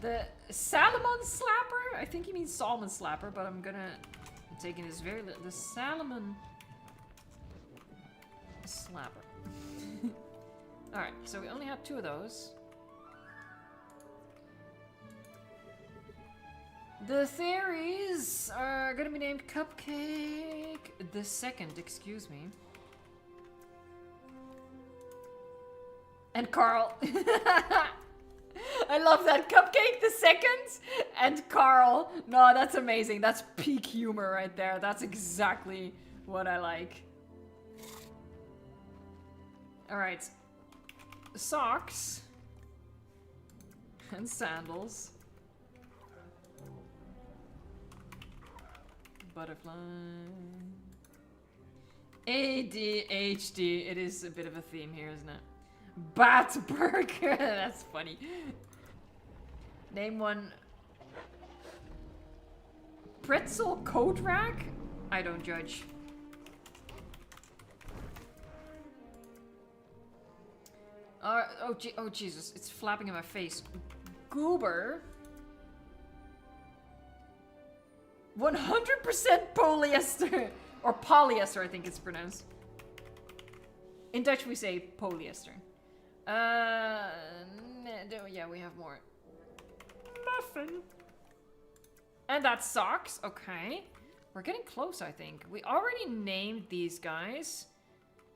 S1: The Salomon Slapper? I think he means Salmon Slapper, but I'm taking this very little. The Salomon Slapper. Alright, so we only have 2 of those. The theories are gonna be named Cupcake the Second, excuse me. And Carl. I love that. Cupcake the Second and Carl. No, that's amazing. That's peak humor right there. That's exactly what I like. Alright. Socks. And sandals. Butterfly. ADHD. It is a bit of a theme here, isn't it? Bat burger. That's funny. Name one. Pretzel coat rack? I don't judge. Oh Jesus, it's flapping in my face. Goober. 100% polyester. Or polyester, I think it's pronounced. In Dutch we say polyester. Yeah, we have more. Nothing. And that's socks. Okay. We're getting close, I think. We already named these guys.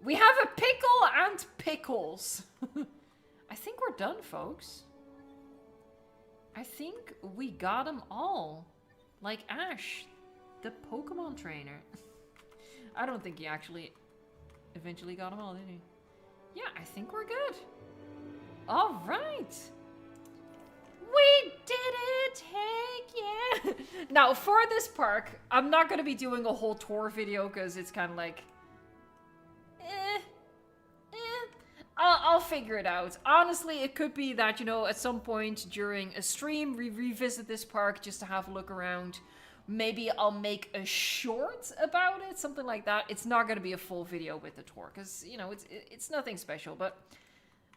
S1: We have a pickle and pickles. I think we're done, folks. I think we got them all. Like Ash, the Pokemon trainer. I don't think he actually eventually got them all, did he? Yeah, I think we're good. All right. We did it! Heck yeah! Now, for this park, I'm not going to be doing a whole tour video because it's kind of like... I'll figure it out. Honestly, it could be that, you know, at some point during a stream, we revisit this park just to have a look around. Maybe I'll make a short about it, something like that. It's not going to be a full video with the tour because, you know, it's nothing special. But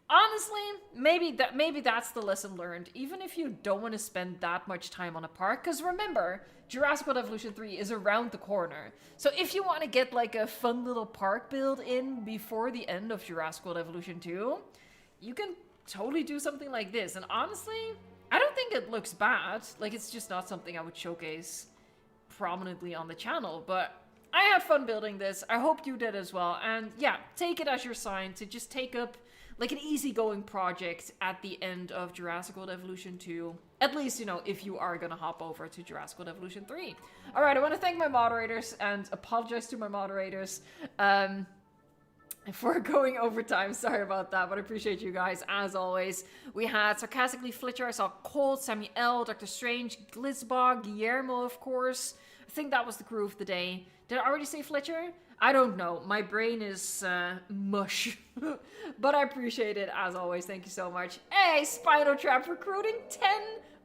S1: honestly, maybe that's the lesson learned. Even if you don't want to spend that much time on a park, because remember, Jurassic World Evolution 3 is around the corner. So if you want to get like a fun little park build in before the end of Jurassic World Evolution 2, you can totally do something like this. And honestly, I don't think it looks bad. Like, it's just not something I would showcase prominently on the channel. But I had fun building this. I hope you did as well. And yeah, take it as your sign to just take up like an easygoing project at the end of Jurassic World Evolution 2. At least, you know, if you are gonna hop over to Jurassic World Evolution 3. Alright, I want to thank my moderators and apologize to my moderators for going over time. Sorry about that, but I appreciate you guys as always. We had Sarcastically Flitcher, I saw Colt, Samuel, Dr. Strange, Glitzbog, Guillermo, of course. I think that was the crew of the day. Did I already say Flitcher? I don't know. My brain is mush. But I appreciate it as always. Thank you so much. Hey, Spinal Trap recruiting 10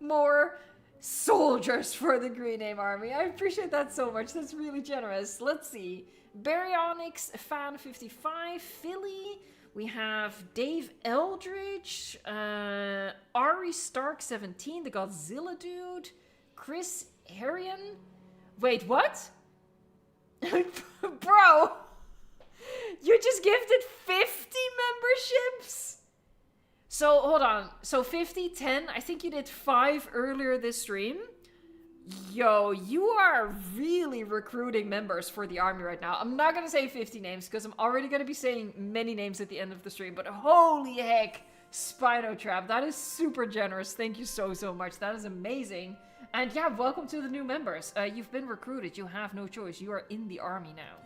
S1: more soldiers for the Green Name Army. I appreciate that so much. That's really generous. Let's see. Baryonyx, Fan 55, Philly. We have Dave Eldridge, Ari Stark 17, the Godzilla dude, Chris Arian. Wait, what? Bro, you just gifted 50 memberships? So, hold on. So, 50, 10, I think you did 5 earlier this stream. Yo, you are really recruiting members for the army right now. I'm not going to say 50 names because I'm already going to be saying many names at the end of the stream. But holy heck, Spinotrap, that is super generous. Thank you so, so much. That is amazing. And yeah, welcome to the new members. You've been recruited. You have no choice. You are in the army now.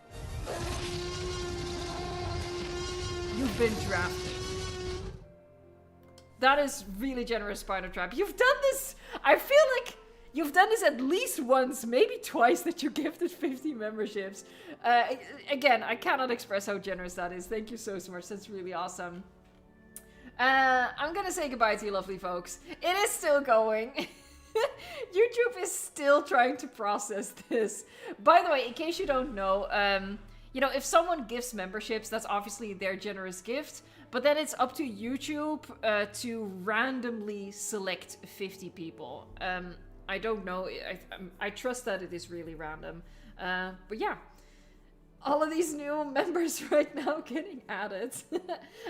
S1: You've been drafted. That is really generous, Spinotrap. You've done this. I feel like you've done this at least once, maybe twice, that you gifted 50 memberships. Again, I cannot express how generous that is. Thank you so, so much. That's really awesome. I'm gonna say goodbye to you, lovely folks. It is still going. YouTube is still trying to process this. By the way, in case you don't know, you know, if someone gives memberships, that's obviously their generous gift. But then it's up to YouTube to randomly select 50 people. I don't know. I trust that it is really random. But yeah. All of these new members right now getting added.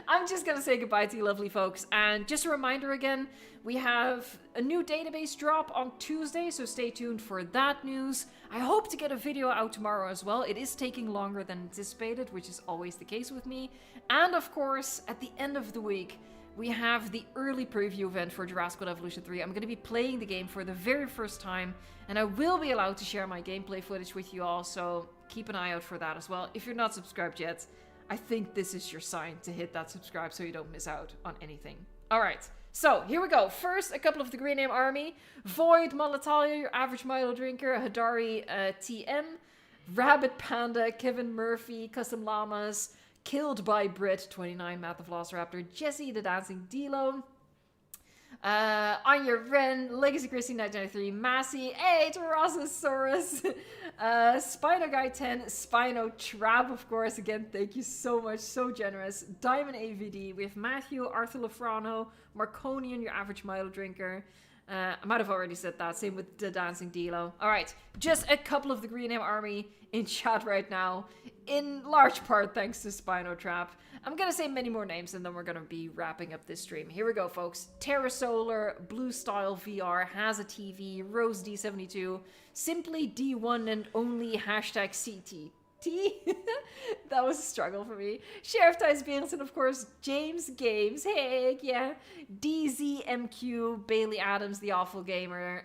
S1: I'm just gonna say goodbye to you lovely folks. And just a reminder again, we have a new database drop on Tuesday, so stay tuned for that news. I hope to get a video out tomorrow as well. It is taking longer than anticipated, which is always the case with me. And of course, at the end of the week, we have the early preview event for Jurassic Evolution 3. I'm going to be playing the game for the very first time, and I will be allowed to share my gameplay footage with you all, so keep an eye out for that as well. If you're not subscribed yet, I think this is your sign to hit that subscribe so you don't miss out on anything. Alright, so here we go. First, a couple of the Green Name Army. Void, Malatalia, your average Milo drinker, Hadari TM, Rabbit Panda, Kevin Murphy, Custom Llamas, Killed by Brit 29, Math of Velociraptor, Jesse the Dancing Dilo, Anya Ren, Legacy Christy 1993, Massey, hey, Tyrannosaurus, Spino Guy 10, Spino Trap, of course, again, thank you so much, so generous, Diamond AVD, we have Matthew, Arthur Lafrano, Marconian, your average Milo drinker, I might have already said that, same with the Dancing Dilo. Alright, just a couple of the Green Name Army in chat right now, in large part thanks to Spino Trap. I'm gonna say many more names and then we're gonna be wrapping up this stream. Here we go, folks. Terra Solar, Blue Style VR, Has a TV, Rose D72, Simply D1 and only hashtag CT. That was a struggle for me. Sheriff Ties Beers and of course James Games. Hey, yeah. DZMQ, Bailey Adams, the Awful Gamer,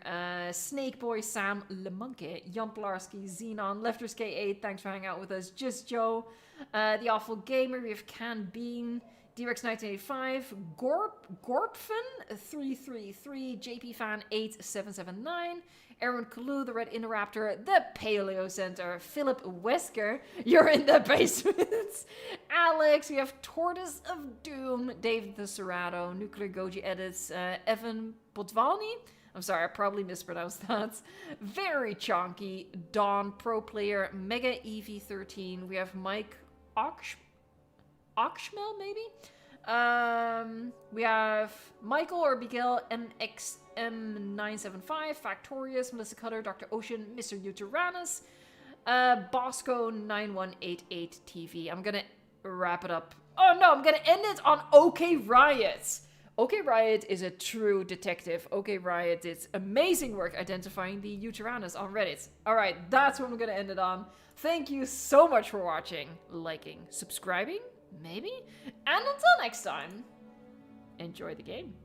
S1: Snake Boy Sam Lemonkey, Jan Plarski, Xenon, Lefters K8, thanks for hanging out with us. Just Joe, the Awful Gamer, we have Can Bean, D-Rex 1985, Gorpfin 333, JP Fan 8779, Aaron Kalu, the Red Interrupter, the Paleo Center, Philip Wesker, you're in the basement, Alex, we have Tortoise of Doom, David the Serrato, Nuclear Goji Edits, Evan Potvalny, I'm sorry, I probably mispronounced that, Very Chonky, Dawn Pro Player, Mega EV13, we have Mike Oxmel, maybe? We have Michael or Miguel MXM975, Factorius, Melissa Cutter, Dr. Ocean, Mr. Uteranus, Bosco 9188 TV. I'm gonna wrap it up. Oh no, I'm gonna end it on OK Riot. OK Riot is a true detective. OK Riot did amazing work identifying the Uteranus on Reddit. Alright, that's what I'm gonna end it on. Thank you so much for watching, liking, subscribing, maybe? And until next time, enjoy the game.